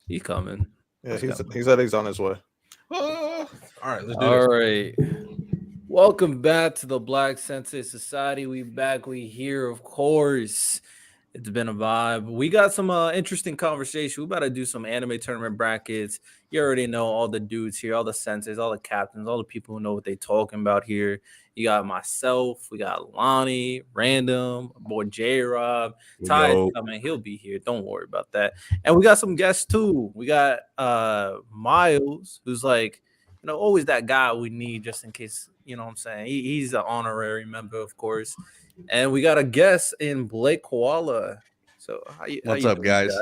He's coming. Yeah, he said he's on his way. All right, let's do All this. right. Welcome back to the Black Sensei Society. We back. We here, of course. It's been a vibe. We got some interesting conversation. We about to do some anime tournament brackets. You already know all the dudes here, all the senseis, all the captains, all the people who know what they talking about here. You got myself, we got Lonnie, Random, boy J Rob, Ty is coming. He'll be here. Don't worry about that. And we got some guests too. We got Miles, who's like, always that guy we need just in case, you know what I'm saying? He's an honorary member, of course. And we got a guest in BlakeKoala. So What's up, guys?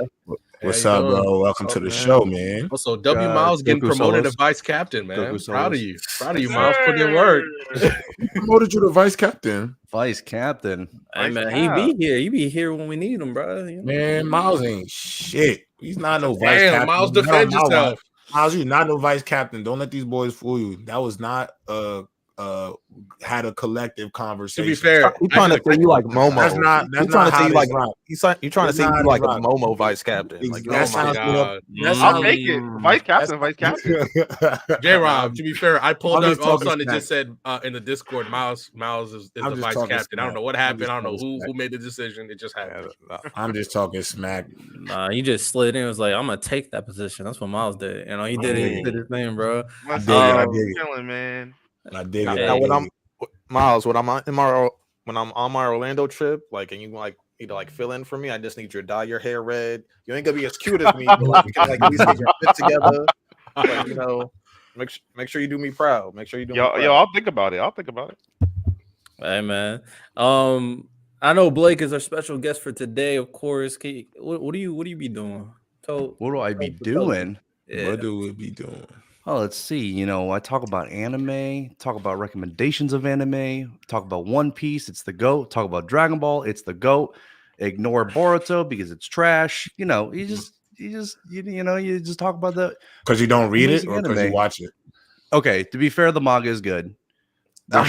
What's up, bro? Welcome to the show, man. Also, W Miles getting promoted to vice captain, man. Proud of you, Miles. Put in work. Promoted you to vice captain. Vice captain. Hey man, he be here. He be here when we need him, bro. Man, Miles ain't shit. He's not no vice captain. Miles, defend yourself. Miles, you're not no vice captain. Don't let these boys fool you. That was not had a collective conversation. To be fair, he's trying to say you like Momo. That's not how you like rock. He's trying to say you like a Momo vice captain. Like, that sounds good. I'll take it. Vice captain. J Rob, to be fair, I pulled up all of a sudden it just said in the Discord, Miles is the vice captain. I don't know what happened. I don't know who made the decision. It just happened. I'm just talking smack. Nah, he just slid in and was like, I'm gonna take that position. That's what Miles did. He did it. He did his thing, bro. I dig it. Killing, man. I dig it. Now, when I'm on my Orlando trip, like, and you like need to like fill in for me, I just need you to dye your hair red. You ain't gonna be as cute as me, but like, we can like at least get your fit together. Like, make sure you do me proud. Make sure you do. Yo, I'll think about it. Hey man, I know Blake is our special guest for today. Of course, what do you be doing? What do I be doing? Yeah. What do we be doing? Oh, let's see. I talk about anime, talk about recommendations of anime, talk about One Piece, it's the GOAT, talk about Dragon Ball, it's the GOAT. Ignore Boruto because it's trash. You just talk about the because you don't read it or because you watch it. Okay, to be fair, the manga is good. There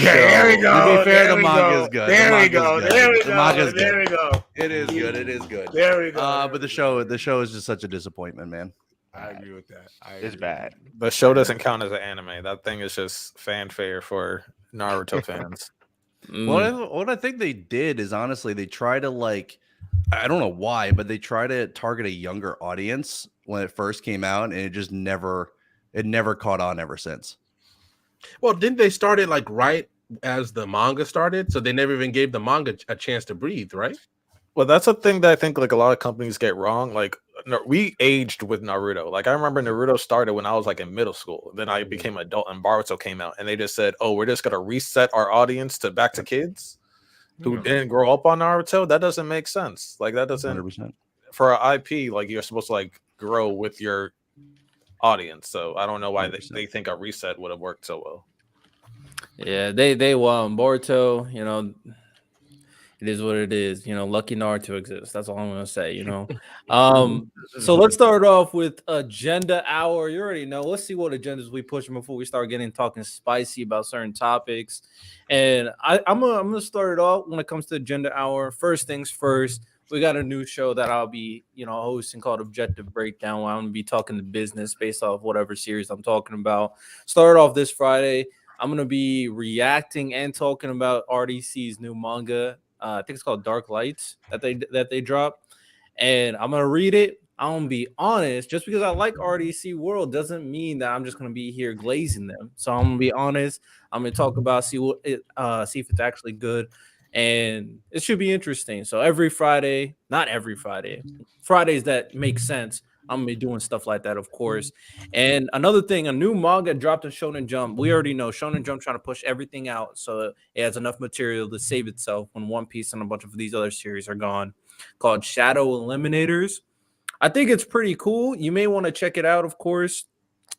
we go. To be fair, the manga is good. There we go. There we go. There we go. It is good. It is good. There we go. But the show is just such a disappointment, man. I agree with that. It's bad. The show doesn't count as an anime. That thing is just fanfare for Naruto fans. What I think they did is honestly they try to I don't know why, but they try to target a younger audience when it first came out, and it just never caught on ever since. Well, didn't they start it right as the manga started? So they never even gave the manga a chance to breathe, right? Well, that's a thing that I think a lot of companies get wrong. We aged with Naruto. I remember Naruto started when I was in middle school. Then I became an adult and Boruto came out, and they just said, "Oh, we're just gonna reset our audience back to kids who didn't grow up on Naruto." That doesn't make sense. That doesn't 100%. For an IP. You're supposed to grow with your audience. So I don't know why they think a reset would have worked so well. Yeah, they Boruto, it is what it is. Lucky Naruto exists. That's all I'm gonna say. So let's start off with agenda hour. You already know. Let's see what agendas we push before we start talking spicy about certain topics. And I'm gonna start it off when it comes to agenda hour. First things first. We got a new show that I'll be, hosting called Objective Breakdown, where I'm gonna be talking the business based off whatever series I'm talking about. Start off this Friday. I'm gonna be reacting and talking about RDC's new manga. I think it's called Dark Lights that they dropped, and I'm gonna read it. I'm gonna be honest. Just because I like RDC World doesn't mean that I'm just gonna be here glazing them. So I'm gonna be honest. I'm gonna talk about see if it's actually good, and it should be interesting. So every Friday, not every Friday, Fridays that make sense, I'm gonna be doing stuff like that, of course. And another thing, a new manga dropped in Shonen Jump. We already know Shonen Jump trying to push everything out so it has enough material to save itself when One Piece and a bunch of these other series are gone, called Shadow Eliminators. I think it's pretty cool. You may want to check it out, of course.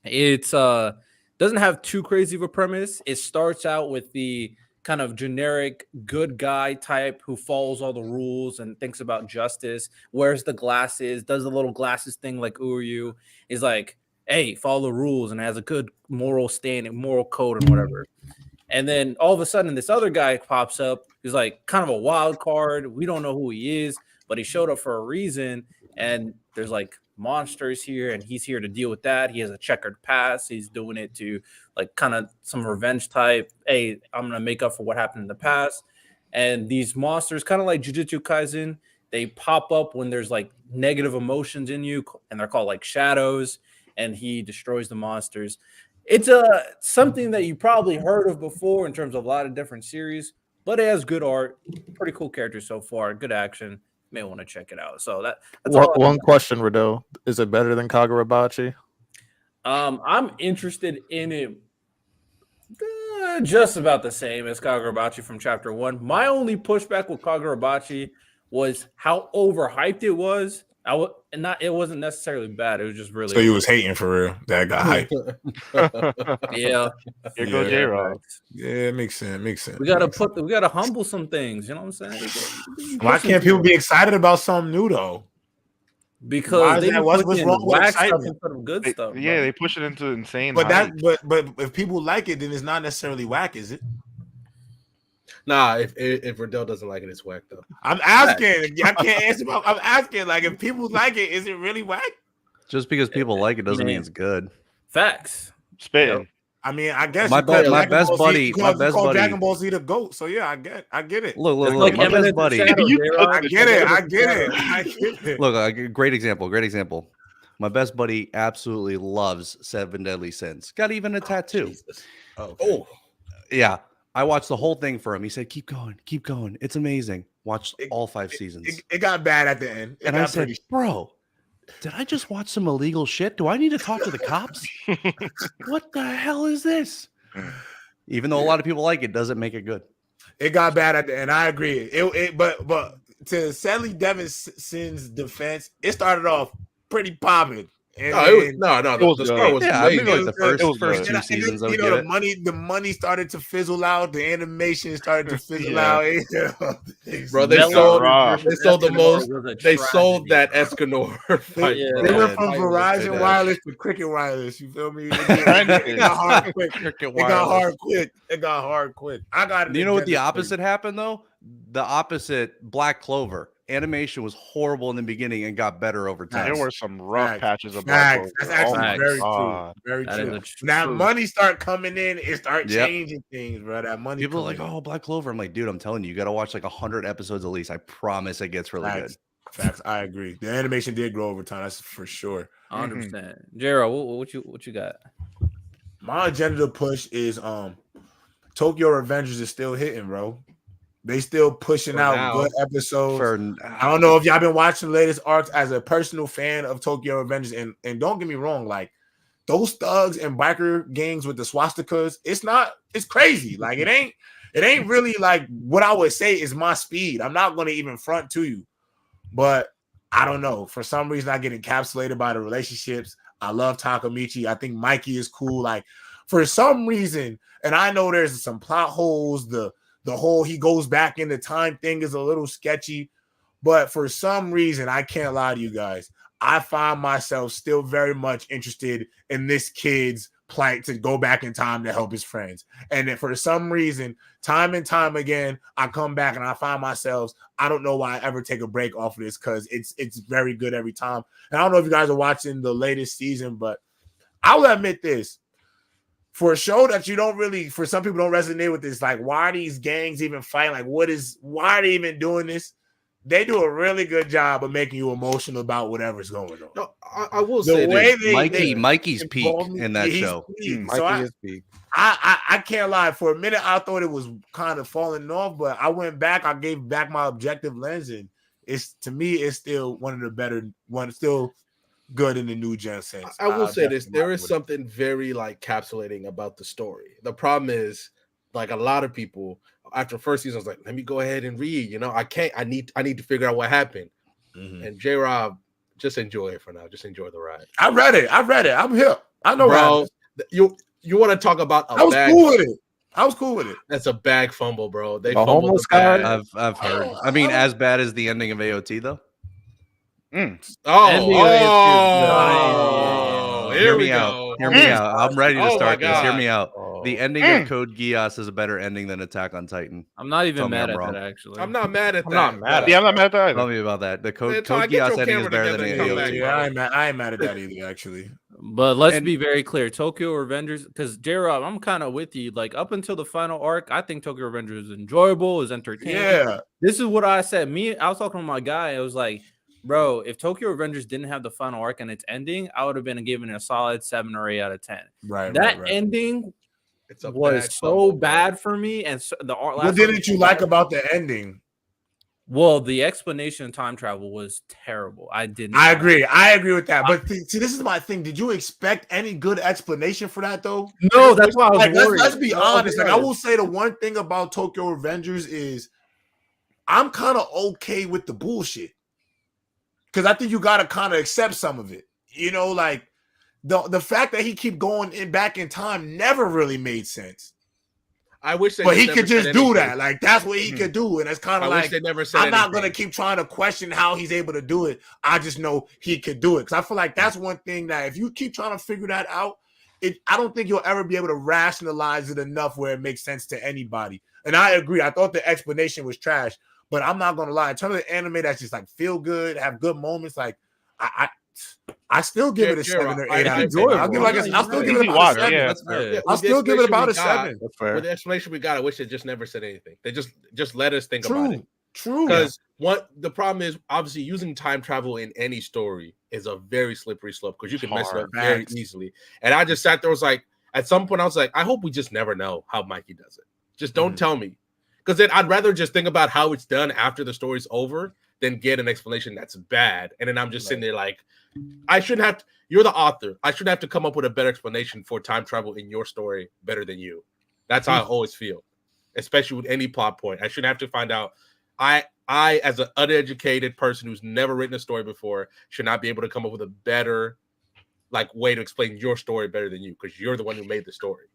It's doesn't have too crazy of a premise. It starts out with the kind of generic good guy type who follows all the rules and thinks about justice, wears the glasses, does the little glasses thing like Uryu, is like, hey, follow the rules, and has a good moral standing, moral code and whatever. And then all of a sudden this other guy pops up who's kind of a wild card. We don't know who he is, but he showed up for a reason. And there's monsters here, and he's here to deal with that. He has a checkered past. He's doing it to like kind of some revenge type. Hey, I'm gonna make up for what happened in the past. And these monsters, kind of like Jujutsu Kaisen, they pop up when there's like negative emotions in you, and they're called like shadows. And he destroys the monsters. It's something that you probably heard of before in terms of a lot of different series, but it has good art, pretty cool characters so far, good action. May want to check it out. So that's one question, Riddell. Is it better than Kagurabachi? I'm interested in it just about the same as Kagurabachi from chapter 1. My only pushback with Kagurabachi was how overhyped it was. It wasn't necessarily bad. It was just really. So you was hating for real. That got hype. Yeah. Here go J-Rob. Yeah, it makes sense. We gotta humble some things. You know what I'm saying? Why can't people be excited about something new though? Because they what's put wrong with wax stuff excitement? instead of good stuff. Yeah, bro. they push it into insane. But hype. but if people like it, then it's not necessarily whack, is it? Nah, if Riddell doesn't like it, it's whack though. I'm asking. I can't answer. I'm asking. Like, if people like it, is it really whack? Just because people like it doesn't mean it's good. Facts. Spitting. I mean, I guess My you call best Dragon Ball Z- buddy- you my call best buddy- Dragon Ball Z the GOAT. So yeah, I get it. Look, It's look, like my best Eminence buddy. Shadow, J-Rob. I get it. I get it. Look, a great example. My best buddy absolutely loves Seven Deadly Sins. Got even a tattoo. Oh, Yeah. I watched the whole thing for him. He said, keep going. It's amazing. Watched all 5 seasons. it got bad at the end. And I said, bro, did I just watch some illegal shit? Do I need to talk to the cops? What the hell is this? Even though a lot of people like it, doesn't make it good. it got bad at the end. I agree. But to Sally Devinson's defense, it started off pretty popping. And The story was Yeah, amazing. maybe like the first and 2 then, seasons. I you would know, get it. the money started to fizzle out. The animation started to fizzle out. Bro, they Mellow sold the most. was a They tragedy. sold that Escanor fight. Yeah. They went Yeah, from they Verizon did. Wireless to Cricket Wireless. You feel me? It got hard quick. It got hard quick. I got it. You know what the opposite happened though? The opposite, Black Clover. Animation was horrible in the beginning and got better over time. There were some rough Facts. patches of Facts. Black That's Clover. actually Oh my very God. true. Very That is true. a Now true. money start coming in, it start Yep. changing things, bro. That money. People are like, coming in. oh, Black Clover. I'm like, dude, I'm telling you, you got to watch like 100 episodes at least. I promise it gets really Facts. good. Facts. I agree. The animation did grow over time. That's for sure. 100%. Jero, what you got? My agenda to push is Tokyo Revengers is still hitting, bro. They still pushing For out now. good episodes. For I don't know if y'all been watching the latest arcs. As a personal fan of Tokyo Revengers, and don't get me wrong, like those thugs and biker gangs with the swastikas, it's crazy. Like it ain't really like what I would say is my speed. I'm not gonna even front to you, but I don't know. For some reason, I get encapsulated by the relationships. I love Takamichi. I think Mikey is cool. Like for some reason, and I know there's some plot holes. The whole he goes back in the time thing is a little sketchy, but for some reason, I can't lie to you guys. I find myself still very much interested in this kid's plight to go back in time to help his friends. And then for some reason, time and time again, I come back and I find myself, I don't know why I ever take a break off of this because it's very good every time. And I don't know if you guys are watching the latest season, but I will admit this. For a show that you don't really, for some people don't resonate with this, like why are these gangs even fighting? Like why are they even doing this? They do a really good job of making you emotional about whatever's going on. No, I will say this. Mikey's peak in that show. So I can't lie. For a minute, I thought it was kind of falling off, but I went back. I gave back my objective lens, and it's to me, it's still one of the better ones. Still good in the new gen sense. I will say this: there is something very like capsulating about the story. The problem is, like a lot of people after first season, I was like, "Let me go ahead and read." You know, I can't. I need to figure out what happened. And J-Rob, just enjoy it for now. Just enjoy the ride. I read it. I'm here. I know, bro. You want to talk about a I was bag? Cool with it. That's a bag fumble, bro. They A fumbled homeless the bag. guy? I've heard. I mean, as bad as the ending of AOT though. Oh, Hear me out. I'm ready to start this. Hear me out. The ending of Code Geass is a better ending than Attack on Titan. I'm not even Tell me mad I'm at wrong. that, actually. I'm not mad at I'm that. not mad but- Yeah, I'm not mad at that Tell either. me about that. The Man, Code Ty, get Geass your ending is camera better than together and come back, AOT. bro. I ain't mad at that either, actually. But let's And- be very clear. Tokyo Revengers, because J-Rob, I'm kind of with you. Like, up until the final arc, I think Tokyo Revengers is enjoyable, is entertaining. Yeah. This is what I said. I was talking to my guy. I was like, bro, if Tokyo Revengers didn't have the final arc and its ending, I would have been giving it a solid 7 or 8 out of 10. Right. That right. ending It's a was bad so fumble, bro. bad for me. And so, the art. What didn't you like about the ending? Well, the explanation of time travel was terrible. I didn't. I agree with that. But see, this is my thing. Did you expect any good explanation for that though? No, that's why I was Like, worried. let's be honest. Like, I will. will say the one thing about Tokyo Revengers is I'm kind of okay with the bullshit. Because I think you gotta kind of accept some of it. You know, like the fact that he keep going back in time never really made sense. I wish they But he never could just said do anything. that. Like that's what he could do. And it's kind I of wish like they never said I'm not anything. gonna keep trying to question how he's able to do it. I just know he could do it. Because I feel like that's one thing that if you keep trying to figure that out, I don't think you'll ever be able to rationalize it enough where it makes sense to anybody. And I agree. I thought the explanation was trash, but I'm not gonna lie. In terms of the anime that's just like feel good, have good moments, like I still give it a 7 or 8 out of 10. I'll give like I'll still give it Easy about watch, a 7. yeah. That's fair. Yeah, I'll with the still give it explanation about we a got- 7. That's fair. With the explanation we got, I wish they just never said anything. They just let us think about it. True. Because what the problem is, obviously, using time travel in any story is a very slippery slope because you can mess it up very Facts. easily. And I just sat there, was like, at some point, I was like, I hope we just never know how Mikey does it. Just don't tell me, because then I'd rather just think about how it's done after the story's over than get an explanation that's bad. And then I'm just sitting there like, I shouldn't have. You're the author. I shouldn't have to come up with a better explanation for time travel in your story better than you. That's how I always feel, especially with any plot point. I shouldn't have to find out. I, as an uneducated person who's never written a story before, should not be able to come up with a better, like, way to explain your story better than you, because you're the one who made the story.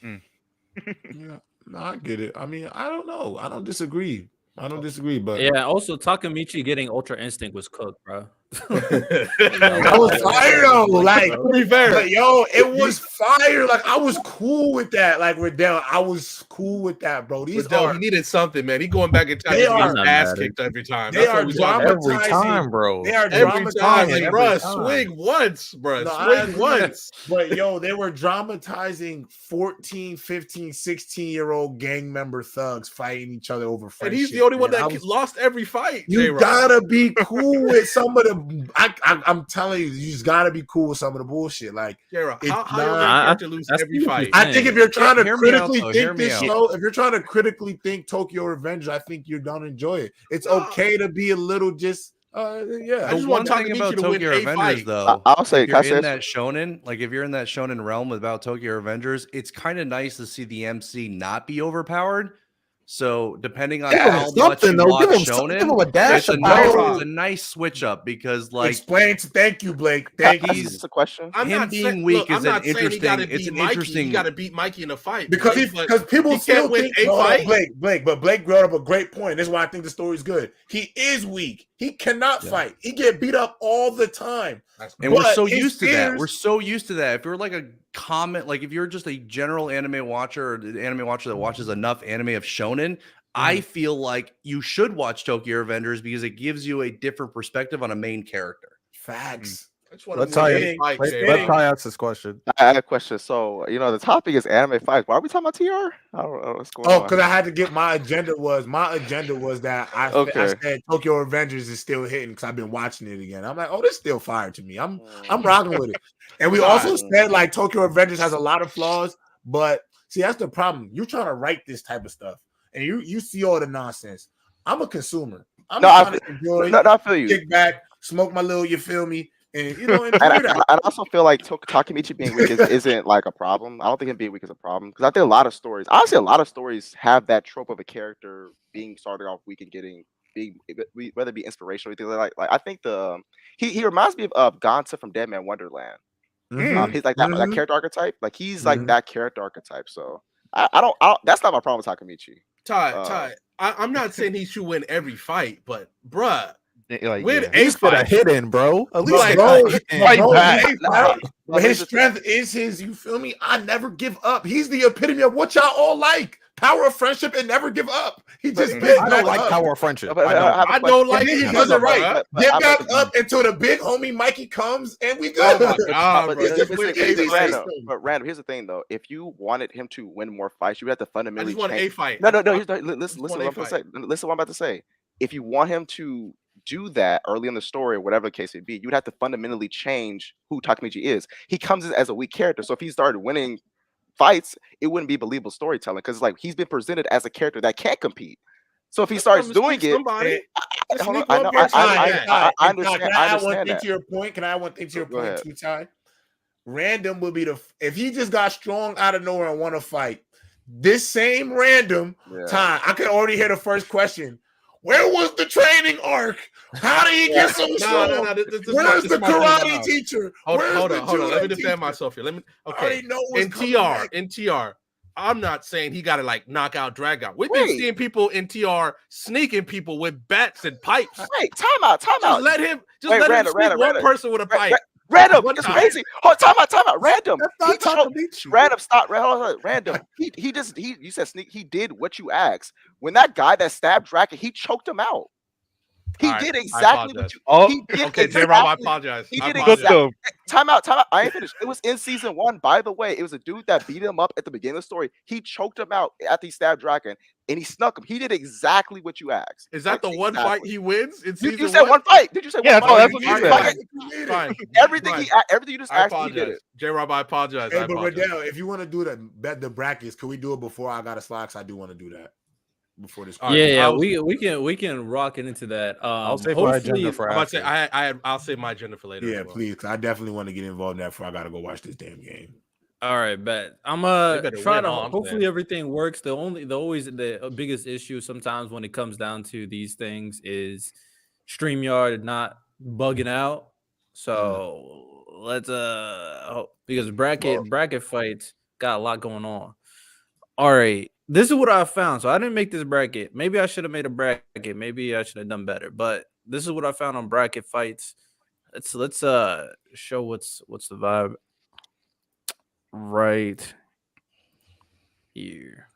Yeah, no, I get it. I mean, I don't know. I don't disagree. But Yeah. Also, Takamichi getting Ultra Instinct was cooked, bro. that was fire though. Like, To be fair, but yo, it was fire. Like, I was cool with that. Like, Riddell, I was cool with that, bro. These Riddell, are he needed something, man. He going back in time They to get are- his ass kicked every time. They That's are what we talking about. drama- Every time, bro. they are Every time, dramatizing. like, every bro, time. swing once, bro. No, I Swing agree. once. But yo, they were dramatizing 14, 15, 16-year-old gang member thugs fighting each other over And friendship. he's the only one man. that lost every fight. You J-Rob. gotta be cool with some of the. I'm telling you, you just gotta be cool with some of the bullshit. Like, J-Rob, it's how your not- main character lose I every see what fight? you're I think if you're trying to Hear me out, critically though. Hear think me this out. show, if you're trying to critically think Tokyo Revengers, I think you're gonna enjoy it. It's No. okay to be a little just, yeah. I The just one want thing Takamichi about to win Tokyo a Revengers, fight. though, I'll say, if can I you're say in this? that shonen, like if you're in that shonen realm about Tokyo Revengers, it's kind of nice to see the MC not be overpowered. So depending on Give him how much you something, though. watch Give him shonen, a dash it's a of nice, power. it's a nice switch up because like Explain. Thank you, Blake. Thank Is you. this a question? I'm him not being saying, weak look, is I'm not an saying he gotta interesting- it's beat an Mikey. interesting- He got to beat Mikey in a fight Because people he still can't win think a fight. Blake brought up a great point. This is why I think the story's good. He is weak. He cannot fight. He get beat up all the time. And we're But so his used to that. fears- We're so used to that. If you're like a comment, like if you're just a general anime watcher or the anime watcher that watches enough anime of shonen, I feel like you should watch Tokyo Revengers because it gives you a different perspective on a main character. Facts. I just want Let's to try win it. a fight, Let J-Rob. Ty ask this question. I have a question. So, the topic is anime fights. Why are we talking about TR? I don't know what's going Oh, on. because I had to get my agenda was that I Okay. said Tokyo Revengers is still hitting because I've been watching it again. I'm like, oh, this still fire to me. I'm rocking with it. And we also said like Tokyo Revengers has a lot of flaws, but see, that's the problem. You're trying to write this type of stuff, and you see all the nonsense. I'm a consumer. I'm No, trying to enjoy, No, I feel you. kick back, smoke my little, you feel me, and enjoy And that. I also feel like Takamichi being weak isn't like a problem. I don't think him being weak is a problem because I think a lot of stories, honestly, a lot of stories have that trope of a character being started off weak and being whether it be inspirational or anything like I think he reminds me of Gauntlet from Dead Man Wonderland. He's like that character archetype. Like he's like that character archetype. So I don't. That's not my problem with Takamichi. Ty, I'm not saying he should win every fight, but bruh, Like, win yeah. a He's got a fight. hit in, bro. At least Like, get a hit in. fight Bro, back. hey, But his strength is his, you feel me? I never give up. He's the epitome of what y'all all like. Power of friendship and never give up. He just gives I don't back like up. power of friendship. I don't like He it. does it right. but Get I- back up until the big homie Mikey comes and we Oh good. my god, But bro. it's This just weird it's crazy random. system. But random. Here's the thing, though. If you wanted him to win more fights, you would have to I fundamentally just want change. a fight. No. Listen, want listen. a What I'm about to fight. say. Listen, what I'm about to say. If you want him to do that early in the story, or whatever the case may be, you'd have to fundamentally change who Takamichi is. He comes in as a weak character, so if he started winning fights, it wouldn't be believable storytelling because like he's been presented as a character that can't compete. So if he starts doing it, somebody. hold on, sneak I one know, person in I there. understand. Can I I add one understand thing that. to your point? Can I add one thing to your Go point ahead. too, Ty? Random would be if he just got strong out of nowhere and won a fight. This same random time, I could already hear the first question. Where was the training arc? How did he get so strong? No. Where's the karate teacher? Hold Where's on. the Let me judo defend teacher? myself here. I already know what's In coming TR, next. I'm not saying he got to like knock out, drag out. We've Wait. been seeing people in TR sneaking people with bats and pipes. Wait, time out. Just let him Random, sneak one person with a pipe. Random, One it's time. crazy. Hold, time out. Random. That's not Takamichi. Random, stop. Random. You said sneak. He did what you asked. When that guy that stabbed Draken, he choked him out. He All right, did I exactly what apologize. you. Oh, he did Okay, exactly, J-Rob, I apologize. He I did apologize. exactly. Time out. I ain't finished. It was in season 1. By the way, it was a dude that beat him up at the beginning of the story. He choked him out after he stabbed Draken, and he snuck him. He did exactly what you asked. Is that the one fight he wins in season You said one fight. Did you say Yeah, one no, fight? that's what you said. Fine. Everything you just I asked, he did apologize. it. J-Rob, I apologize. Hey, I but apologize. Riddell, if you want to do the brackets, can we do it before I got a slacks? I do want to do that before this. All right, Yeah, I'll- we can rock it into that. I'll save my agenda Hopefully, for I'm about to after. say I'll save my agenda for later. Yeah, as well. please, 'cause I definitely want to get involved in that before I gotta go watch this damn game. all right, bet. I'm They better try win, to. all I'm Hopefully, saying. everything works. The biggest issue sometimes when it comes down to these things is StreamYard not bugging out. So let's because bracket fights got a lot going on. All right, this is what I found. So I didn't make this bracket. Maybe I should have made a bracket. Maybe I should have done better. But this is what I found on bracket fights. Let's show what's the vibe right here.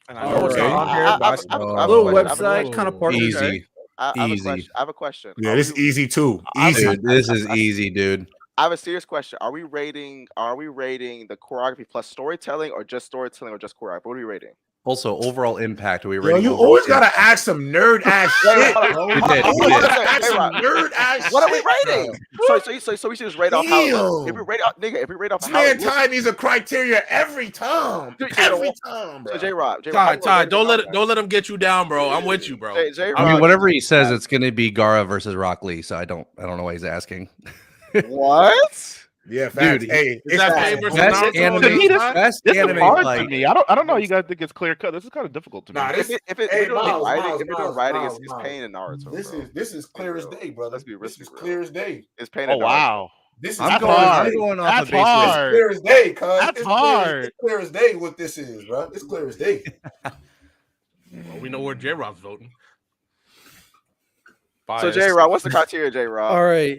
And I know it's not on here, but I still- I have Little a question. website kind of partner. Easy. I have a Easy. question. I have a question. Yeah, Are this is we- easy too. I- Easy. Dude, this is easy, dude. I have a serious question. Are we rating the choreography plus storytelling, or just storytelling, or just choreography? What are we rating? Also, overall impact. Are we Yo, rating? you overall always gotta impact? ask some nerd ass shit, bro. You You did, always you did. gotta ask some nerd ass What are we shit, rating? bro. So we should just rate off how it looks. If Damn. we rate off, nigga, if we rate off This how man it looks. Ty needs a criteria every time. Dude, Every time, bro. So J-Rob, Ty, don't let him get you down, bro. I'm with you, bro. I mean, whatever he says, it's going to be Gara versus Rock Lee. So I don't know why he's asking. What? Yeah, facts. Dude, Hey, it's that facts. Pain versus Best Naruto? anime, best This is anime hard to fight. me. I don't know. You guys think it's clear cut. This is kind of difficult to me. Nah, this If you're Hey, doing Miles, writing, Miles, if you're doing Miles, writing, Miles, it's Miles. Pain and Naruto. Bro. This is clear as Bro. day, brother. Let's be This is bro. clear as day. It's Pain Oh and Naruto. wow. This is I'm That's clear as hard. day. going off That's the basis. It's hard. clear as day, cuz. That's It's hard. clear as day what this is, bro. It's clear as day. Well, we know where J-Rob's voting. So Biased. J-Rob, what's the criteria, J-Rob? All right,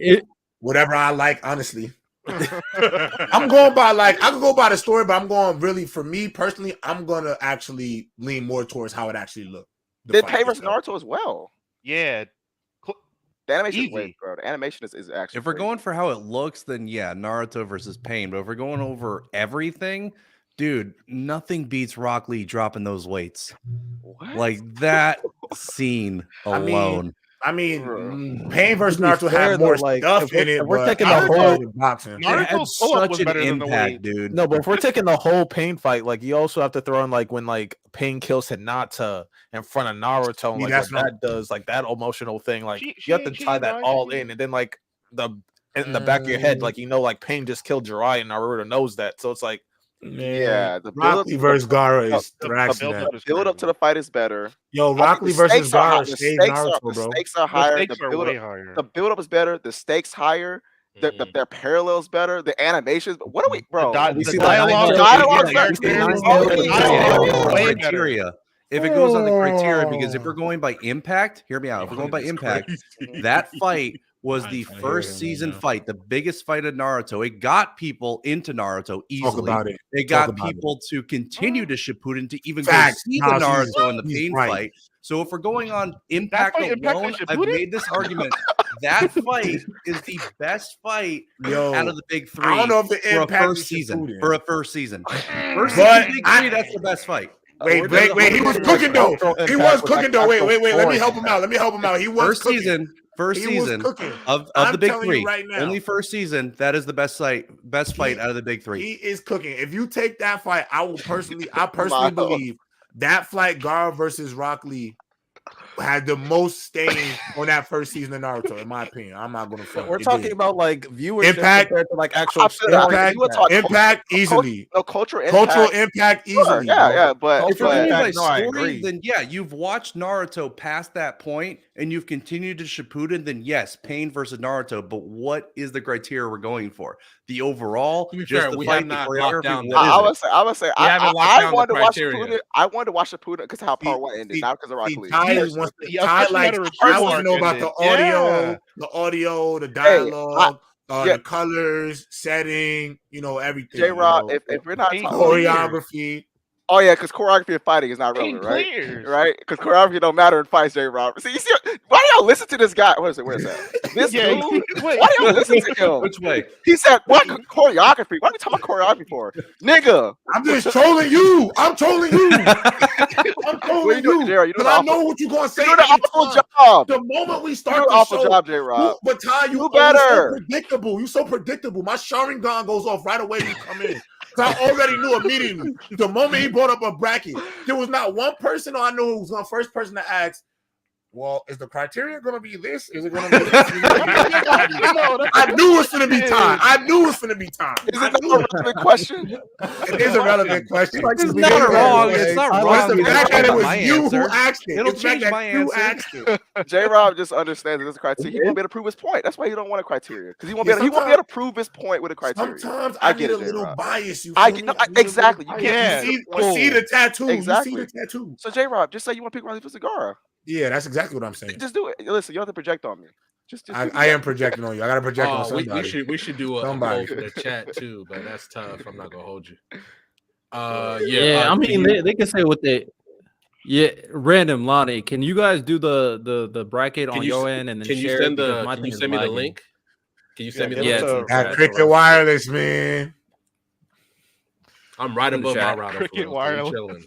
Whatever I like, honestly. I'm going by I can go by the story, but I'm going really for me personally. I'm gonna actually lean more towards how it actually looked. Did Pain versus Naruto as well? Yeah. The animation is Easy. way, bro. The animation is actually. If we're crazy. going for how it looks, then yeah, Naruto versus Pain. But if we're going over everything, dude, nothing beats Rock Lee dropping those weights. What? Like that scene alone. I mean, Bro. Pain versus To be Naruto fair, had more though, like, stuff if we're- in it. if we're but taking I the would whole- go with boxing. It had Naruto's pull-up was such an better than the impact, weight. dude. No, but if we're taking the whole Pain fight, like you also have to throw in like when like Pain kills Hinata in front of Naruto, and Yeah, like that's what that does, like that emotional thing, like She you have to ain't tie that cheating, all right? in, and then like in the back of your head, like like Pain just killed Jiraiya, and Naruto knows that, so it's like Yeah, the Rock Lee versus Gara is the thrashing build that. up is build up crazy. to the fight is better. Yo, I Rock think Lee the versus stakes are Gara high- the saved stakes are- Naruto, the bro. stakes are The higher. stakes The are build way up, higher. the build up is better. The stakes higher. Their parallels better. The animations. What are we, bro? The we the see dialogue, the dialogue- we see Yeah, nine oh, tails yeah, and yeah, tails. yeah. way better. criteria. if it goes on the criteria, because if we're going by impact, hear me out. If we're going by It's impact, crazy. that fight was the trying to hear first him right season now. fight, the biggest fight of Naruto. It got people into Naruto Talk easily. about it. It Talk got about it. people to continue to Shippuden to even Facts. go see Nah, the he's- Naruto and the he's pain right. fight. So if we're going on impact why Impact alone, and I've Shippuden? made this argument. That fight is the best fight Yo, out of the big three I don't know if the for a impact first is season. Shippuden. For a first season. Versus But the big I- three, that's the best fight. Wait, Blake, wait, he was cooking though. He was cooking though. Wait, let me help him out. He was First cooking. First He was season cooking. of I'm the big telling you three. right now. Only first season. That is the best fight out of the big three. He is cooking. If you take that fight, I personally Miles. believe that fight, Gara versus Rock Lee, had the most staying on that first season of Naruto, in my opinion. I'm not gonna front. We're It talking did. about like viewership Impact. compared to like actual Impact, You would talk impact easily. cultural impact. Cultural impact Sure, easily. yeah, bro. yeah, but If you're Cultural going by impact, no, I story, agree. then yeah, you've watched Naruto past that point and you've continued to Shippuden, then yes, Pain versus Naruto. But what is the criteria we're going for? The overall, To be just fair, the we fight, have the not choreography, locked down what is it? I would say, We haven't locked I down the wanted to watch criteria. Shippuden. I wanted to watch Shippuden because how part one ended, not because of Rock See, Lee. Ty Yes, wants to, yeah, Ty especially likes, how the I return want to know arc about the ended. audio, the dialogue, yeah. the colors, setting, everything. J-Rob, if we're not Ain't talking choreography. oh yeah, because choreography of fighting is not relevant, Ain't right? players. Right? Because choreography don't matter in fights, J-Rob. See, why do y'all listen to this guy? What is it? Where is that? This Yeah, dude. wait. Why do y'all listen to him? Which way? He said, "What choreography? What are we talking about choreography for, nigga?" I'm just trolling you. I'm trolling you. I'm What trolling you doing, you. J-Rob? You doing Because I an know awful, what you're going to say. you doing an every awful time. job. The moment we You start doing the an awful show, job, J-Rob. but Ty, you Do always so better. predictable. You so predictable. My Sharingan goes off right away when you come in. Because I already knew immediately. The moment he brought up a bracket, there was not one person I knew who was the first person to ask, well, is the criteria going to be this? Is it going to be this? I knew it's going to be time. I knew it's going to be time. Is it not a relevant question? It is a relevant question. It's not wrong. It's not I wrong. It's the like It'll fact that it change was my you who answer. asked it. It'll It's the fact change that my you answer. asked it. J-Rob just understands that there's a criteria. He won't be able to prove his point. That's why he don't want a criteria. Because he won't be able to prove his point with a criteria. Sometimes I I get need it, a little J-Rob. bias. You I feel me? no, I need a exactly. little You bias. can't Yeah. You see the tattoo. Exactly. You see the tattoo. So J-Rob, just say you want to pick Riley for Cigar. Yeah, that's exactly what I'm saying. Just do it. Listen, you don't have to project on me. Just do I am projecting on you. I got to project on We somebody. should do a Somebody. poll for the chat too, but that's tough. I'm not gonna hold you. I mean they can say what they. Yeah, random Lonnie. Can you guys do the bracket on your end and then can you share send it? Because the my can thing you is send me the lagging. link? Can you send me the Yeah, link? it's in That chat. Cricket Wireless, man. I'm right In the above my chat. router. Cricket For real, so we wireless. chilling.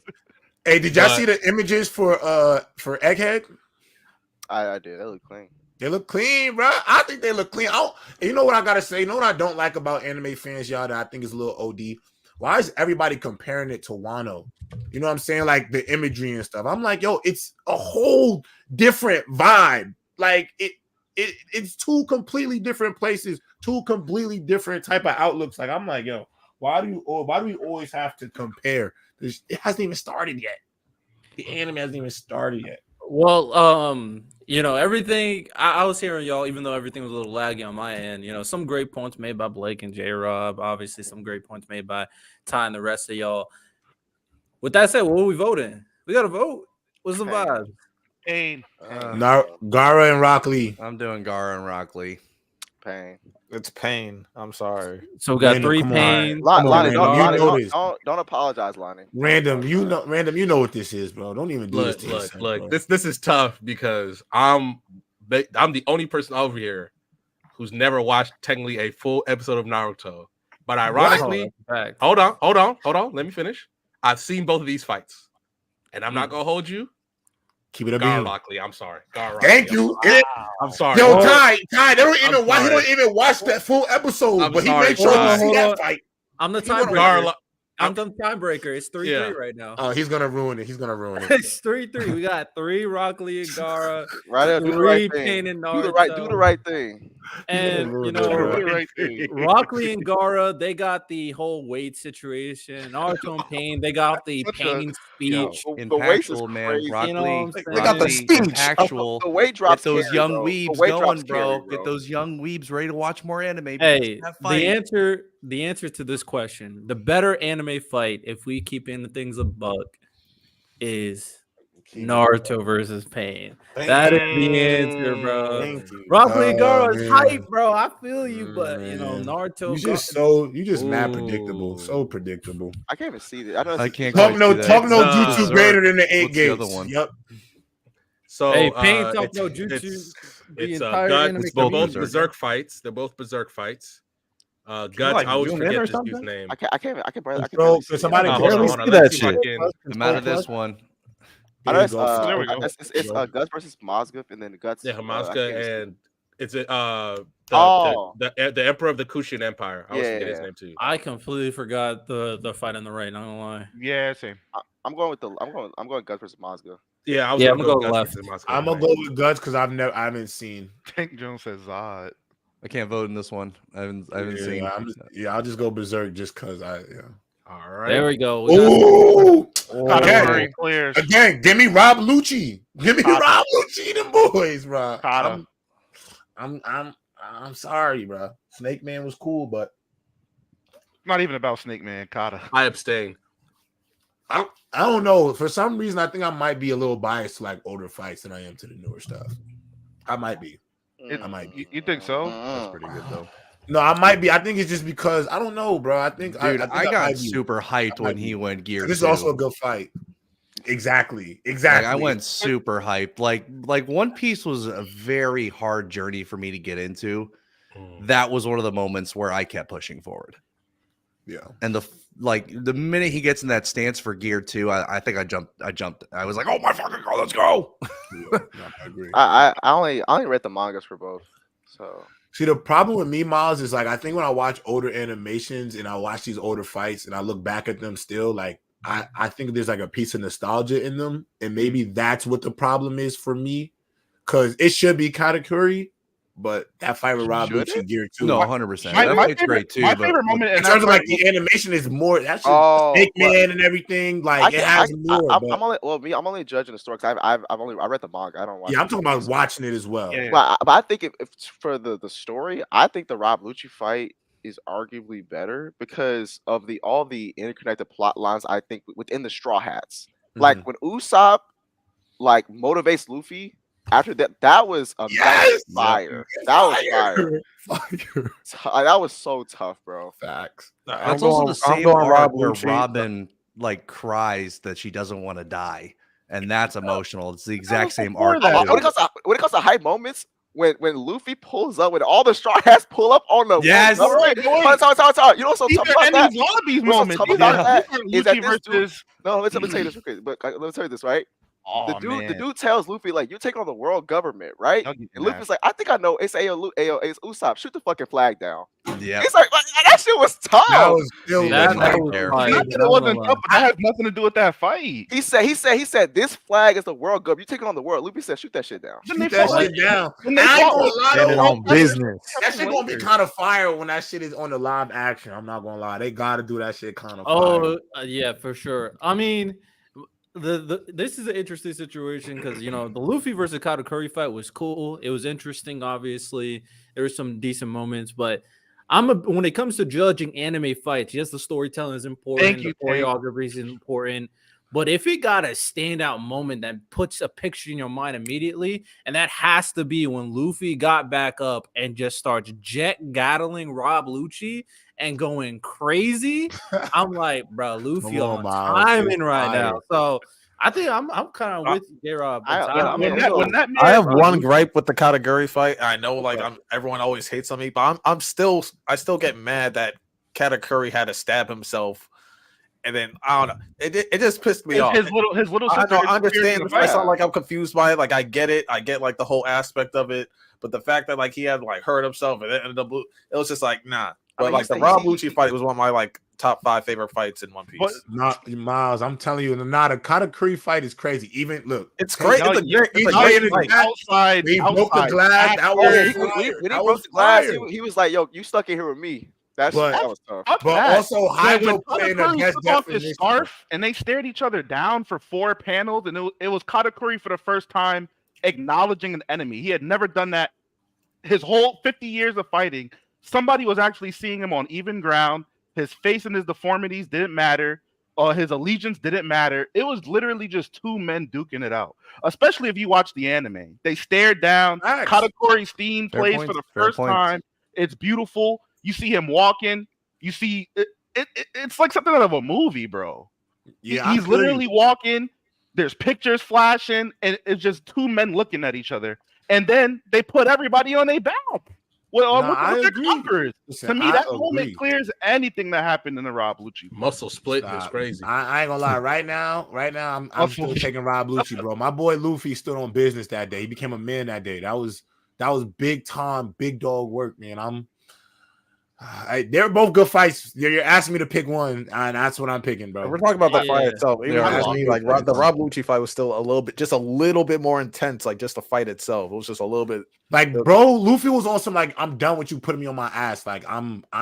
Hey, did y'all But- see the images for Egghead? I did. That look clean. They look clean, bro. I think they look clean. You know what I gotta say? You know what I don't like about anime fans, y'all, that I think is a little OD? Why is everybody comparing it to Wano? You know what I'm saying? Like the imagery and stuff. I'm like, yo, it's a whole different vibe. Like it's two completely different places, two completely different type of outlooks. Like I'm like, yo, why do we always have to compare? It hasn't even started yet. The anime hasn't even started yet. Well, everything I was hearing y'all, even though everything was a little laggy on my end, some great points made by Blake and J-Rob, obviously some great points made by Ty and the rest of y'all. With that said, what are we voting? We gotta vote. What's the vibe? Pain. Gara and Rock Lee. I'm doing Gara and Rock Lee. Pain. It's pain. I'm sorry. So we got Random, 3 come on. pains. Come on, Lonnie, Random. don't apologize, Lonnie. Random, you know what this is, bro. Don't even do this to yourself, Look. bro. This is tough because I'm the only person over here who's never watched technically a full episode of Naruto. But ironically, Fact. hold on. Let me finish. I've seen both of these fights, and I'm not gonna hold you. Keep it up. Gar You. Lockley, I'm sorry. Gar Thank Lockley, you. I'm sorry. Yo, Hold on. Ty, they don't even I'm watch. He sorry. don't even watch that full episode, I'm but he sorry, made sure Ty. he see Hold on. that fight. I'm the Gar tiebreaker. Lo- I'm the tiebreaker. It's 3-3 right now. Oh, he's gonna ruin it. He's gonna ruin it. It's 3-3. We got 3 Rock Lee and Gara, Right there, do the 3 right Pain thing. and Do Naruto. the right thing. And ruin it, Do bro. the right thing. Rock Lee and Gara, they got the whole weight situation. Naruto and Pain, they got the Such a- pain speech. The weight is Impactful, man. crazy. Rock You know Lee, what I'm saying? They got the Rock Lee, speech. impactful. The weight Get drops. those scary, young bro. weebs The weight going, drops bro. scary, Get those young weebs ready to watch more anime. Hey, That fight. the answer to this question, the better anime fight, if we keep in things a buck, is Naruto versus Pain. That is the answer, bro. Thank you. Rock Lee Garo is man. hype, bro. I feel you, but Man. Naruto. You just mad predictable. So Ooh. predictable. I can't even see it. I can't Talk quite no see that. talk no It's, jutsu Berserk. greater than the 8 What's the gates. other one? Yep. So Hey, Pain talk it's, no jutsu. it's, The it's entire Guts. anime They're both community. berserk fights. They're both berserk fights. Guts. like I always zoom in forget or this dude's something? name. I can't barely Control, see can it. somebody I Hold barely on. see Let's that see if I shit. can. I'm out of this one. I There know you go. There we go. it's Guts versus Mazguf, and then Guts. Yeah, I can't Hamaska even see it. and it's Oh. the Emperor of the Kushan Empire. I always forget his Yeah. name too. I completely forgot the fight on the right. Not gonna lie. Yeah, same. I'm going Guts versus Mazguf. Yeah, I was Yeah, gonna I'm go gonna go Guts versus Hamaska. I'm gonna go with Guts because I haven't seen. Tank Jones says Zod. I can't vote in this one. I haven't seen. I'll just go berserk just because All right. There we go. Ooh, Katakuri clears. again, give me Rob Lucci. Give me Rob Lucci, them boys, bro. Kata. I'm sorry, bro. Snake Man was cool, but Not even about Snake Man. Kata. I abstain. I don't know. For some reason, I think I might be a little biased to like older fights than I am to the newer stuff. I might be. I might be. You think so? That's pretty good though. No, I might be. I think it's just because I don't know, bro. I think Dude, I I got might be. super hyped when might he be. went Gear 2. This is also a good fight. Exactly. Like, I went super hyped. Like One Piece was a very hard journey for me to get into. That was one of the moments where I kept pushing forward. Yeah. And the minute he gets in that stance for Gear 2, I think I jumped. I was like, oh my fucking god, let's go. Yeah, I agree. I only read the mangas for both. So See, the problem with me, Miles, is like I think when I watch older animations and I watch these older fights and I look back at them still, like I think there's like a piece of nostalgia in them, and maybe that's what the problem is for me, because it should be Katakuri, but that fight with Rob Should Lucci Gear 2, No, 100%. My That fight's great too. My but favorite moment in in terms that of like fight the animation is more that shit, Oh, Snake Man and everything, like it has more. I'm only judging the story because I read the manga. I don't watch. Yeah, I'm talking about watching it as well. Yeah. But I think if for the story, I think the Rob Lucci fight is arguably better because of all the interconnected plot lines. I think within the Straw Hats, like when Usopp like motivates Luffy. After that was a fire. That was fire. That was so tough, bro. Facts. That's also the same arc where Robin like cries that she doesn't want to die, and that's emotional. It's the exact same arc. When it comes to high moments, when Luffy pulls up, when all the Straw Hats pull up on the Yes. You know what's so tough about that? Zombies What's so moment. tough These about are- that these are is that Lucci this dude- versus. No, let me tell you this real quick. But let me tell you this, right? Oh, The dude tells Luffy like, "You take on the world government, right?" I'll give you And that. Luffy's like, "I think I know." It's it's Usopp. Shoot the fucking flag down. Yeah. It's like that shit was tough. That was still That That was there. fire. Not that it wasn't tough, but that has nothing to do with that fight. He said this flag is the world government. You taking on the world. Luffy said, "Shoot that shit down." Then they that fought- shit down. when they I ain't fought- gonna lie, Standing though, on business. that shit gonna be kind of fire when that shit is on the live action. I'm not gonna lie, they gotta do that shit kind of. Oh, yeah, for sure. I mean, this is an interesting situation because the Luffy versus Katakuri fight was cool. It was interesting. Obviously, there were some decent moments, but when it comes to judging anime fights, yes, the storytelling is important. Thank you, the choreography is important. But if it got a standout moment that puts a picture in your mind immediately, and that has to be when Luffy got back up and just starts jet gattling Rob Lucci and going crazy, I'm like, bro, Luffy Come on, on Miles, timing it's right fire. now. So I think I'm kind of with you, J-Rob. I have one gripe with the Katakuri fight. I know, like, everyone always hates on me, but I still get mad that Katakuri had to stab himself. And then I don't know. It just pissed me off. His little I sister. know, I understand. interfered in the It's not fight. like I'm confused by it. Like I get it. I get like the whole aspect of it. But the fact that like he had like hurt himself and it was just like nah. But like the Rob Lucci fight was one of my like top 5 favorite fights in One Piece. But- Not Miles. I'm telling you, the Katakuri fight is crazy. Even look, It's great. It's a great fight. Outside, he broke the outside. glass. That When was he fire. broke That was the glass, fire. he was like, "Yo, you stuck in here with me." That was tough. But also, when Hydro playing the Katakuri best took off his definition. scarf and they stared each other down for 4 panels, and it was Katakuri for the first time acknowledging an enemy. He had never done that his whole 50 years of fighting. Somebody was actually seeing him on even ground. His face and his deformities didn't matter. his allegiance didn't matter. It was literally just two men duking it out. Especially if you watch the anime, they stared down. Facts. Katakuri's theme Fair plays point, for the fair first point. time. It's beautiful. You see him walking. You see it's like something out of a movie, bro. Yeah, I He's feel you. literally walking. There's pictures flashing, and it's just two men looking at each other. And then they put everybody on their back. Well, Nah, look I at their agree. covers. Listen, To me, I that agree. moment clears anything that happened in the Rob Lucci. Muscle splitting is Stop. crazy. I ain't gonna lie. Right now, I'm Muscle- still taking Rob Lucci, bro. My boy Luffy stood on business that day. He became a man that day. That was big time, big dog work, man. They're both good fights. You're asking me to pick one, and that's what I'm picking, bro. We're talking about the fight Yeah. itself. Even Yeah, to me, like the Rob Lucci fight was still just a little bit more intense. Like just the fight itself, it was just a little bit. Like, bro, Luffy was on some like, I'm done with you putting me on my ass. Like, I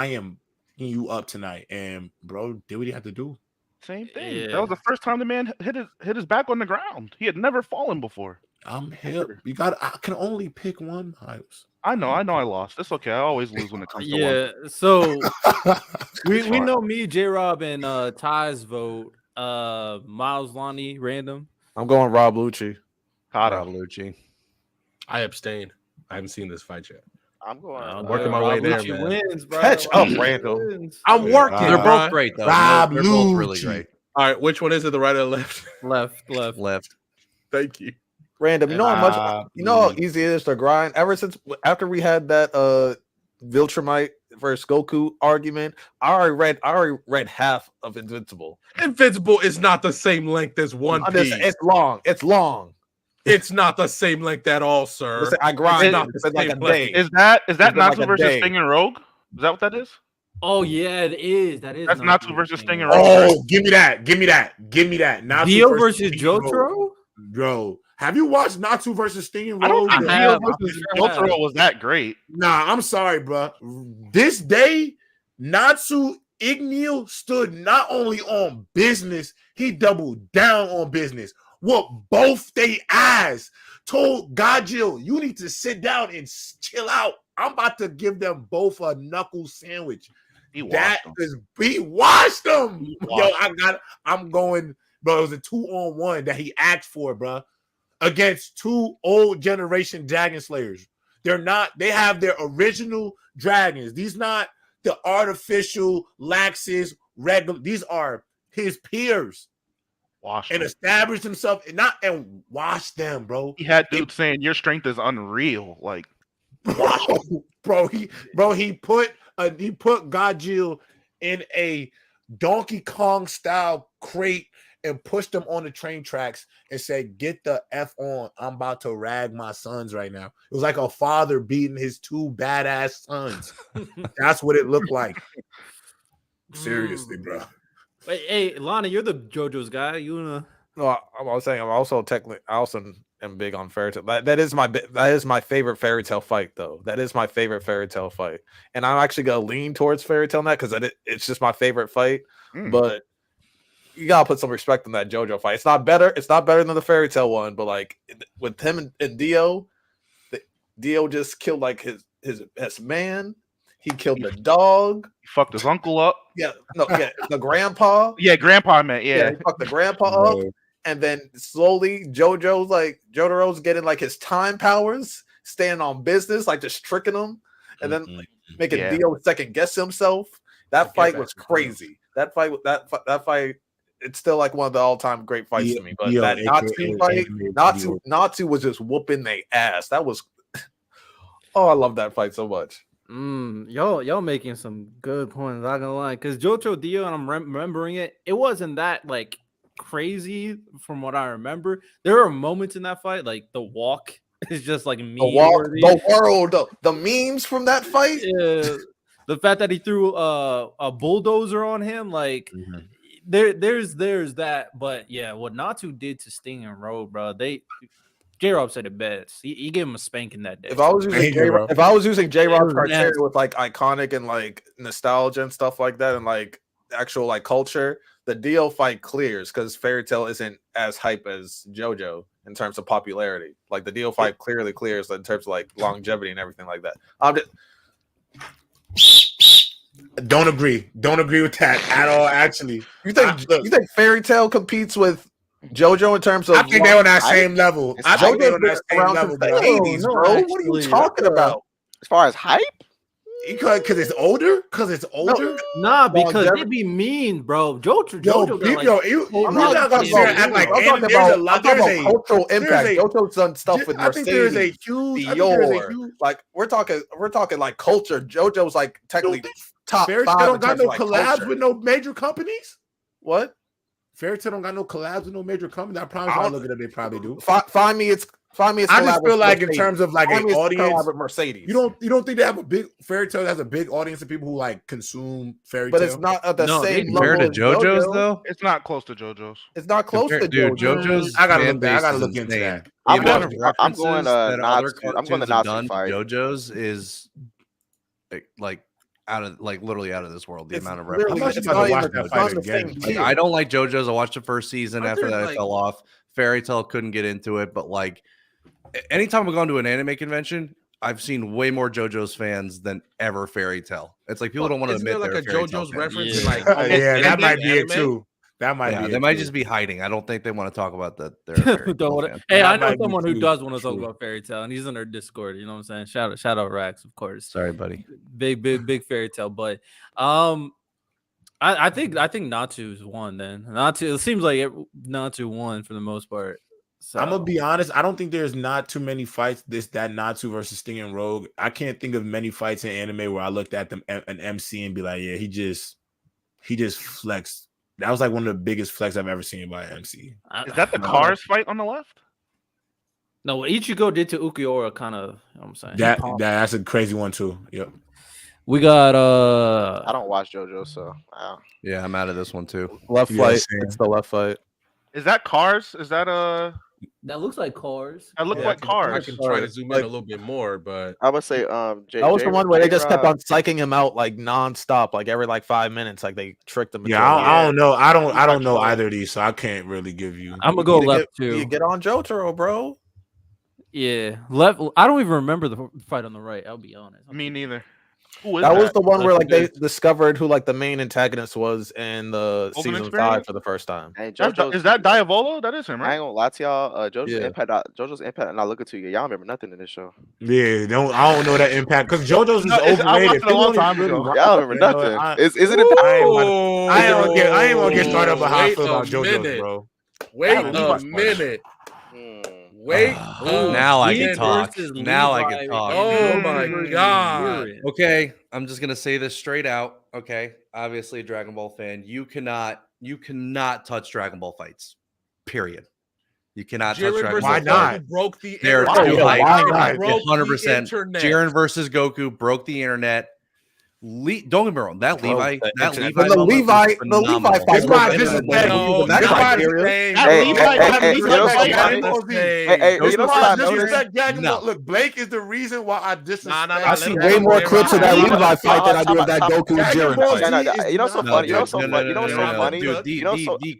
am picking you up tonight, and bro, did what he had to do. Same thing. Yeah. That was the first time the man hit his back on the ground. He had never fallen before. I'm hip. I can only pick one. I know I lost. It's okay. I always lose when it comes to one. Yeah. So we fine. know me, J Rob, and Ty's vote. Miles Lonnie, random. I'm going Rob Lucci. Kata. Lucci. I abstain. I haven't seen this fight yet. I'm going. I'm working my way there, man. Wins, bro. Catch up, Lucci Randall. wins. I'm working. They're bro. both great though. Rob They're both really Lucci. great. All right, which one is it? The right or the left? Left. Left. Thank you. Random. You know how much? You know how easy it is to grind. Ever since after we had that Viltrumite versus Goku argument, I already read half of Invincible. Invincible is not the same length as One Piece. It's long. It's long. It's not the same length at all, sir. Listen, I grind not it's the like a same day. length. Is that It's been like Natsu a versus day. Sting and Rogue? Is that what that is? Oh yeah, it is. That is. That's Natsu versus Sting and Rogue. Oh, give me that. Natsu Dio versus versus Sting and Rogue. Jotaro. Bro, have you watched Natsu versus Sting and I don't Rogue? think I Dio have. versus I have. Jotaro was that great. Nah, I'm sorry, bro. This day, Natsu Igneel stood not only on business, he doubled down on business. Whooped both they eyes. Told Gajil, you need to sit down and chill out. I'm about to give them both a knuckle sandwich. He washed That them. is, he washed them. He Yo, washed I'm going, bro. It was a 2-on-1 that he asked for, bro, against two old generation Dragon Slayers. They have their original dragons. These not the artificial laxes, regular. These are his peers. Washed And them. established himself and washed them, bro. He had dudes saying your strength is unreal. Like Bro, he put Gajil in a Donkey Kong style crate and pushed him on the train tracks and said, "Get the F on. I'm about to rag my sons right now." It was like a father beating his two badass sons. That's what it looked like. Seriously, bro. Wait, hey, Lana, you're the JoJo's guy. You wanna? No, I was saying I also am big on fairy tale. That is my favorite fairy tale fight, though. That is my favorite fairy tale fight, and I'm actually gonna lean towards fairy tale now because it's just my favorite fight. But you gotta put some respect on that JoJo fight. It's not better. It's not better than the fairy tale one, but like with him and Dio, Dio just killed like his best man. He killed the dog. he fucked his uncle up. The grandpa. Yeah, grandpa meant, Yeah, yeah. he fucked the grandpa up, and then slowly Jotaro's getting like his time powers, staying on business, like just tricking him, and then like, making Yeah. Dio second guess himself. That fight was crazy. That fight, it's still like one of the all-time great fights to me. But that Natsu fight, Natsu was just whooping their ass. That was, oh, I love that fight so much. Y'all making some good points. Not gonna lie, because Jotaro Dio, and I'm remembering it. It wasn't that like crazy from what I remember. There are moments in that fight, like the walk is just like me. The world, the memes from that fight. Yeah, the fact that he threw a bulldozer on him, like there's that. But yeah, what Natsu did to Sting and Rogue, bro, J-Rob said it best. He gave him a spanking that day. If I was using J-Rob's criteria nasty. with like iconic and like nostalgia and stuff like that, and like actual like culture, the Dio fight clears because Fairy Tail isn't as hype as JoJo in terms of popularity. Like the Dio fight clearly clears in terms of like longevity and everything like that. Don't agree. Don't agree with that at all. Actually, You think Fairy Tail competes with JoJo in terms of? I think they're on that hype? same level. It's I think they're JoJo's on been that same around level. since the Bro. 80s, no, bro. What are you actually, talking about? As far as hype, Because it's older. Because it's older. Nah, because Longevity. they be mean, bro. JoJo Yo, got people, like, you I'm not not gonna sit here and act like anime. There's a lot. I'm talking There's about a cultural impact. a- JoJo's done stuff with I think there is a Mercedes, huge. I think there is a Dior. huge. Like we're talking like culture. JoJo's like technically top Fairy 5 Tail in don't got terms no of like collabs culture. with no major companies. What? Fairy Tail don't got no collabs with no major companies. I promise. I I don't- look at it. They probably do. Find me its I just collab feel with like in Mercedes. terms of like Find an me its audience, collab with Mercedes. you don't think they have a big Fairy Tail has a big audience of people who like consume Fairy but Tail? it's not at the No, they same do. level Compared to as JoJo's JoJo. though, It's not close to JoJo's. It's not close to dude, JoJo. JoJo's I gotta fan look that. I base gotta is look into insane. that. The I'm amount going- of I'm going, references that other Natsu. I'm going cartoons to have Natsu done to fight. JoJo's is like literally out of this world. The It's amount of literally- references. it's it's about not to watch even- that it's fight not the again. same Like, tier. I don't like JoJo's. I watched the first season. Aren't After there, that, I like- fell off. Fairy Tail couldn't get into it, but like, anytime I've gone to an anime convention, I've seen way more JoJo's fans than ever Fairy Tail. It's like people don't want to Isn't admit there like they're a Fairy Tail JoJo's fan. reference Yeah. in like Yeah, that might ending be it anime? too. That might Yeah, be. they it might too. just be hiding. I don't think they want to talk about that. They're a Fairy Don't Tail wanna- fan. Hey, That I know might be someone who true. does want to talk True. about Fairy Tail, and he's in our Discord. You know what I'm saying? Shout out Rax, of course. Sorry, buddy. Big Fairy Tail, but I think Natsu's won. Then Natsu. It seems like Natsu won for the most part. So I'm gonna be honest. I don't think there's not too many fights. That Natsu versus Sting and Rogue. I can't think of many fights in anime where I looked at them an MC and be like, yeah, he just flexed. That was like one of the biggest flex I've ever seen by an MC. Is that the Cars fight on the left? No, what Ichigo did to Ukiura kind of. You know what I'm saying That's a crazy one too. Yep. we got I don't watch JoJo, so wow. Yeah, I'm out of this one too. Left Yeah, fight. same. It's the left fight. Is that Cars? Is that that looks like Cars. That look Yeah, like I Cars. can try to zoom in a little bit more, but I would say That was the one where they just kept on psyching him out like nonstop, like every like 5 minutes, like they tricked him. Yeah, I don't know. I don't know either of these, so I can't really give you. I'm gonna go left You too. get on Jotaro, bro. Yeah, left. I don't even remember the fight on the right. I'll be honest. Me neither. Who is That that? was the one where like Left they discovered who like the main antagonist was in the Open season experience? 5 for the first time. Hey, Is that Diavolo? That is him, I right? ain't gonna lie to y'all. JoJo's Yeah. impact, and I look at you. Y'all remember nothing in this show. Yeah, I don't know that impact because JoJo's is No, I watched overrated. it a long time People ago. don't really Y'all watch remember it, you know? nothing. Is it impact? I ain't gonna get started about how I Wait feel about a JoJo's, minute. bro. wait I don't a watch minute. Hmm. Wait. Now I minute. can talk. versus Now I Levi. can talk. Oh my god. Okay, I'm just gonna say this straight out. Okay, obviously a Dragon Ball fan. You cannot touch Dragon Ball fights. Period. You cannot touch Jiren Dragon versus Ball. Why not? Goku broke the They're internet. too hyped. Why not? Broke the 100%. internet. Jiren versus Goku broke the internet. Don't get me wrong. That Levi, the that internet. Levi, But the moment Levi- was the Levi phenomenal. fight It's why was this is better bad. than No, that this criteria. is That Hey, Levi hey, got hey, me you so know bad. something Dragon funny? Ball Z. Hey, This you know is what why I I noticed? disrespect Dragon No. Ball. Look, Blake is the reason why I disrespect. Nah, I let see him way go. more Let clips of him that go. Levi fight than I do of that Time out. Goku Dragon Jiren Ball fight. Z Yeah, is you know so not- funny. You know dude, so funny. You know so funny. Dude, You know so the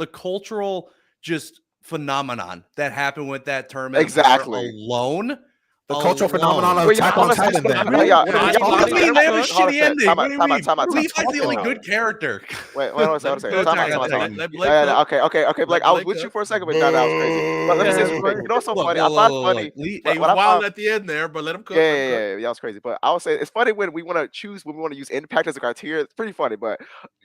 cultural just phenomenon that happened with that tournament Exactly. alone. The cultural phenomenon of Wait, Attack hold on on a Titan. second. Then, Hey, bro. y'all, What are we y'all, talking y'all, about? They have a Hold on a shitty second. ending. Time What out, do you time out, mean? time out, time out, Levi's time the only out. good character. Wait, hold on a second. Let Time out, time out. Blake cook. Okay, Blake, I was with you for a second, but no, that was crazy. But let me say something. You know what's so Look, funny? look, I find look, funny. look. Hey, he What was I wild find- at the end there, but let him cook. Yeah, that was crazy. But I would say it's funny when we want to choose when we want to use impact as a criteria. It's pretty funny. But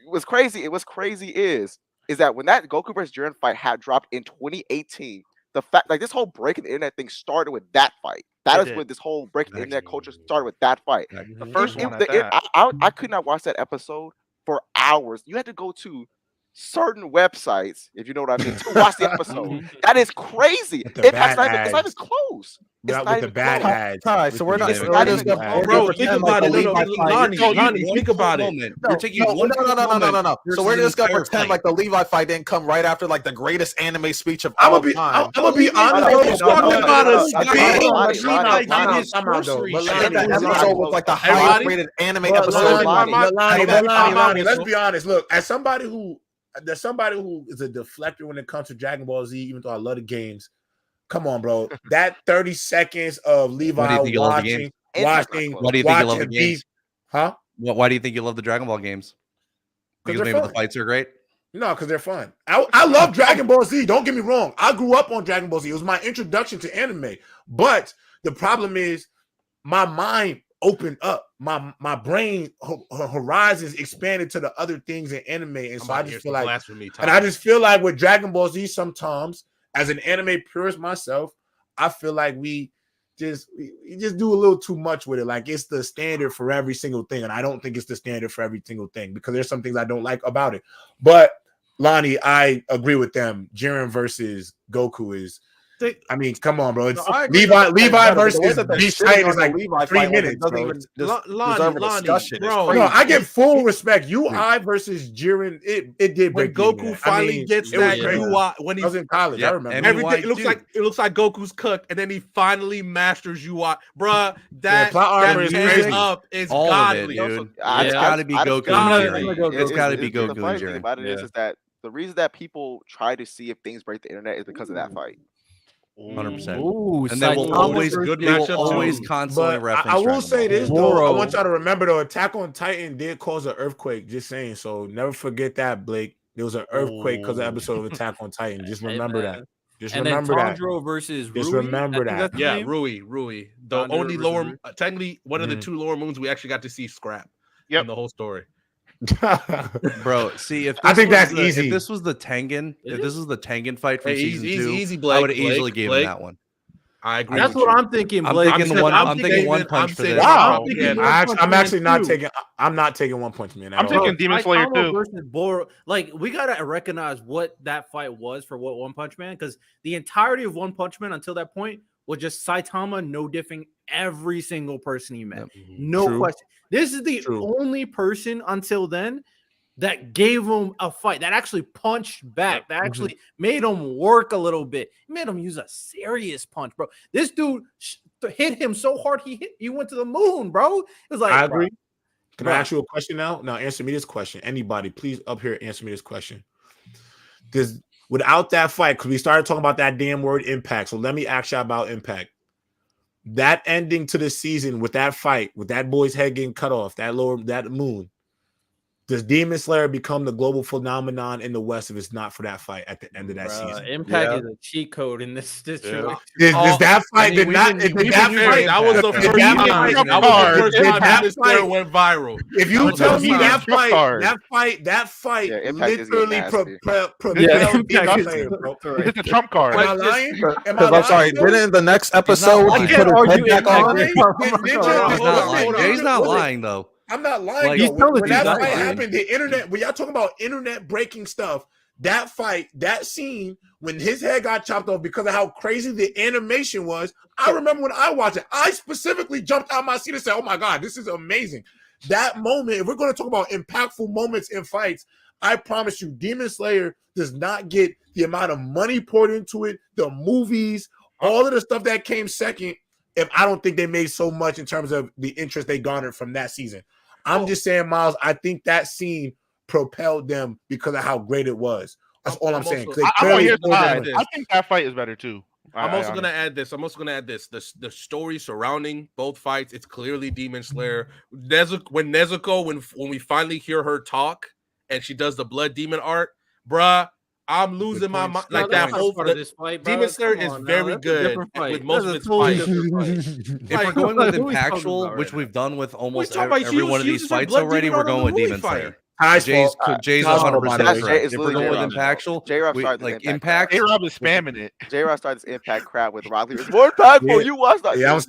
what's crazy is that when that Goku versus Jiren fight had dropped in 2018, the fact like this whole breaking the internet thing started with that fight. That It is did. when this whole breaking the internet culture started with that fight. The first It- one the- at that. I could not watch that episode for hours. You had to go to certain websites, if you know what I mean, to watch the episode. That is crazy. With the Impact's bad it's not even ads. close. It's With not the even bad close. ads. Alright, so we're not. With the we're bad just gonna- ads. we're Bro, gonna think pretend about like it. the No, Levi no, fight- Lonnie, No, Lonnie, one think about it. moment. No, You're taking no, one no. So versus we're an just gonna entire pretend fight. like the Levi fight didn't come right after like the greatest anime speech of I'm all gonna be time. honest. We're talking about a speech. That episode was like the Everybody- highest rated anime But episode. let's be honest. Look, as somebody who is a deflector when it comes to Dragon Ball Z, even though I love the games. Come on, bro. That 30 seconds of Levi What do you think you love the watching games? Why do you think you love the watching games? beef. Huh? Why do you think you love the Dragon Ball games? Because they're maybe the fun. fights are great. No, because they're fun. I love Dragon Ball Z. Don't get me wrong. I grew up on Dragon Ball Z. It was my introduction to anime. But the problem is my mind opened up. My brain horizons expanded to the other things in anime. And so I just feel like blasphemy. and I just feel like with Dragon Ball Z sometimes, as an anime purist myself, I feel like we just do a little too much with it. Like it's the standard for every single thing. And I don't think it's the standard for every single thing because there's some things I don't like about it. But Lonnie, I agree with them. Jiren versus Goku is I mean, come on, bro. It's Levi versus Beast Titan is like 3 minutes, bro. No, I get full respect. UI versus Jiren, it did break. When Goku finally gets that UI, when I was in college, I remember everything. It looks like Goku's cooked, and then he finally masters UI, bruh. That music up is all godly, of it, dude. It's got to be Goku and Jiren. It's got to be Goku and Jiren. The funny thing about it is that the reason that people try to see if things break the internet is because of that fight. 100%. And they will always constantly reference. I will say this though. I want y'all to remember though, Attack on Titan did cause an earthquake. Just saying. So never forget that, Blake. There was an earthquake because of the episode of Attack on Titan. Just remember that. Just remember that. Tanjiro versus Just Rui, remember that. Yeah, Rui. The only lower, technically one of the 2 lower moons we actually got to see scrap. In the whole story. Bro, see if I think that's easy. If this was the Tengen, if this was the Tengen fight from season 2, easy, Blake, I would have easily given him that one. I agree. That's what I'm thinking, Blake. I'm thinking one punch for this. Wow. I'm actually not taking. I'm not taking One Punch Man. I'm taking Demon Slayer too. Versus like we gotta recognize what that fight was for what One Punch Man, because the entirety of One Punch Man until that point was just Saitama no diffing every single person he met. No question. This is the only person until then that gave him a fight, that actually punched back, that actually made him work a little bit. He made him use a serious punch, bro. This dude hit him so hard he went to the moon, bro. It was like, I agree. Can I ask you a question now? Now answer me this question. Anybody, please up here answer me this question. Without that fight, because we started talking about that damn word impact. So let me ask you about impact. That ending to the season with that fight, with that boy's head getting cut off, that moon, does Demon Slayer become the global phenomenon in the West if it's not for that fight at the end of that season? Impact is a cheat code in this situation. Does that fight that was the first time Demon Slayer went viral? If you tell me that fight literally propelled Demon Slayer, bro. It's a trump card. Am I lying? I'm sorry. Didn't the next episode he put his head back on? He's not lying though. I'm not lying. When that fight happened, the internet, when y'all talking about internet breaking stuff, that fight, that scene, when his head got chopped off because of how crazy the animation was, I remember when I watched it, I specifically jumped out my seat and said, oh my God, this is amazing. That moment, if we're going to talk about impactful moments in fights, I promise you, Demon Slayer does not get the amount of money poured into it, the movies, all of the stuff that came second, if I don't think they made so much in terms of the interest they garnered from that season. I'm just saying, Miles, I think that scene propelled them because of how great it was. That's all I'm saying. I think that fight is better too. I'm also going to add this. The story surrounding both fights, it's clearly Demon Slayer. When Nezuko, when we finally hear her talk and she does the blood demon art, bruh, I'm losing my mind. Like that whole part of this fight, bro. Demon Slayer is very good with most of its fights. If we're going with impactful, which we've done with almost every one of these fights already, we're going with Demon Slayer. Jay's 100% correct. If we're going with impactful, like impact. J-Rob is spamming it. J-Rob started this impact crap with Rock Lee. It's more impactful. You watched that. Yeah, I'm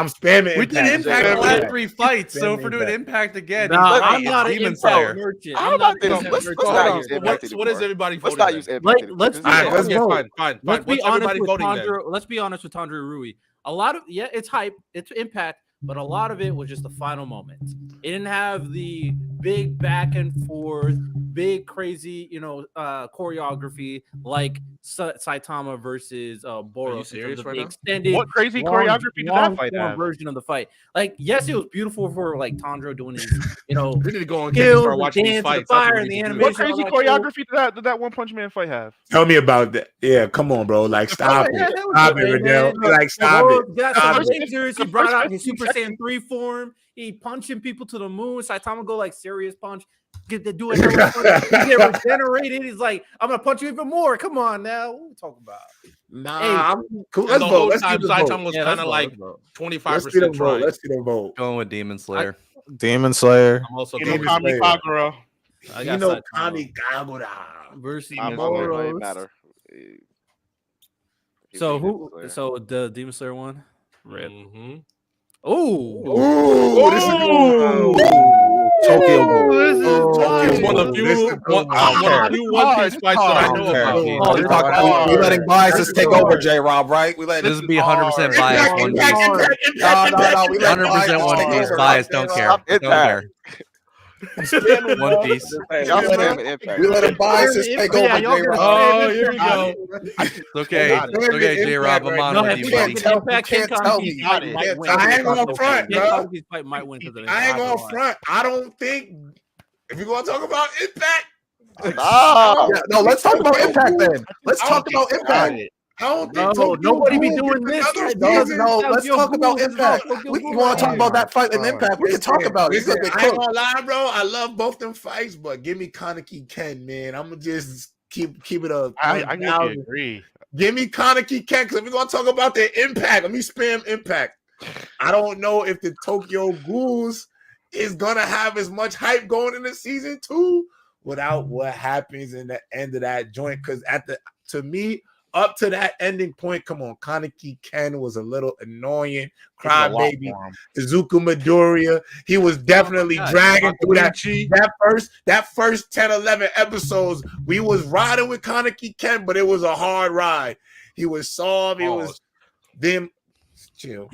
spamming. We did impact the last 3 fights, so if we're doing impact again, I'm not a Demon Slayer. How about this? Let's not use impact anymore. What is everybody voting? Let's not use impact. Let's vote. Fine. Let's be honest with Tanjiro. Let's be honest with Tanjiro Rui. A lot of it's hype, it's impact, but a lot of it was just the final moment. It didn't have the big back and forth, big crazy, choreography like Saitama versus Boros. Are you serious right now? Extended, what crazy choreography did that fight have? Version of the fight. Like, yes, it was beautiful for like Tanjiro doing his, we need to go and start watching these fights. What crazy choreography did that One Punch Man fight have? Tell me about that. Yeah, come on, bro. Like, stop it. Stop it, Riddell. Like, stop it. He brought out his Super Saiyan 3 form. He punching people to the moon. Saitama go like serious punch. Get to do it. He get regenerated. He's like, I'm gonna punch you even more. Come on now. What we talking about? Nah, Hey, I'm cool. And Let's the vote. whole Let's time see the vote. Saitama was Yeah, kind let's of vote, like let's vote. 25% Let's trying. see the vote. Going with Demon Slayer. Demon Slayer. I'm also You going know, Demon with Kami Slayer. Kagura. I got Ino Saitama Kami Kagura. versus Demon It Slayer. don't Moros. matter. So Demon who? Slayer. So the Demon Slayer one. Rip. Mhm. Oh, Ooh, this is a good one. Tokyo Ghoul. This is Tokyo It's one of Ghoul. the This is few a good one of the few One Piece fights that I hard. know Okay. about. Oh, We this talking- is we letting hard. biases This take is over, hard. J Rob, right? We letting This would be 100% bias. Impact, One impact, Piece. impact, impact, No, we let 100% biases One take Piece. over, Bias. right, Don't J-Rob? care. Stop Don't Impact. care. One Piece. Y'all We let spamming him- Impact. we let biases take Yeah, over, y'all J gonna Rob. Oh, here we go. It's okay. Got it. It's okay, J Rob. I'm on No, with if you, we buddy. get Tell- Impact, you can't Ken tell Kanki's me. fight You might can't win. tell I me. ain't gonna front, Ken bro. Kanki's fight might win because of I ain't Impact. gonna front. I don't think if you're gonna talk about Impact, Stop. Yeah, no, let's talk about Impact then. Let's I talk don't about think Impact. I don't No, think Tokyo nobody be Ghoul doing gets this. another Guys. season. No, let's Tokyo talk about Ghoul is Impact. Tokyo You Ghoul want to talk right about here. that fight in Impact? We can talk about it. He's gonna get I ain't cooked. gonna lie, bro. I love both them fights, but give me Kaneki Ken, man. I'm gonna just keep it up. I completely agree. Give me Kaneki Ken, because if we're gonna talk about the Impact, let me spam Impact. I don't know if the Tokyo Ghouls is gonna have as much hype going into season 2 without what happens in the end of that joint. Because to me, up to that ending point, come on, Kaneki Ken was a little annoying. Crybaby, Izuku Midoriya, he was definitely dragging through that first 10, 11 episodes. We was riding with Kaneki Ken, but it was a hard ride. He was soft. It was them. Chill.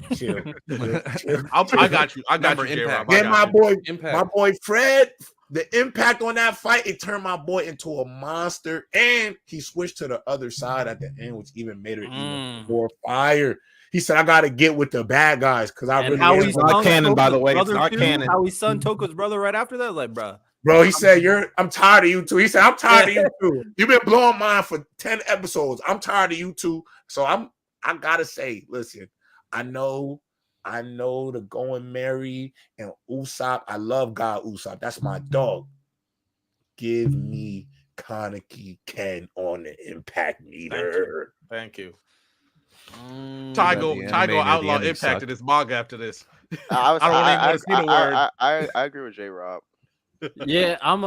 I got you. I got Remember you, J-Rob. Impact. Then my Impact. boy Fred, the impact on that fight, it turned my boy into a monster, and he switched to the other side at the end, which even made it even more fire. He said, "I got to get with the bad guys because I really." How am he's not canon, by the way. It's not canon. How he son Toko's brother right after that, like, bro. Bro, he said, I'm tired of you two. He said, I'm tired of you two. You've been blowing mine for 10 episodes. I'm tired of you two. So I gotta say, listen, I know the Going Mary and Usopp. I love God Usopp. That's my dog. Give me Kaneki Ken on the impact meter. Thank you. Tygo outlaw Impact in his manga after this. I don't even want to see the word. I agree with J Rob. Yeah, I'm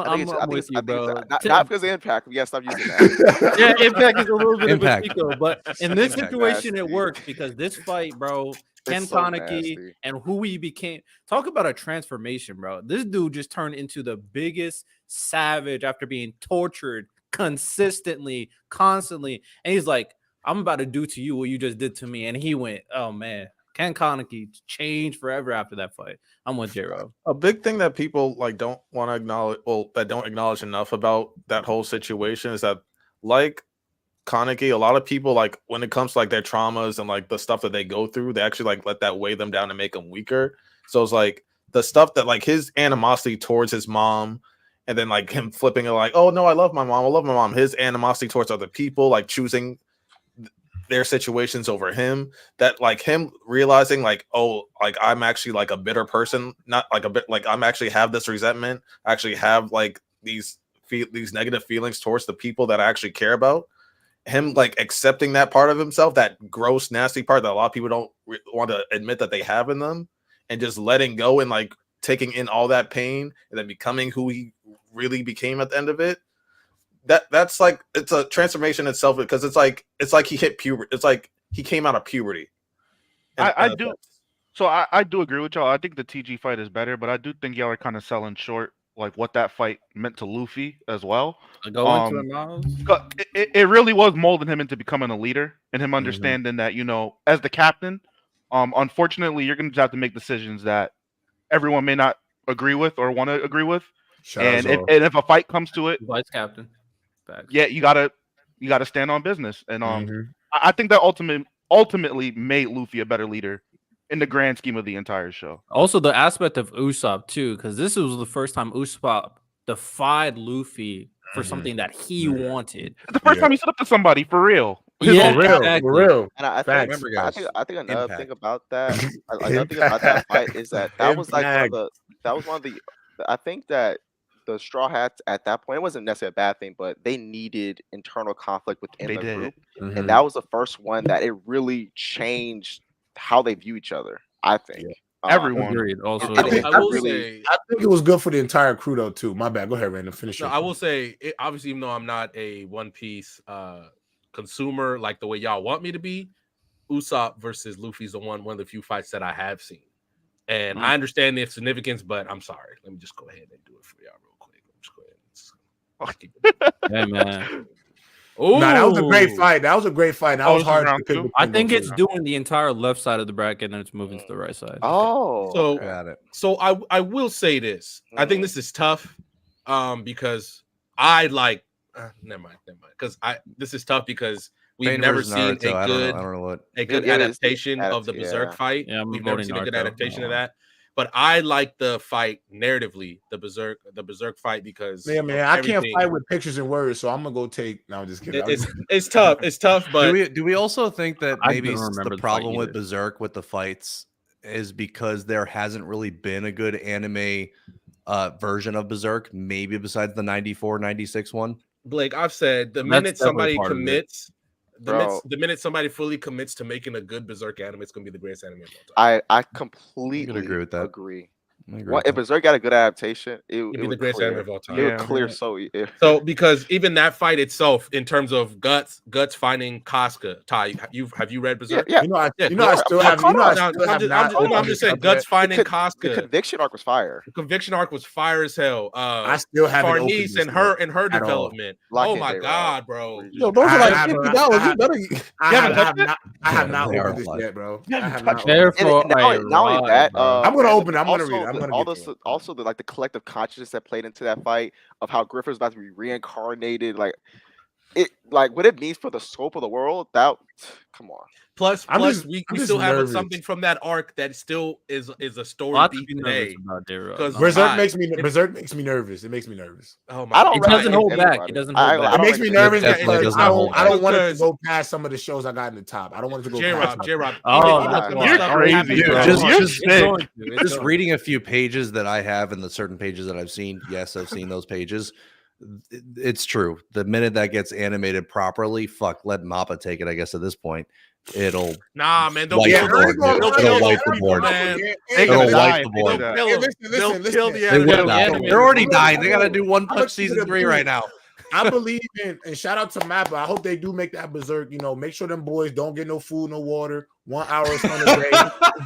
with you, bro. Not because of Impact. We gotta stop using that. Yeah, Impact is a little bit Impact. of a Chico, but in this Impact situation, it nasty. works because this fight, bro, Ken so Kaneki nasty. and who he became. Talk about a transformation, bro. This dude just turned into the biggest savage after being tortured consistently, constantly, and he's like, "I'm about to do to you what you just did to me," and he went, "Oh man." Ken Kaneki changed forever after that fight. I'm with J-Rob. A big thing that people like don't want to acknowledge, that don't acknowledge enough about that whole situation is that, like Kaneki, a lot of people, like when it comes to like their traumas and like the stuff that they go through, they actually like let that weigh them down and make them weaker. So it's like the stuff that like his animosity towards his mom, and then like him flipping it like, oh no, I love my mom. His animosity towards other people, like choosing their situations over him, that like him realizing like, oh, like I'm actually like a bitter person, not like a bit like I'm actually have this resentment, I actually have like these negative feelings towards the people that I actually care about. Him like accepting that part of himself, that gross, nasty part that a lot of people don't want to admit that they have in them, and just letting go and like taking in all that pain and then becoming who he really became at the end of it. That's like, it's a transformation itself, because it's like he hit puberty. It's like he came out of puberty. I do. So I do agree with y'all. I think the TG fight is better, but I do think y'all are kind of selling short like what that fight meant to Luffy as well. Go into it now. It really was molding him into becoming a leader and him understanding that, you know, as the captain, unfortunately, you're going to have to make decisions that everyone may not agree with or want to agree with. And if a fight comes to it, vice captain. Facts. Yeah, you gotta stand on business, and I think that ultimately made Luffy a better leader in the grand scheme of the entire show. Also, the aspect of Usopp too, because this was the first time Usopp defied Luffy for something that he wanted. It's the first time he stood up to somebody for real. Yeah, For real, exactly. for real. And I Facts. think, Remember, guys, I think another impact. thing about that, another thing about that fight is that was like Impact. that was one of the. I think that the Straw Hats at that point, it wasn't necessarily a bad thing, but they needed internal conflict within They the did. group, Mhm. and that was the first one that it really changed how they view each other. I think. Everyone. Agreed. Also, I think I I will really- say I think it was good for the entire crew though too. My bad. Go ahead, Random. Finish. no. your I will point. say obviously, even though I'm not a One Piece consumer like the way y'all want me to be, Usopp versus Luffy's the one of the few fights that I have seen, and I understand the significance. But I'm sorry. Let me just go ahead and do it for y'all real quick. Just go ahead. hey man, Oh, Nah, that was a great fight. That was a great fight. That Oh, was this is hard to round pick. two? between I think those it's two. doing the entire left side of the bracket and it's moving to the right side. Oh, So Got it. So I will say this. I think this is tough, because I like. Never mind. Because this is tough because we've Pain never versus seen Naruto, a I good don't know what. a good Yeah, it's adaptation of the Berserk fight. Yeah, I'm we've never voting seen a good Naruto. adaptation No. of that. But I like the fight narratively, the Berserk fight, because Yeah, man, I can't fight with pictures and words, so I'm gonna go take. No, I'm just kidding. It's tough. It's tough, but do we also think that I maybe don't remember the the fight problem with either. Berserk with the fights is because there hasn't really been a good anime version of Berserk, maybe besides the 94, 96 one? Blake, I've said the That's minute definitely somebody part of it. commits, Bro. the minute somebody fully commits to making a good Berserk anime, it's gonna be the greatest anime of all time. I completely agree with that. agree. I agree What with if that. Berserk got a good adaptation? It It'd be the would greatest clear. anime of all time. It would Yeah. clear so. So because even that fight itself, in terms of guts finding Casca, Ty, have you read Berserk? Yeah. You know, I yeah, still I'm have. You caught know, I up. still have not. I'm just saying, Guts finding The Casca. conviction arc was fire. The conviction arc was fire as hell. I still haven't opened Farnese this and her yet at all. development. Lock Oh in, my J-Rob. god, bro. Yo, those are I like have- $50. I You better. I haven't have touched it? not. I have not they are opened this live. yet, bro. You I haven't have touched not. it? opened Therefore, not only that, I'm gonna open it. I'm gonna also read it. I'm gonna get to it. also the collective consciousness that played into that fight of how Griffith was about to be reincarnated, like what it means for the scope of the world. That come on. Plus, I'm plus just- we I'm just still have nervous. something from that arc that still is a story Lots to beat be nervous today. about J-Rob. Because Berserk Why? makes me. Berserk makes me nervous. It makes me nervous. Oh my I don't. It god. doesn't hold back. anybody. It doesn't I- hold I back. It don't makes me think- nervous definitely because doesn't I hold don't want it to Because- go past some of the shows I got in the top. I don't want it to go past. J-Rob. Oh, even that's some why. of the You're stuff crazy, that happened- bro. Just It's sick. going to. It's Just going reading a few pages that I have and the certain pages that I've seen. Yes, I've seen those pages. It's true. The minute that gets animated properly, let Mappa take it. I guess at this point, it'll Nah, man. They'll Wipe kill the board, they'll dude. kill It'll those wipe the people, board. man. They it'll gonna wipe die the if they board. do that. They'll Listen, kill the They would animated not. show. They're already dying. They gotta do One I'm Punch gonna keep it season a 3 beat. right now. I believe in, and shout out to Mappa. I hope they do make that Berserk. You know, make sure them boys don't get no food, no water, 1 hour of sun a day,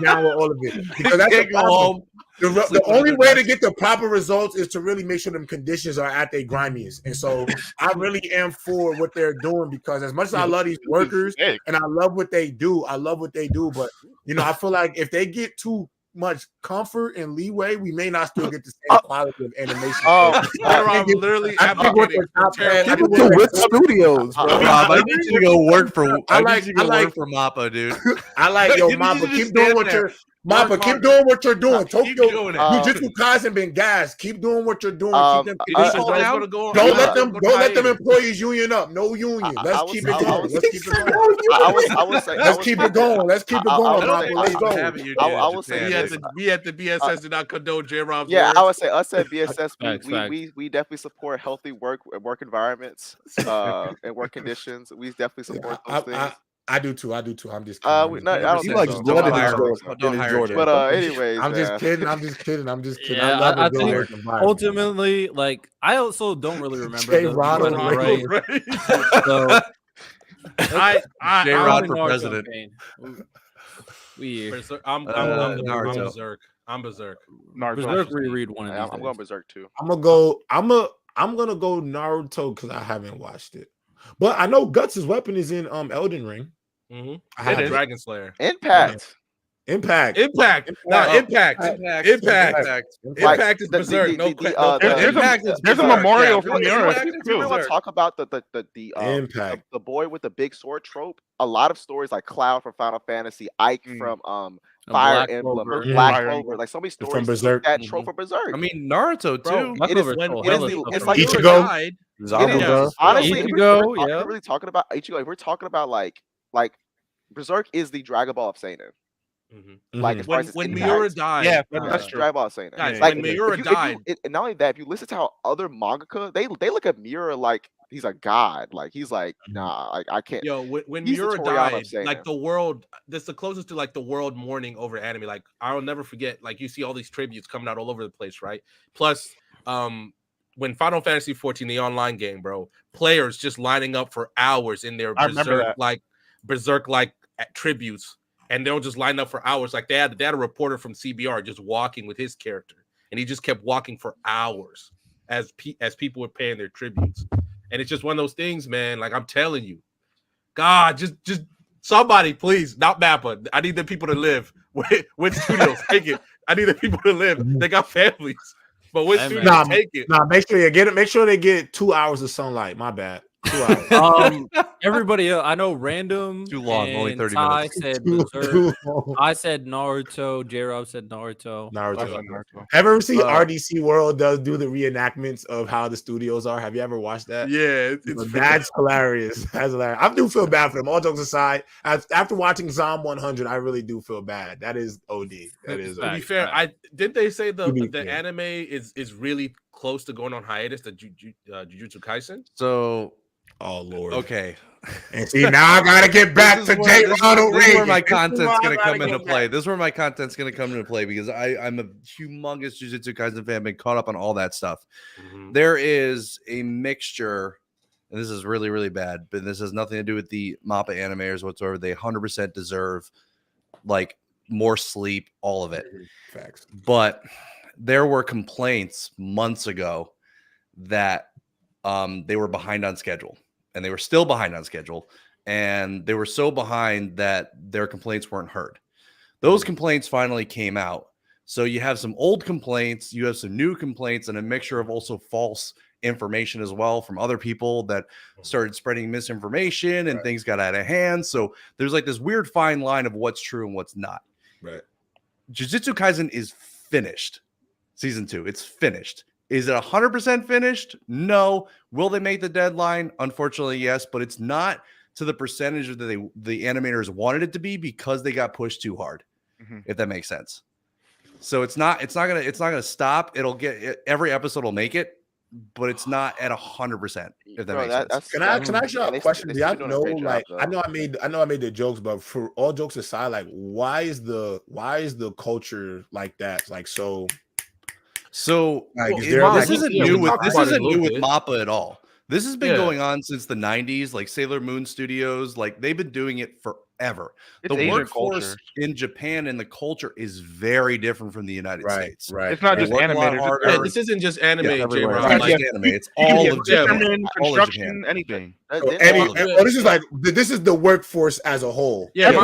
down with all of it. Because that's the Can't go problem. home. The only way to get the proper results is to really make sure them conditions are at their grimiest. And so I really am for what they're doing, because as much as I love these workers Sick. and I love what they do, but I feel like if they get too much comfort and leeway, we may not still get the same quality of animation. J-Rob literally I think what advocating they're top for terrible- at- Give it to Wit Studios, bro. Rob, I need you to go work for. I I like- need you to go I like- work for Mappa, dude. I like yo You Mappa. just Keep stand doing what there. you're Mappa. Work Keep harder. doing what you're doing. Keep Tokyo doing it. Jujutsu Kaisen been gassed. Keep doing what you're doing. Keep them This is conditions always up. gonna go on. Don't let let them employees union up. No union. I Let's was- keep I it going. was- Let's keep it going. I would say. Let's keep it going. Let's keep it I- I- going, I- Mappa. I- Let's I- go. I will say this. We at the BSS did not condone J-Rob's Yeah, words. I would say us at BSS, Facts. we definitely support healthy work environments and work conditions. We definitely support those things. I do too. I'm just kidding. I don't He think likes so. blood in Don't his hire Jordan. him. Don't in his hire Jordan. But anyways, I'm just kidding. Yeah, I love I a good think work environment. ultimately, like, I also don't really remember. Jay the Rod Rod on Ray. Right. So I J-Rod I'm for Naruto president. campaign. We I'm Naruto. Berserk. I'm Berserk. Naruto. Berserk reread one of these. I'm going Berserk too. I'm gonna go Naruto because I haven't watched it. But I know Guts' weapon is in Elden Ring. Mm-hmm. I have it. Dragon Slayer. Impact. Impact. Impact. Impact is Berserk. There's a memorial from You Europe want too. to talk about the Impact. the boy with the big sword trope? A lot of stories like Cloud from Final Fantasy, Ike from Fire Black Emblem, Clover. Black Fire Clover, like so many From stories Berserk. that trope of Berserk. I mean, Naruto Bro, too. Black it is Clover when stole it is hella the- stuff it's from like Berserk. Ichigo. died. Zabuza. Honestly, if Ichigo, we're yeah. really talking about Ichigo, if we're talking about like Berserk is the Dragon Ball of seinen. Like as far as its when impact. Miura died, Yeah, It's that's the true. Dragon Ball of seinen. guys, Like when Miura died, and not only that, if you listen to how other mangaka they look at Miura like he's a god. Like he's like, nah, like I can't. yo, when He's the Miura Toriyama of died, seinen. like the world, that's the closest to like the world mourning over anime. Like I'll never forget, like you see all these tributes coming out all over the place, right? Plus, when Final Fantasy 14, the online game, bro, players just lining up for hours in their I remember that. berserk like tributes, and they'll just line up for hours. Like they had a reporter from CBR just walking with his character, and he just kept walking for hours as people were paying their tributes. And it's just one of those things, man. Like I'm telling you, God, just somebody, please, not Mappa. I need the people to live. With studios, take it. I need the people to live. They got families, but with studios, take it. Make sure you get it. Make sure they get 2 hours of sunlight. My bad. 2 hours. Everybody else, I know Random Too long, only and 30 Ty minutes. said Too Berserk. long. I said Naruto. J-Rob said Naruto. Naruto. Naruto. Have you ever seen RDC World do the reenactments of how the studios are? Have you ever watched that? Yeah, That's hilarious. That's hilarious. I do feel bad for them. All jokes aside, after watching Zom 100, I really do feel bad. That is OD. That is. To be fair, did they say the anime is really close to going on hiatus? The Jujutsu Kaisen. So, oh Lord. Okay. And see, now I gotta get back to J. Ronald Reagan. This is where my content's gonna come into play. This is where my content's gonna come into play because I'm a humongous Jujutsu Kaisen fan, been caught up on all that stuff. There is a mixture, and this is really, really bad, but this has nothing to do with the MAPPA animators whatsoever. They 100% deserve like more sleep, all of it. Facts. But there were complaints months ago that they were behind on schedule. And they were still behind on schedule, and they were so behind that their complaints weren't heard. Those complaints finally came out. So you have some old complaints, you have some new complaints, and a mixture of also false information as well from other people that started spreading misinformation and things got out of hand. So there's like this weird fine line of what's true and what's not. Right. Jujutsu Kaisen is finished. Season 2, it's finished. Is it 100% finished? No. Will they make the deadline? Unfortunately, yes, but it's not to the percentage that the animators wanted it to be because they got pushed too hard. If that makes sense. So it's not gonna stop. It'll get every episode will make it, but it's not at 100%. If that makes sense. Can I ask you a question? Do y'all know? Like, I know I made the jokes, but for all jokes aside, like, why is the culture like that? Like, so like, this isn't new with MAPPA at all. This has been going on since the 90s, like Sailor Moon Studios, like they've been doing it forever. It's the Asian workforce culture. in Japan and the culture is very different from the United States. Right. It's not They just work a lot animators. harder. Yeah, this isn't just anime, everywhere. J-Rob. It's not Like, just anime. It's all of Japan. All of construction, Japan. anything. This is the workforce as a whole. yeah, Yeah.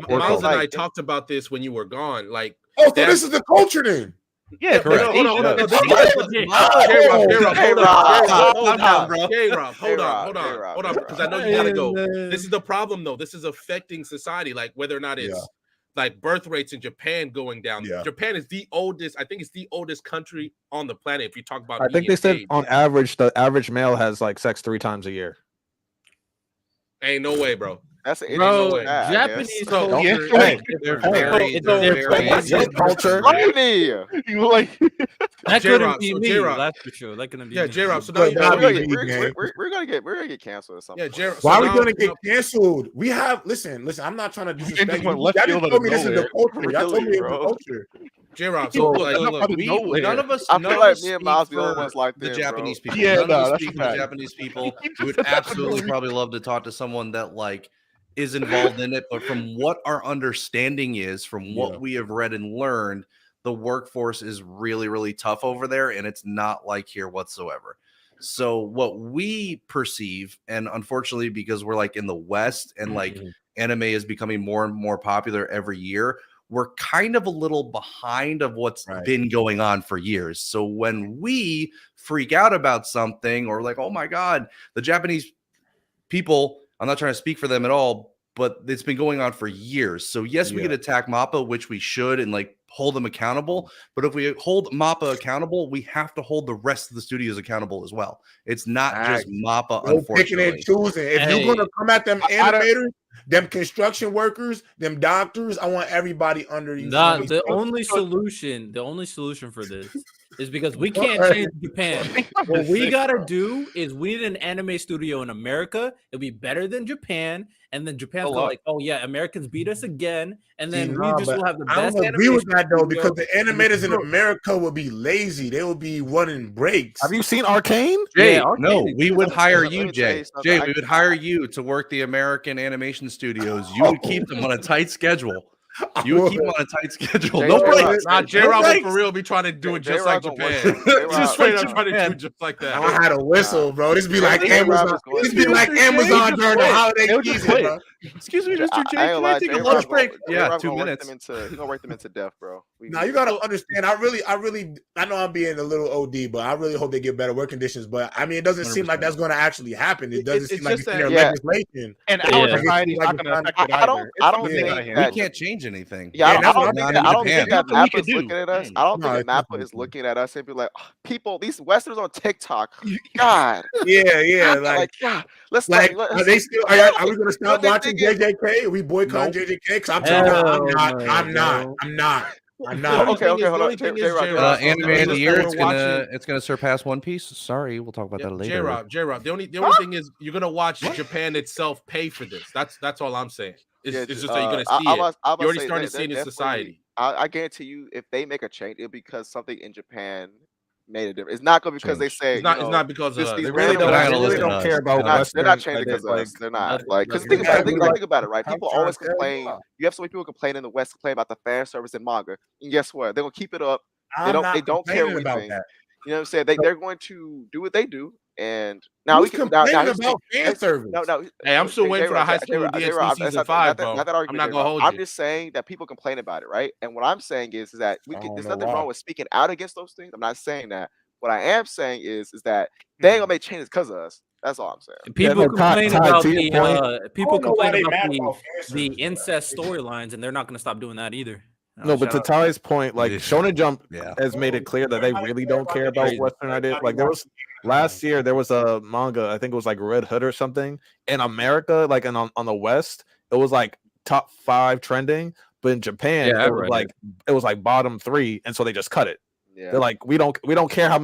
Miles and I talked about this when you were gone. Like, so this is the culture then. Yeah, Correct. Hold on. J-Rob, Because I know you gotta go. This is the problem, though. This is affecting society, like whether or not it's like birth rates in Japan going down. Japan is the oldest. I think it's the oldest country on the planet. If you talk about, I think they said on average, the average male has like sex 3 times a year. Ain't no way, bro. That's an Bro, Japanese culture. They're very culture. like That couldn't be me. J-Rob. That's for sure. That couldn't be Yeah, me. J-Rob. So now you know. we're gonna get canceled or something. Yeah, J-Rob. Why are we gonna get canceled? We have listen. I'm not trying to disrespect you. Y'all just told me this is the culture. Y'all told me it's the culture. J-Rob. So none of us. I feel like me and Miles be the only ones like the this, Japanese bro. people. Yeah, None of us that's speak a for the fact. Japanese people. We would absolutely probably love to talk to someone that like is involved in it, but from what our understanding is, from what we have read and learned, the workforce is really, really tough over there, and it's not like here whatsoever. So what we perceive, and unfortunately, because we're like in the West and like anime is becoming more and more popular every year, we're kind of a little behind of what's been going on for years. So when we freak out about something or like, oh my God, the Japanese people, I'm not trying to speak for them at all, but it's been going on for years. So yes, we could attack MAPPA, which we should, and like hold them accountable. But if we hold MAPPA accountable, we have to hold the rest of the studios accountable as well. It's not just MAPPA, No picking and unfortunately. choosing. If Hey. you're gonna come at them I don't- animators, them construction workers, them doctors, I want everybody under you. Nah, feel me? the So- only solution for this is because we What? can't change Japan. I'm What just we saying, gotta bro. do is we need an anime studio in America. It'll be better than Japan, and then Japan's Good gonna luck. like, oh yeah, Americans beat us again, and See, then nah, we just but will have the I best. don't agree with that though, animation because the studio. animators in America would be lazy. They would be running breaks. Have you seen Arcane? Jay, Yeah, Arcane no, is- we would hire Let me you, tell Jay. you something. Jay, we would hire you to work the American animation studios. You would keep them on a tight schedule. You would keep them on a tight schedule. No J-Rock, breaks. Nah, J- J-Rock no will for breaks. real be trying to do it just J-Rock like gonna work Japan. them. J-Rock- Just straight up J-Rock- trying to do Japan. it just like that. I had a whistle, bro. This be like J-Rock Amazon. is going This be to- like Mr. J Amazon just during the quit. holiday They would just season, quit. bro. Excuse me, Mr. J. I ain't Can I lie, take a J-Rock lunch gonna- break? Yeah, J-Rock 2 gonna work minutes. them into- He gonna work them into death, bro. Now you gotta understand. I know I'm being a little OD, but I really hope they get better work conditions. But I mean, it doesn't seem like 100%. that's going to actually happen. It doesn't It's seem like just it's in that- their Yeah. legislation. And Yeah. our Like, society's like not it's going to not- affect it I don't- either. I It's don't something they think gotta that- We handle. can't change anything. Yeah, Yeah, I that's don't what think I'm that. I don't saying. think that Nothing we Mappa's can do. looking at us. I don't No, think it's Mappa nothing. is looking at us and be like, "Oh, people, these Westerns on TikTok. God, Yeah, like, God, let's like, let's- are they still? Are we going to stop What they watching think is- JJK? Are we boycotting Nope. JJK? Because I'm telling you, Hell I'm not. no. I'm not. I'm The not. only Okay, thing okay, is- hold the on. only thing is, J-Rock, J-Rock, J-Rock, Anime it's of the just year, that it's we're watching- gonna surpass One Piece. Sorry, we'll talk about that later. J-Rob. The only thing is you're gonna watch Japan itself pay for this. That's all I'm saying. It's just that you're gonna see it. You already started seeing it in society. I guarantee you, if they make a change, it'll be because something in Japan made a difference. It's not going to be because they Change. say It's not because this- of these They really random- They're not don't. gonna They really listen to don't us. care about they're not Western. changing because of us. They're not. That's- Like, because that's think about it. exactly Think about it, right? People always Culture, complain. You have so many people complain in the West, complain about the fan service and manga. And guess what? They're gonna keep it up. I'm not They don't care complaining what we about think. that. You know what I'm saying? They're going to do what they do. And now Who's we can now complaining here's the thing. about fan service? No. Hey, I'm still waiting for the High School J-Rock, DxD J-Rock, season that's 5, not bro. that argument, I'm not gonna J-Rock. hold I'm you. just saying that people complain about it, right? And what I'm saying is that I don't there's know nothing why. wrong with speaking out against those things. I'm not saying that. What I am saying is that they ain't gonna make changes because of us. That's all I'm saying. People Yeah, no, complain Ty, about to your the point- people I don't know why complain they about mad the about fan the service, incest storylines, and they're not going to stop doing that either. No, but to shout out. Ty's point, like Yeah. Shonen Jump Yeah. has made it clear that they really don't care about Crazy. Western ideas. Like there was last year, there was a manga, I think it was like Red Hood or something in America, like on the West, it was like top 5 trending, but in Japan, Yeah, I it was read like it was like bottom 3, and so they just cut it. Yeah. They're like, we don't care how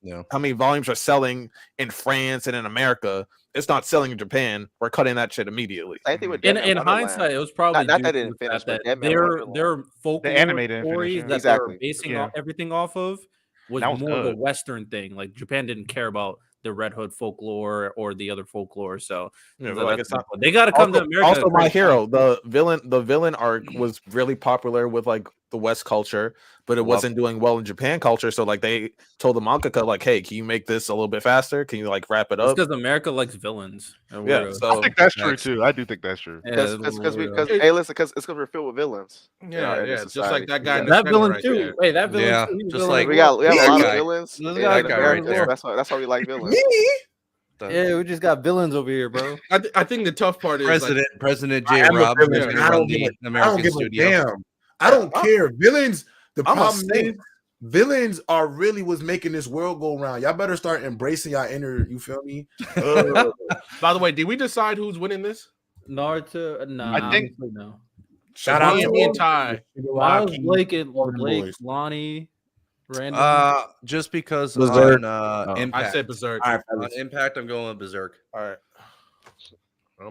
Yeah. many volumes are selling in France and in America. It's not selling in Japan. We're cutting that shit immediately. Same thing with In Dead Man Wonderland. hindsight, it was probably Not due that to didn't the finish, fact but that Dead Man Wonderland. their folklore anime didn't finish, stories yeah. that Exactly. they're basing Yeah. everything off of was That was more of a good. Western thing. Like Japan didn't care about the Red Hood folklore or the other folklore. So Yeah, so like that's it's not. they got to come to America. Also, and My create Hero, the villain arc was really popular with like the West culture, but it Love wasn't doing well in Japan culture. So like they told the mangaka like, "Hey, can you make this a little bit faster? Can you like wrap it It's up?" because America likes villains. And Yeah, we're- so I think that's true Next. too. I do think that's true. yeah, Because we're- hey, listen, because it's because we're filled with villains. Yeah, in this just society. like that guy. in the that center villain right too. there. Hey, that villain Yeah, too. He's just villain like- as We well. have a lot of guy. villains. There's in that America, guy right so there. That's why we like villains. Yeah, we just got villains over here, bro. I think the tough part is like, President I J. am a Rob villain, is and going I to don't run give the a- I don't American give a studio. damn. I don't care. Villains. The I'm a problem is saint. villains are really what's making this world go round. Y'all better start embracing y'all inner. You feel me? by the way, did we decide who's winning this? Naruto, nah, I think- honestly, no. Shout out Me to and Ty. Miles, Blake, and Golden Blake, Boys. Lonnie, Random. Just because Berserk. on I Impact. said Berserk. All right, On fellas. Impact, I'm going with Berserk. All right.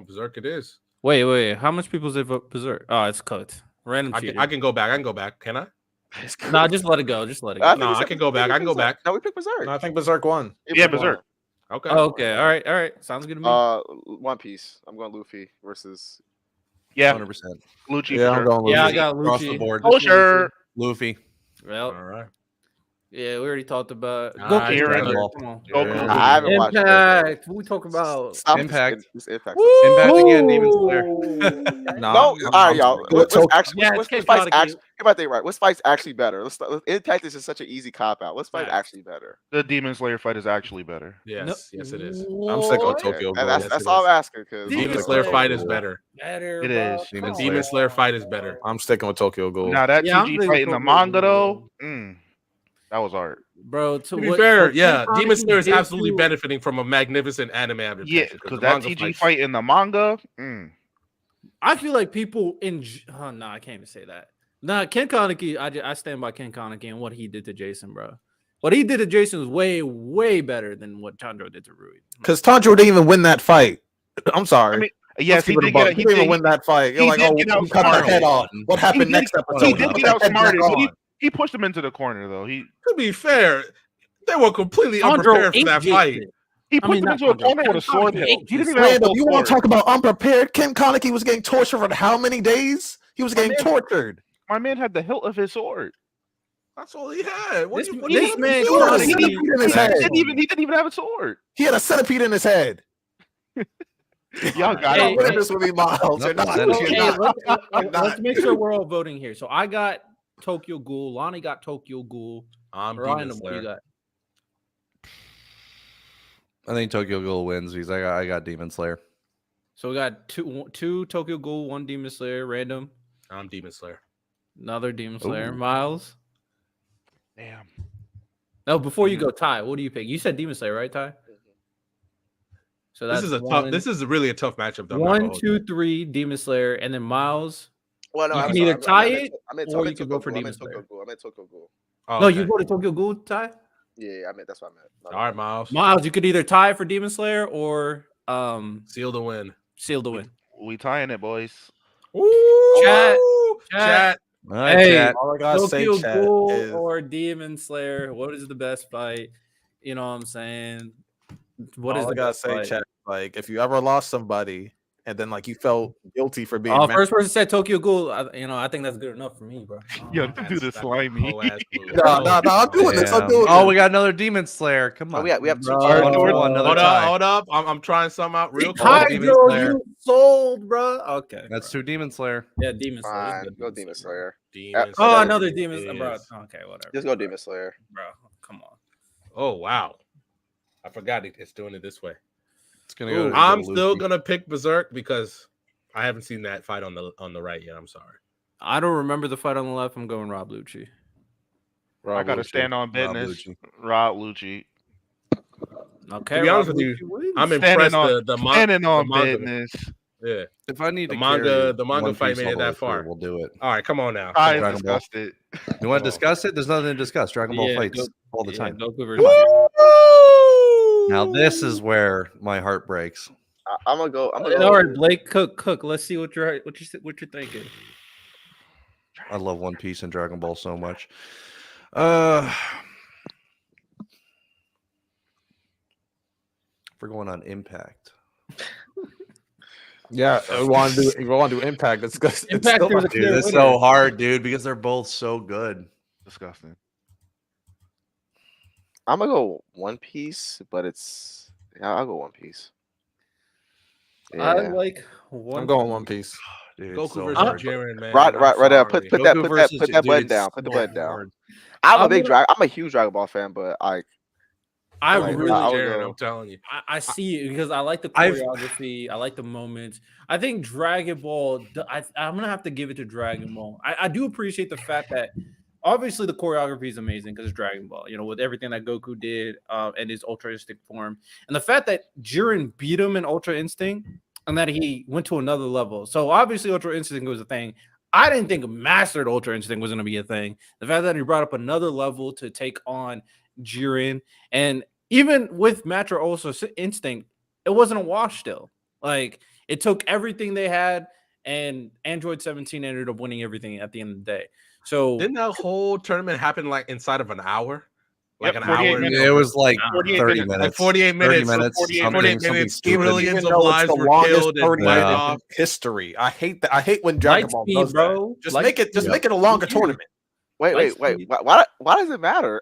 Berserk it is. Wait. How much people say vote Berserk? Oh, it's cooked. Random I cheater. can go back. Can I? Nah, just let it go. Just let it go. I think No, we I said- can go back. I can go back. No, we picked Berserk. No, I think Berserk won. Yeah, Berserk. Okay. Oh, okay. All right. Sounds good to me. One Piece. I'm going Luffy versus. Yeah, 100%. Lucci. Yeah, I'm going. yeah, I Luffy. got Across the Lucci. board. Oh, sure. Luffy. Well, All right. Yeah, we already talked about Ah, Goku. Dragon Ball. Ball. Come on. Goku. I haven't watched Impact. What we talk about? Stop Impact. This Impact. Impact again, Demon Slayer. Nah, No, all right, I'm y'all. sticking with What's Tokyo. actually Yeah, what's it's fight's Kaneki. actually? Here about they right. What's fight's actually better? Impact is just such an easy cop out. What's fight Facts. actually better? The Demon Slayer fight is actually better. Yes, yes, it is. I'm sick of What? Tokyo Ghoul. That's Yes, that's it all is. I'm asking because Demon Demon Demon Slayer Slayer fight is Ghoul. better. Better, It bro. is. Demon Come Slayer. Demon on. Slayer fight is better. I'm sticking with Tokyo Ghoul. Now that Yeah, I'm TG big fight in the Tokyo manga Ghoul. though, that was art. Bro, To be fair, yeah, Demon Slayer is absolutely better. benefiting from a magnificent anime adaptation. Yeah, because that TG fight in the manga. I feel like people in. Oh, no, I can't even say that. Nah, Ken Kaneki, I stand by Ken Kaneki and what he did to Jason, bro. What he did to Jason was way, way better than what Tanjiro did to Rui. Because Tanjiro didn't even win that fight. I'm sorry. I mean, yes, he Let's did keep it a buck. get. He didn't even win that fight. You're he like, did oh, get he cut the outsmarted. head off. What happened next episode? He did Put get the head back outsmarted, but on. he pushed him into the corner though. To be fair, they were completely Tanjiro unprepared for ate that Jason. fight. He pushed him not into a Tanjiro. corner with a Ken sword Kaneki hilt. ate He didn't Jason. even have a Random, full you want to sword. talk about unprepared? Ken Kaneki was getting tortured for how many days? He was getting tortured. My man had the hilt of his sword. That's all he had. What This- do you this want man him to He do? had a Kaneki- centipede in his He head. didn't even have a sword. He had a centipede in his head. Y'all got Hey, it. Look at this with me, Miles. You're Not not. the You're centipede. Hey, not. let's make sure we're all voting here. So I got Tokyo Ghoul. Lonnie got Tokyo Ghoul. I'm Ryan, Demon what do you Slayer. got? I think Tokyo Ghoul wins because I got Demon Slayer. So we got two Tokyo Ghoul, one Demon Slayer, random. I'm Demon Slayer. Another Demon Slayer. Ooh. Miles. Damn. No, before you go, Ty, what do you pick? You said Demon Slayer, right, Ty? So that's This is a one, tough. This is really a tough matchup. Though, I'm not gonna 1, hold 2, you. 3 Demon Slayer, and then Miles. Well, no, You I'm can sorry. either tie it, or I'm you can vote for Demon I'm Slayer. at Tokyo Ghoul. Oh, No, okay. you voted Tokyo Ghoul, Ty. Yeah, that's what I meant. No, All right, Miles. Miles, you could either tie for Demon Slayer or Seal the win. seal the win. We tying it, boys. Chat. Chat. All right, Hey, chat. All I gotta say, Tokyo chat, Ghoul is or Demon Slayer? What is the best fight? You know what I'm saying? What is all I the gotta best say, fight? chat. Like, if you ever lost somebody and then like you felt guilty for being Oh, mad- first person said Tokyo Ghoul. I think that's good enough for me, bro. Yo, this dude is slimy. No, I'm doing this. I'm Damn. doing Oh, this. we got another Demon Slayer. Come Oh, on. we have two. Bro. teams. One for one, another Hold tie. up, hold up. I'm trying something out real quick. Ty- Demon Hydro, Slayer. you sold, bro. Okay, That's bro. two Demon Slayer. Yeah, Demon Slayer. Fine, Let's go Demon Slayer. Demon Oh, Slayer another Demon Slayer, bro. is- Okay, whatever. Just go Demon Slayer. Bro, come on. Oh wow, I forgot it's doing it this way. It's gonna go. I'm still gonna pick Berserk because I haven't seen that fight on the right yet. I'm sorry. I don't remember the fight on the left. I'm going Rob Lucci. I gotta stand on business. Rob Lucci. Okay. To be honest Rob with you, Lucci wins. I'm Standing impressed. on- The Standing on manga, business. yeah. If I need The to manga- carry the manga One fight Piece made all it the way that far. through, we'll do it. All right, come on now. I Dragon Ball. discussed it. You want to discuss it? There's nothing to discuss. Dragon Ball Yeah, fights all the Yeah, time. Goku versus. Now this is where my heart breaks. I'm gonna go. All right, Blake, cook. Let's see what you're thinking. I love One Piece and Dragon Ball so much. We're going on Impact. Yeah, if we want to do Impact. It's good. Impact through the Dude, clear that's winner. so hard, dude, because they're both so good. Disgusting. I'm gonna go One Piece, but I'll go One Piece. I Yeah. like one. I'm going One Piece. Dude, it's Goku so versus hard. Jiren, man. Right there. I'm Put sorry. that Goku put versus that dude, button it's down. Put the so button down. hard. I'm a huge Dragon Ball fan, but I like, really, I would Jiren, go- I'm telling you. I see it because I like the I've- choreography. I like the moments. I think Dragon Ball. I'm gonna have to give it to Dragon Ball. I do appreciate the fact that obviously the choreography is amazing because it's Dragon Ball. You know, with everything that Goku did and his Ultra Instinct form, and the fact that Jiren beat him in Ultra Instinct and that he went to another level. So obviously Ultra Instinct was a thing. I didn't think Mastered Ultra Instinct was going to be a thing. The fact that he brought up another level to take on Jiren, and even with Master Ultra Instinct, it wasn't a wash still. Like, it took everything they had, and Android 17 ended up winning everything at the end of the day. So Didn't that whole tournament happen like inside of an hour? Like Yep, an 48 hour? minutes. It was like 48 30 minutes. minutes. Like 48 minutes. 30 minutes. 48 something minutes. stupid. Millions Even of though it's lives the were longest killed and 30 wiped minutes off. in history. I hate that. I hate when Dragon Ball Lightspeed, does bro. that. Just make it a longer tournament. Wait. Why does it matter?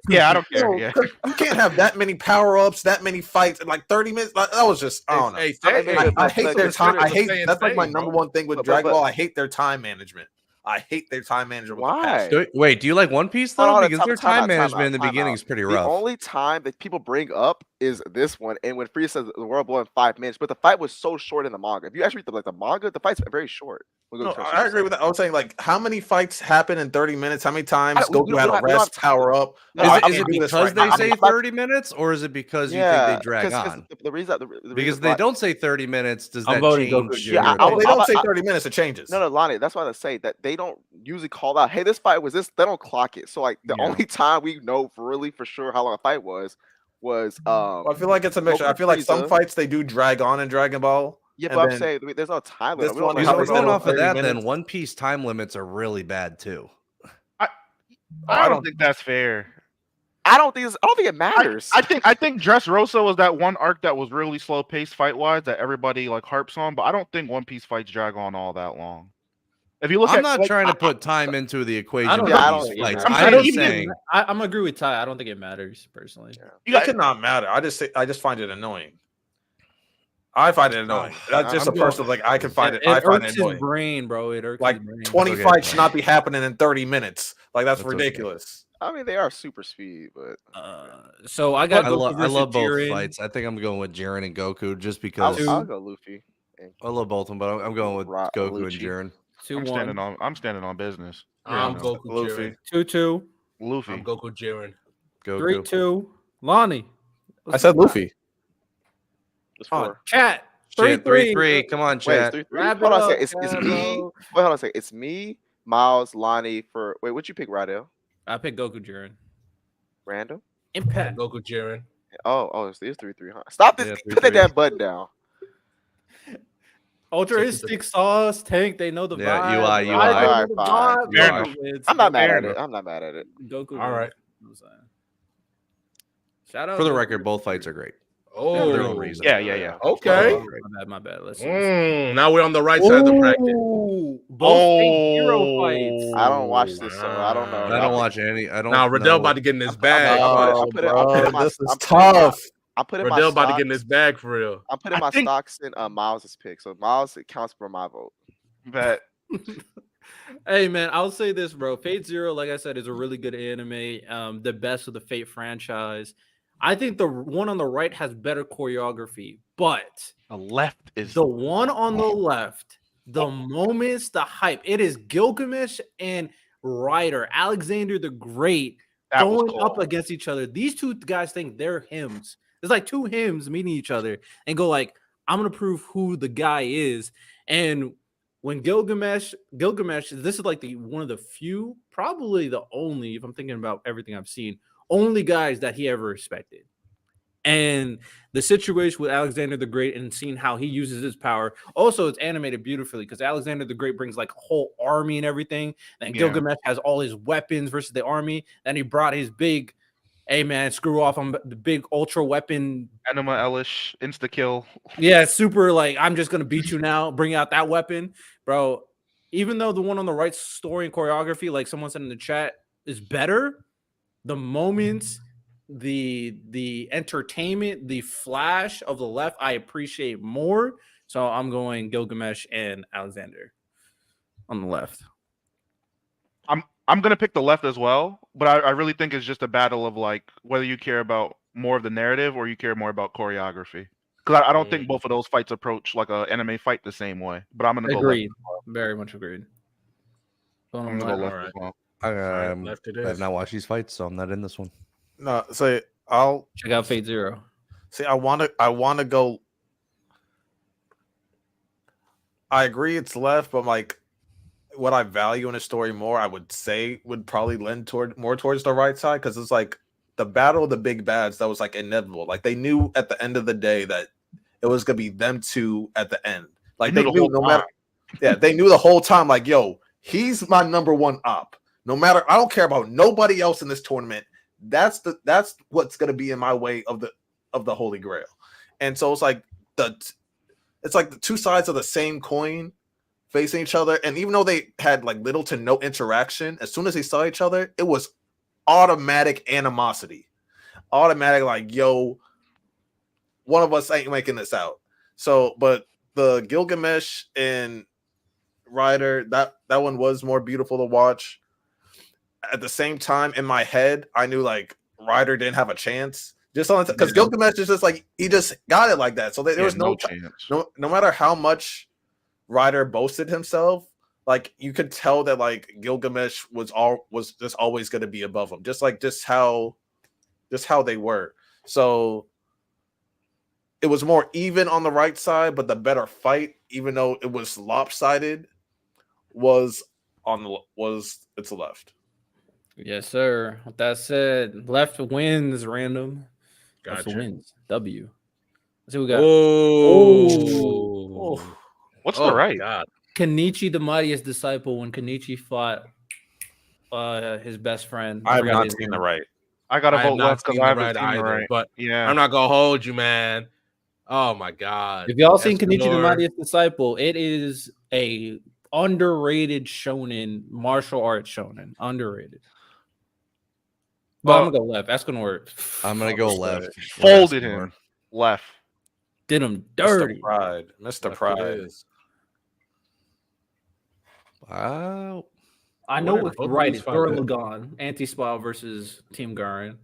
Yeah, I don't care. No, Yeah. 'cause you can't have that many power-ups, that many fights in like 30 minutes. Like, that was just, I don't know. Hey, I mean, I hate their time. I hate Saiyan that's like my thing, number bro. one thing with But- Dragon but- Ball. I hate their time management. I hate their time management. With a Why? passion. Wait, do you like One Piece though? Hold on, Because their time management in the beginning is pretty The rough. only time that people bring up is this one, and when Frieza says the world blew in 5 minutes, but the fight was so short in the manga. If you actually read the manga, the fight's very short. No, I agree with that. I was saying, like, how many fights happen in 30 minutes? How many times we Goku had don't a have- we don't rest, have- power up? No, Is I it can't do this because right they now. say I'm not- 30 minutes, or is it because you think they drag on? The reason Because they don't say 30 minutes, does I'm that voting change? Goku your Jr. Oh, they don't say I- 30 minutes. It changes. No, Lonnie, that's why I say that they don't usually call out, hey, this fight was this. They don't clock it. So, like, the Yeah. only time we know for sure how long a fight was I feel like it's a mixture. Goku I feel like some Frieza. fights they do drag on in Dragon Ball. Yeah, and but I'm then saying there's no time limit. this We don't one know is how So they we're they said going it was off of 30 that, minutes. then One Piece time limits are really bad too. I don't think that's fair. I don't think it matters. I think Dressrosa was that one arc that was really slow paced fight wise that everybody like harps on, but I don't think One Piece fights drag on all that long. If you look I'm at not like, trying to put time into the equation. I don't for think- I don't these think it fights. matters. I I'm don't just even saying. I'm agree with Ty. I don't think it matters personally. you got, It cannot matter. I just find it annoying. I find it annoying. That's just I'm a personal like I can find it. It I find irks it his annoying. brain, bro. It irks Like his brain. 20 Okay, fights fine. should not be happening in 30 minutes. Like that's That's okay. ridiculous. I mean, they are super speed, but So I got I Goku versus love both Jiren. fights. I think I'm going with Jiren and Goku just I'll, because I'll go Luffy. And I love both of them, but I'm going with Ra- Goku and Lucci. Jiren. 2-1. I'm standing on business. I'm Yeah, Goku Luffy. Jiren. 2-2. Luffy. I'm Goku Jiren. Goku. 3-2. Lonnie. I said Luffy. It's Oh, 4. Chat. Shit, 3-3. 3-3. Come on, Wait, chat. it's 3-3. Wrap it Hold on a up, second. It's Cabo. me. Wait, hold on a second. It's me, Miles, Lonnie for. Wait, what'd you pick, Rydell? I picked Goku Jiren. Random? Impact. Goku Jiren. Oh, it's 3-3, huh? Stop this. Yeah, Put that 3-3. damn button down. Ultra Instinct Sauce, Tank, they know the Yeah, vibe. UI. They know Alright, the fine. vibe. Fair Goku enough. wins. I'm not mad Fair at it. enough. I'm not mad at it. Goku All right. wins. You know what I'm saying? Shout out For the Goku. record, both fights are great. Oh, For their own reason. Yeah. Okay. My bad. Let's see. Now we're on the right side of the bracket. Ooh, both fake hero fights. I don't watch this, so I don't know. I don't watch any. I don't. Now Riddell know. about to get in his bag. I'll put it this is I'm putting my- tough. I'm putting my Riddell about to get in stocks- his bag for real. I'm putting I my think- stocks in Miles' pick. So Miles, it counts for my vote. That Hey man, I'll say this, bro. Fate Zero, like I said, is a really good anime. The best of the Fate franchise. I think the one on the right has better choreography, but the left is the one on the left, the moments, the hype, it is Gilgamesh and Ryder, Alexander the Great, that was going up cool. against each other. These two guys think they're hymns. There's like two hymns meeting each other and go like, I'm gonna prove who the guy is. And when Gilgamesh, this is like the one of the few, probably the only, if I'm thinking about everything I've seen, only guys that he ever respected. And the situation with Alexander the Great and seeing how he uses his power. Also, it's animated beautifully because Alexander the Great brings like a whole army and everything. And Yeah. Gilgamesh has all his weapons versus the army. Then he brought his big, hey man, screw off on the big ultra weapon. Anima Elish insta kill. Yeah, super like, I'm just going to beat you now. Bring out that weapon. Bro, even though the one on the right story and choreography, like someone said in the chat, is better, the moments, the entertainment, the flash of the left, I appreciate more. So I'm going Gilgamesh and Alexander on the left. I'm gonna pick the left as well, but I really think it's just a battle of like whether you care about more of the narrative or you care more about choreography. Because I don't think both of those fights approach like a anime fight the same way. But I'm gonna go left. Agreed. Very much agreed. Going I'm on gonna go left. left as well. Left it I have is. not watched these fights, so I'm not in this one. No, say I'll Check out Fate Zero. see. I want to go. I agree it's left, but like what I value in a story more, I would say would probably lend towards the right side because it's like the battle of the big bads that was like inevitable. Like they knew at the end of the day that it was gonna be them two at the end. Like they knew no matter. Yeah, they knew the whole time. Like, yo, he's my number one op. No matter, I don't care about nobody else in this tournament. That's what's gonna be in my way of the Holy Grail. And so it's like the two sides of the same coin facing each other, and even though they had like little to no interaction, as soon as they saw each other, it was automatic animosity. Automatic, like, yo, one of us ain't making this out. So, but the Gilgamesh and Ryder, that one was more beautiful to watch. At the same time, in my head, I knew like Ryder didn't have a chance. Just on because Gilgamesh is just like he just got it like that. So there was no chance. No matter how much Ryder boasted himself, like you could tell that like Gilgamesh was just always going to be above him, just how they were. So it was more even on the right side, but the better fight, even though it was lopsided, was it's the left. Yes, sir. With that said, left wins random. Left Gotcha. wins. W. Let's see what we got. Oh. What's the right? God. Kenichi, the mightiest disciple, when Kenichi fought his best friend. I have forgot not his seen name. the right. I gotta I have vote not left because seen I the haven't right seen the either, right. but Yeah, I'm not gonna hold you, man. Oh my God. If y'all seen Kenichi, the Escanor. mightiest disciple, it is a underrated shonen, martial arts shonen. Underrated. But I'm gonna go left. Escanor. I'm gonna go left. folded him left. Did him Mr. dirty. Pride. Mr. Left it Pride. is. Wow. I know What are what's both of right. these It's Gurren fighters? Lagann, anti-spy versus Team Gurren.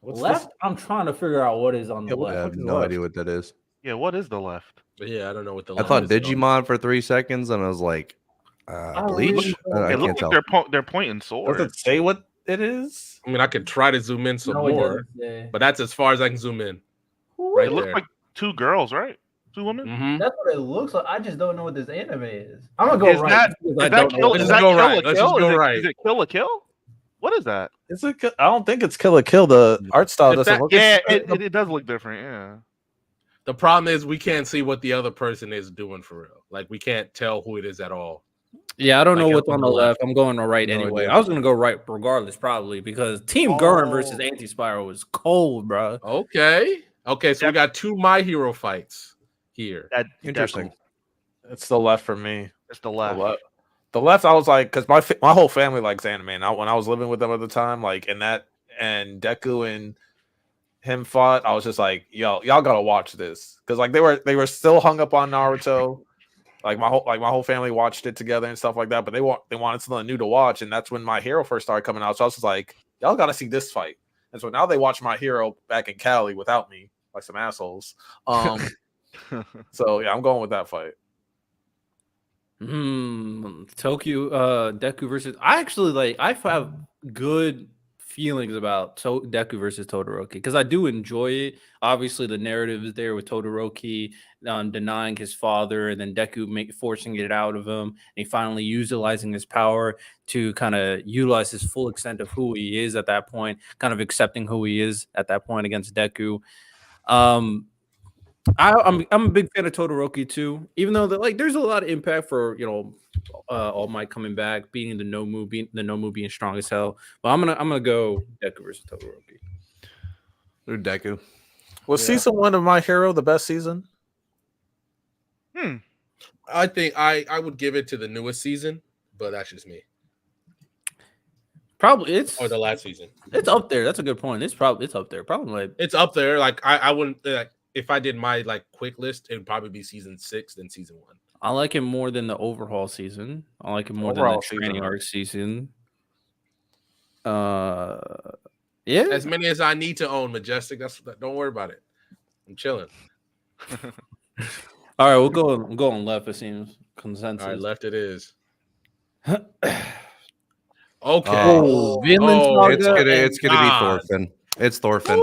What's Left, I'm trying to figure out what is on the Yeah, what I the left. fuck have is no left? idea what that is. Yeah, what is the left? Yeah, I don't know what the. I left thought is, though. Digimon for 3 seconds, and I was like, really Bleach? don't I It can't looks tell. like they're pointing Does swords. it say what it is? I mean, I could try to zoom in some No, it more, doesn't say. but that's as far as I can zoom in. Who Right It is looks there. like 2 girls, right? 2 women. Mm-hmm. That's what it looks like. I just don't know what this anime is. I'm gonna go Is right. that because is I that don't know kill? what Is Let's that that go kill right. a Let's kill? just go Is right. it kill a kill? What is that? Is it? I don't think it's Kill la Kill. The art style If doesn't that- look. Yeah, it does look different. Yeah. The problem is we can't see what the other person is doing for real. Like we can't tell who it is at all. Yeah, I don't know Like, what's on the left. I'm going to right No anyway. idea. I was gonna go right regardless, probably because Team Gurren versus Anti-Spiral was cold, bro. Okay. So we got 2 My Hero fights here. Interesting. It's the left for me. It's the left. The left, I was like, because my whole family likes anime. And when I was living with them at the time, like, and Deku and him fought, I was just like, y'all gotta watch this, because like they were still hung up on Naruto. Like my whole family watched it together and stuff like that. But they wanted something new to watch, and that's when My Hero first started coming out. So I was just like, y'all gotta see this fight. And so now they watch My Hero back in Cali without me, like some assholes. So yeah, I'm going with that fight. Tokyo Deku versus. I actually I have good feelings about Deku versus Todoroki because I do enjoy it. Obviously, the narrative is there with Todoroki denying his father, and then Deku forcing it out of him, and he finally utilizing his power to kind of utilize his full extent of who he is at that point, kind of accepting who he is at that point against Deku. I'm a big fan of Todoroki too, even though there's a lot of impact for All Might coming back, beating the Nomu being strong as hell. But I'm gonna go Deku versus Todoroki. Or Deku. Was season 1 of My Hero the best season? I think I would give it to the newest season, but that's just me. Probably it's Or the last season. It's up there. That's a good point. It's up there. Probably It's up there. Like I wouldn't if I did my quick list, it would probably be season 6 than season 1. I like it more than the overhaul season. I like it more than the training arc season. Yeah. As many as I need to own, Majestic. Don't worry about it. I'm chilling. All right, we'll go on left. It seems consensus. All right, left it is. Okay. Vinland Saga. It's gonna be Thorfinn. It's Thorfinn.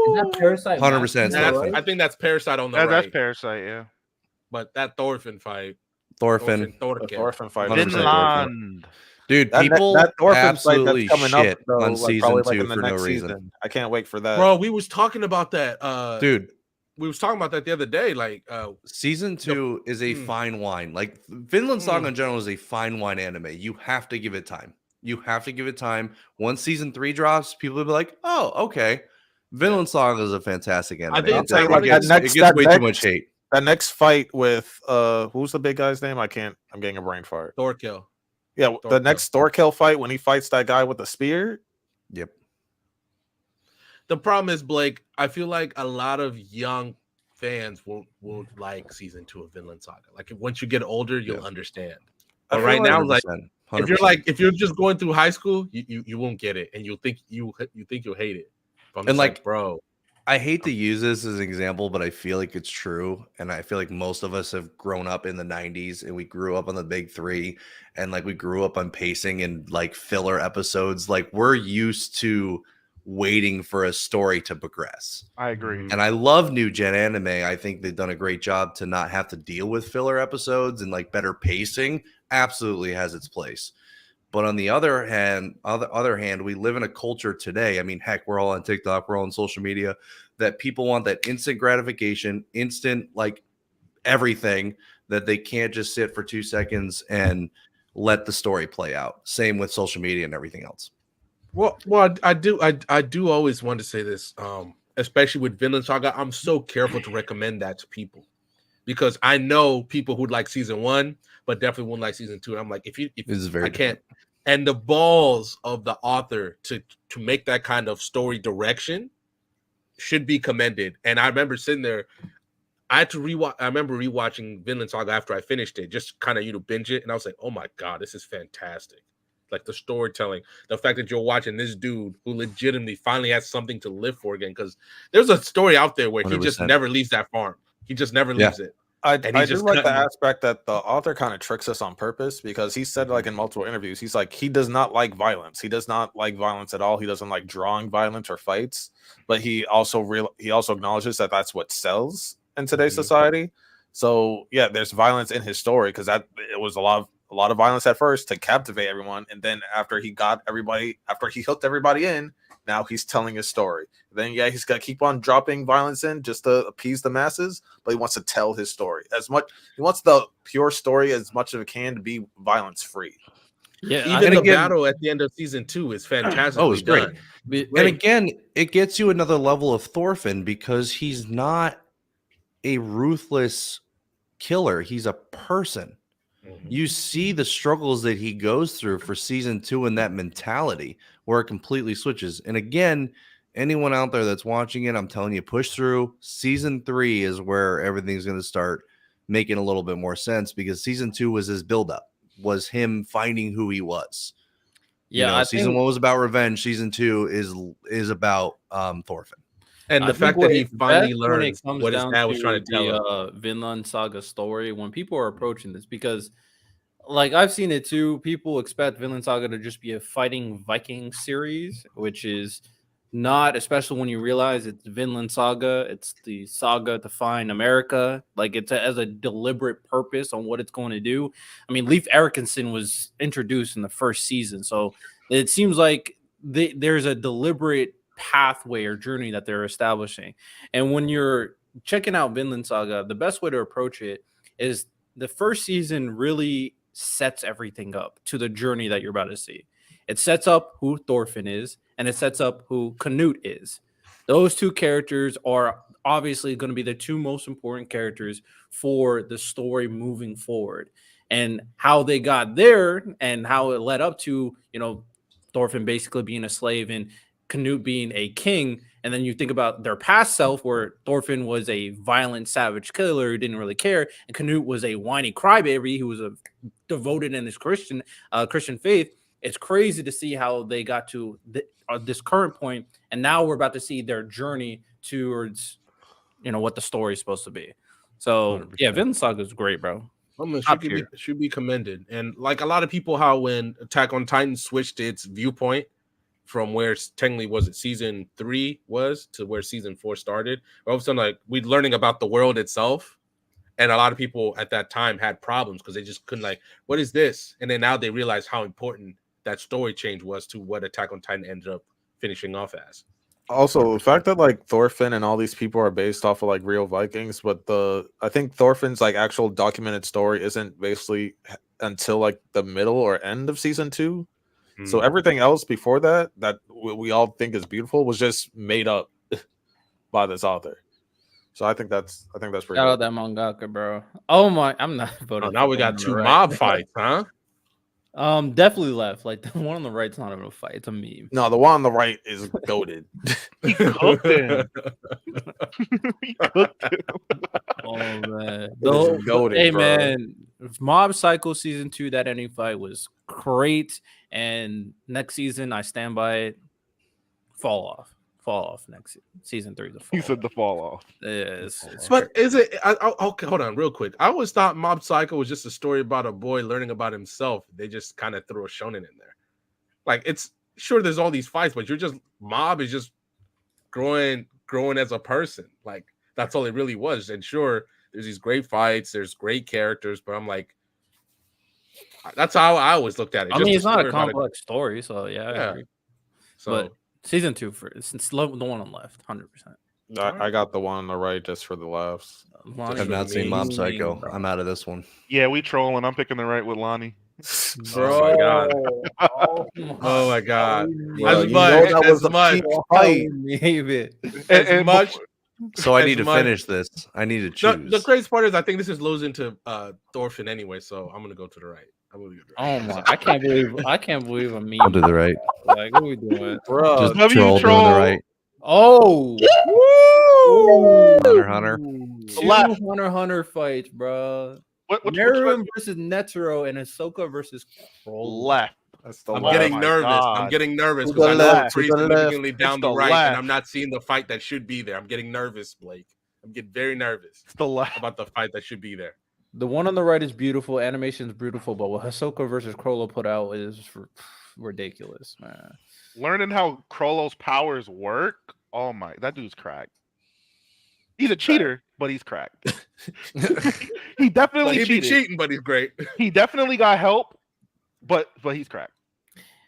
Is that Parasite? 100%. I think that's Parasite on the Yeah, right. that's Parasite, yeah. But that Thorfinn fight. Thorfinn. The Thorfinn fight. 100% Vinland. Dude, That people Thorfinn fight absolutely that's coming shit up though, on season probably 2 in the for no next reason. season. I can't wait for that. Bro, we was talking about that. Dude, we was talking about that the other day. season 2 is a fine wine. Like Vinland Saga in general is a fine wine anime. You have to give it time. Once season 3 drops, people will be like, "Oh, okay." Vinland Saga is a fantastic anime. I think It gets way too much hate. that next fight with who's the big guy's name? I'm getting a brain fart. Thorkill. Yeah, the Thorkill. next Thorkill fight when he fights that guy with the spear. Yep. The problem is, Blake, I feel like a lot of young fans won't like season 2 of Vinland Saga. Like once you get older, you'll understand. I But feel right like now, like 100%. if you're just going through high school, you won't get it, and you'll think you'll hate it. But I'm And just like, bro, I hate to use this as an example, but I feel like it's true. And I feel like most of us have grown up in the 90s and we grew up on the big three and like we grew up on pacing and like filler episodes. Like we're used to waiting for a story to progress. I agree. And I love new gen anime. I think they've done a great job to not have to deal with filler episodes and like better pacing absolutely has its place. But on the other hand, we live in a culture today. I mean, heck, we're all on TikTok, we're all on social media, that people want that instant gratification, instant like everything, that they can't just sit for 2 seconds and let the story play out. Same with social media and everything else. Well, I do always want to say this, especially with Vinland Saga. I'm so careful to recommend that to people because I know people who'd like season 1, but definitely wouldn't like season 2. And I'm like, if I can't, and the balls of the author to make that kind of story direction should be commended. And I remember sitting there, I had to rewatch. I remember rewatching Vinland Saga after I finished it, just kind of binge it, and I was like, oh my god, this is fantastic. Like the storytelling, the fact that you're watching this dude who legitimately finally has something to live for again. Because there's a story out there where 100%. He just never leaves that farm. He just never leaves it. I do like the aspect that the author kind of tricks us on purpose because he said like in multiple interviews, he's like, he does not like violence. He does not like violence at all. He doesn't like drawing violence or fights, but he also acknowledges that that's what sells in today's society. So yeah, there's violence in his story because it was a lot of violence at first to captivate everyone, and then after he hooked everybody in, now he's telling his story. Then yeah, he's got to keep on dropping violence in just to appease the masses, but he wants to tell his story he wants the pure story as much as it can to be violence free. Yeah, even the battle at the end of season 2 is fantastic. Oh, it's great. And again, it gets you another level of Thorfinn because he's not a ruthless killer. He's a person. You see the struggles that he goes through for season 2 and that mentality where it completely switches. And again, anyone out there that's watching it, I'm telling you, push through. Season 3 is where everything's going to start making a little bit more sense because season 2 was his buildup, was him finding who he was. Yeah, season 1 was about revenge. Season 2 is about Thorfinn. And the fact that he finally learned what his dad was trying to tell him. Vinland Saga story, when people are approaching this, because like I've seen it too, people expect Vinland Saga to just be a fighting Viking series, which is not, especially when you realize it's Vinland Saga. It's the saga to find America. Like it has a deliberate purpose on what it's going to do. I mean, Leif Erikson was introduced in the first season, so it seems like there's a deliberate pathway or journey that they're establishing. And when you're checking out Vinland Saga, the best way to approach it is the first season really sets everything up to the journey that you're about to see. It sets up who Thorfinn is, and it sets up who Canute is. Those two characters are obviously going to be the two most important characters for the story moving forward. And how they got there and how it led up to, Thorfinn basically being a slave and Canute being a king. And then you think about their past self where Thorfinn was a violent, savage killer who didn't really care, and Canute was a whiny crybaby who was devoted in his Christian faith. It's crazy to see how they got to this current point, and now we're about to see their journey towards, what the story is supposed to be. So 100%. Yeah, Vinland Saga is great, bro. Should be commended. And like a lot of people, how when Attack on Titan switched its viewpoint from where technically was it season 3 was to where season 4 started, all of a sudden like we're learning about the world itself, and a lot of people at that time had problems because they just couldn't, like, what is this? And then now they realize how important that story change was to what Attack on Titan ended up finishing off as. Also, the fact that like Thorfinn and all these people are based off of like real Vikings, but I think Thorfinn's like actual documented story isn't basically until like the middle or end of season 2. So everything else before that we all think is beautiful was just made up by this author. So I think that's pretty Shout good. out that mangaka, bro. Oh my, I'm not voting. Oh, now for we the one got on the two right. mob fights, huh? Definitely left. Like the one on the right's not even a fight. It's a meme. No, the one on the right is goated. He cooked him. He cooked him. Oh man, It is goated, hey bro. man, Mob Psycho season 2, that ending fight was great, and next season I stand by it. Fall off next season 3. He said the fall off. It's But is it? Okay, hold on, real quick. I always thought Mob Psycho was just a story about a boy learning about himself. They just kind of threw a shonen in there. Like, it's sure there's all these fights, but Mob is just growing as a person. Like, that's all it really was. And sure, there's these great fights, there's great characters, but I'm like, that's how I always looked at it. I Just mean, a it's not a story about complex story, so yeah. I agree. So But season 2 it's the one on left, 100%. I got the one on the right just for the laughs. Lonnie I've not seen Mob Psycho. I'm out of this one. Yeah, we trolling. I'm picking the right with Lonnie. Bro, Oh my God. oh my God. Bro, As much. And much. So I As need to much- finish this. I need to No, choose. the craziest part is I think this is losing to Thorfinn anyway, so I'm gonna go to the right. I'm gonna go to the right. Oh my! I can't believe a meme. I'll do the right. Like, what are we doing? Bro, Just W troll doing troll. the right. Oh, Hunter. two Left. Hunter fights, bro. Which Meruem versus Netero and Ahsoka versus Kroll. left? that's the I'm left. getting my nervous. God. I'm getting nervous To because I the know left, it's pretty to the left. significantly down It's the the right, left. and I'm not seeing the fight that should be there. I'm getting nervous, Blake. I'm getting very nervous It's the left. about the fight that should be there. The one on the right is beautiful. Animation is beautiful, but what Ahsoka versus Krollo put out is ridiculous, man. Learning how Krollo's powers work. Oh my, that dude's cracked. He's a cheater, but he's cracked. He But definitely he be cheated. cheating, but he's great. He definitely got help, but he's cracked.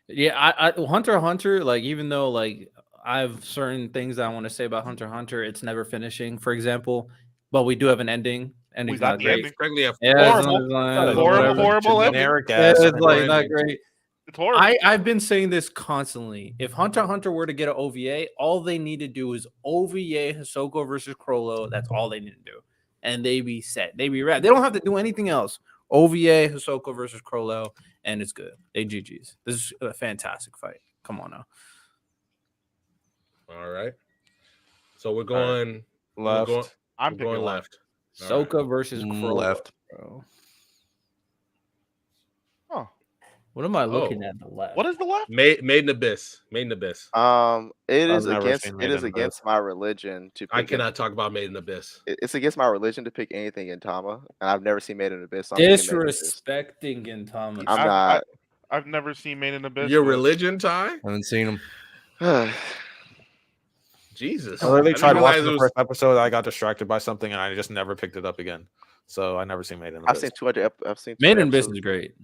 Yeah, I Hunter x Hunter, like, even though like I have certain things that I want to say about Hunter x Hunter, it's never finishing, for example, but we do have an ending. Ending's got not the great. ending. Frankly, Yeah, it's Horrible. not- Horrible, whatever. horrible ending. Generic Yeah, ass. it's like ending. not great. It's horrible. I've been saying this constantly. If Hunter x Hunter were to get an OVA, all they need to do is OVA Ahsoka versus Krollo. That's all they need to do, and they be set. They be rad. They don't have to do anything else. OVA Ahsoka versus Krollo, and it's good. They GGs. This is a fantastic fight. Come on now. All right. So we're going Left. We're I'm going picking left. left. All right. Ahsoka versus Krollo. Left. Bro. Oh, What am I looking Oh. at? The left. what is the left? Made in Abyss. Made in Abyss. It I've is never against seen it Made is in against my religion to I pick cannot talk about Made in Abyss. it's against my religion to pick anything in Tama, and I've never seen Made in Abyss. So I'm picking Made in Abyss. Disrespecting Gintama. I'm I've- not. I've never seen Made in Abyss. Your but- religion, Ty? Haven't seen him. Jesus. I literally didn't tried realize watching it the was- first episode. I got distracted by something, and I just never picked it up again. So I never seen Made in I've Abyss. seen 200. I've seen. Made 200 in Abyss episodes. is great.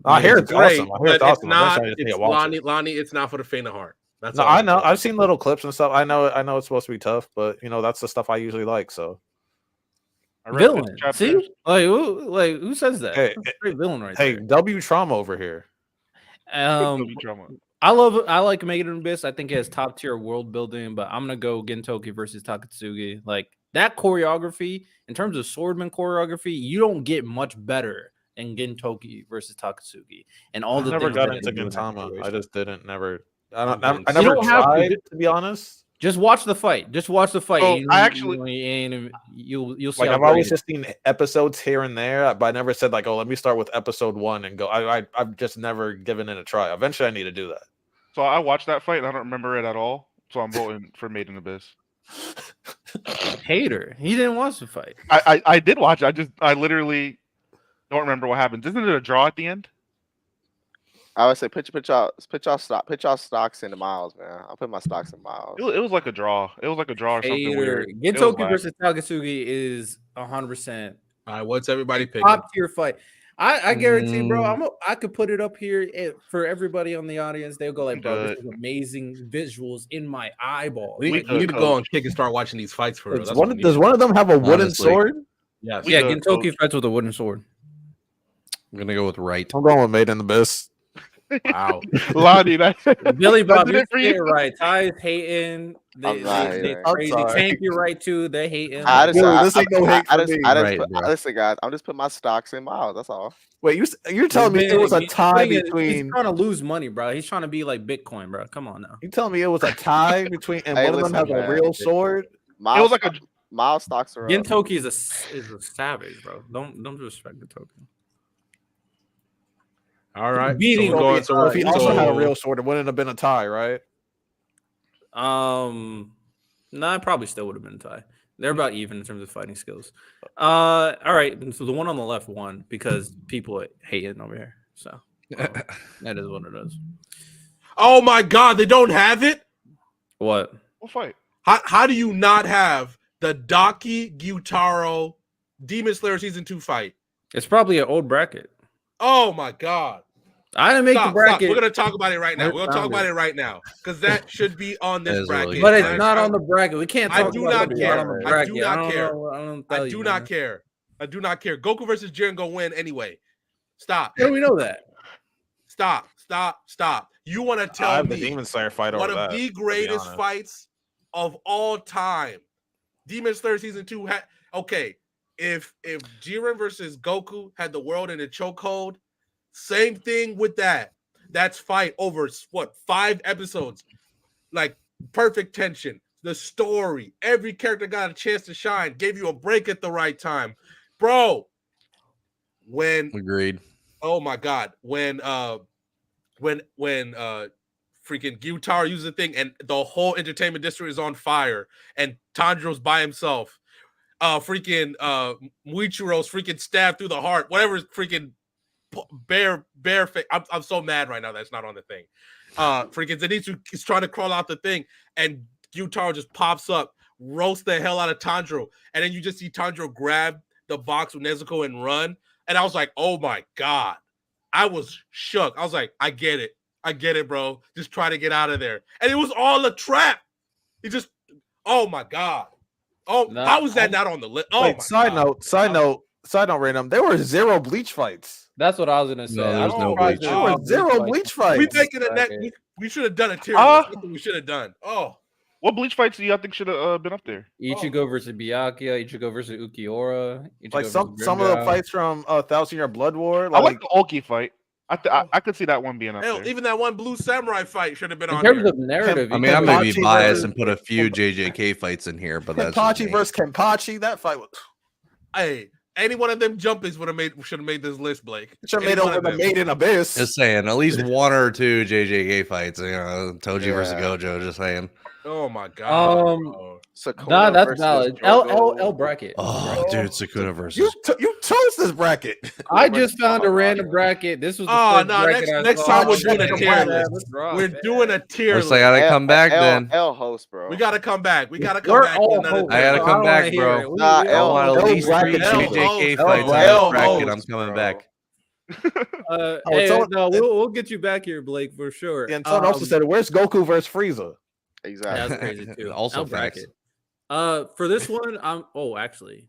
I hear It's it's great, awesome. I hear but it's awesome. not. Eventually I just need It's to watch it. Lonnie. It's not for the faint of heart. That's No, all I I'm know. saying. I've seen little clips and stuff. I know it's supposed to be tough, but that's the stuff I usually like. So I read Villain. 50 chapters. See, who says that? Hey, That's a great villain right hey, there. W Trauma over here. Drama. I like Made in Abyss. I think it has top tier world building, but I'm gonna go Gintoki versus Takatsugi. Like that choreography, in terms of swordman choreography, you don't get much better in Gintoki versus Takatsugi. And all I the never things got that into they do in that Gintama. I situation. just didn't. Never. I You never don't have to. tried to be honest. Just watch the fight. Just watch the fight. Oh, You- I actually- you'll see. Like how I've great always it just seen episodes here and there, but I never said like, oh, let me start with episode 1 and go. I've just never given it a try. Eventually, I need to do that. So I watched that fight and I don't remember it at all. So I'm voting for Made in Abyss. is. Hater. He didn't watch the fight. I did watch it. I literally don't remember what happened. Isn't it a draw at the end? I would say put y'all stocks into Miles, man. I'll put my stocks in Miles. It was like a draw. It was like a draw or something Hater. weird. It was Gintoki whack. versus Takatsugi is 100% All right, what's everybody picking? top tier fight. I guarantee, bro. I could put it up here for everybody on the audience. They'll go like, bro, this is amazing visuals in my eyeball. We We need to could, go on Kick and start watching these fights for real. Does That's what one, we need does to one do. of them have a wooden Honestly. sword? Yes. We Yeah, could, Gintoki coach. fights with a wooden sword. I'm gonna go with right. I'm going with Made in Abyss. Wow. Lottie, that Billy Bob, did you it for say it you. right. Ty is hating. I'm not hating. I'm Crazy. sorry. Tank, you're right too. They hate him. I just, Dude, I, this ain't no I, hate I for just, me. I just Right, put, bro. listen, guys. I'm just putting my stocks in Miles. That's all. Wait, you're telling me it was a He's tie putting He's between? trying to lose money, bro. He's trying to be like Bitcoin, bro. Come on now. You telling me it was a tie between, and Hey, one of them listen, has a man. real sword? Miles, like a- Miles stocks are up. Gintoki is a savage, bro. Don't disrespect Gintoki. All right. Beating so we're going, So if he also had a so- real sword, it wouldn't have been a tie, right? Nah, it probably still would have been a tie. They're about even in terms of fighting skills. All right. So the one on the left won because people hate it over here. So that is what it is. Oh my God, they don't have it. What? What fight? How do you not have the Daki Gyutaro Demon Slayer season 2 fight? It's probably an old bracket. Oh my God. I didn't make Stop, the bracket. stop. We're gonna talk about it right now. I We're gonna talk found about it. it right now because that should be on That this is really bracket. good. But And it's not on the bracket. We can't I talk do about not it care. on the I bracket. do not don't care. know. I don't tell I you, do man. not care. I do not care. Goku versus Jiren gonna win anyway. Stop. How do we know that? Stop. You want to I tell have the me Demon Slayer fight one over of that. the to be greatest honest. fights of all time? Demon Slayer season 2 had okay. If Jiren versus Goku had the world in a chokehold, same thing with that. That's fight over what 5 episodes, like perfect tension. The story, every character got a chance to shine. Gave you a break at the right time, bro. When Agreed. oh my God, when freaking Gyutaro uses the thing and the whole entertainment district is on fire and Tanjiro's by himself. Freaking Muichiro's freaking stabbed through the heart. Whatever freaking bear face. I'm so mad right now that's not on the thing. Freaking Zenitsu is trying to crawl out the thing and Gyutaro just pops up, roasts the hell out of Tanjiro, and then you just see Tanjiro grab the box with Nezuko and run. And I was like, oh my God. I was shook. I was like, I get it, bro. Just try to get out of there. And it was all a trap. He just, oh my God. Oh, Nah, how was that not on the list? Oh, Wait, my side God. note, random. There were 0 bleach fights. That's what I was gonna say. No, there's I'm no surprised bleach. There were no 0 fights. bleach We fights. making a Bracket. next. We should have done a tier list. That's what we should have done. Oh, What bleach fights do y'all think should have been up there? Ichigo versus Byakuya, Ichigo versus Ukiura, Ichigo Like some versus of the Grimjow. fights from 1,000-Year Blood War. I like Like the Ulki fight. I could see that one being up hell, there. even that one Blue Samurai fight should have been In on terms here. of narrative, I you mean, I can't may really- be Kenpachi biased versus- and put a few JJK fights in here, but that's just Kenpachi me. versus Kenpachi. That fight was Hey, any one of them jumpies should have made this list, Blake. should have made Any one over of the them. Maiden Abyss. Just saying, at least one or two JJK fights. You know, Toji versus Yeah. Gojo. Just saying. Oh my God. bro. Sakuna Nah, that's versus valid. Drogo. L bracket. Oh, dude, Sukuna versus. You chose this bracket. I just found a random bracket. This was the Oh, first no, bracket I next saw. time we're doing a Check tier it out. list. Let's rock, We're man. doing a tier Looks list. like I gotta come back then. L host, bro. We gotta come back. We gotta come We're back. to all another hosts. I gotta tier. come don't back, wanna hear bro. it. We Nah, all L I want at L least 3 bracket. JJK L fights host. out of L this bracket. I'm host, coming bro. back. Hey, someone- no, we'll get you back here, Blake, for sure. And someone also said, "Where's Goku versus Frieza?" Exactly. Yeah, that's crazy too. Also L facts. bracket. For this one, actually,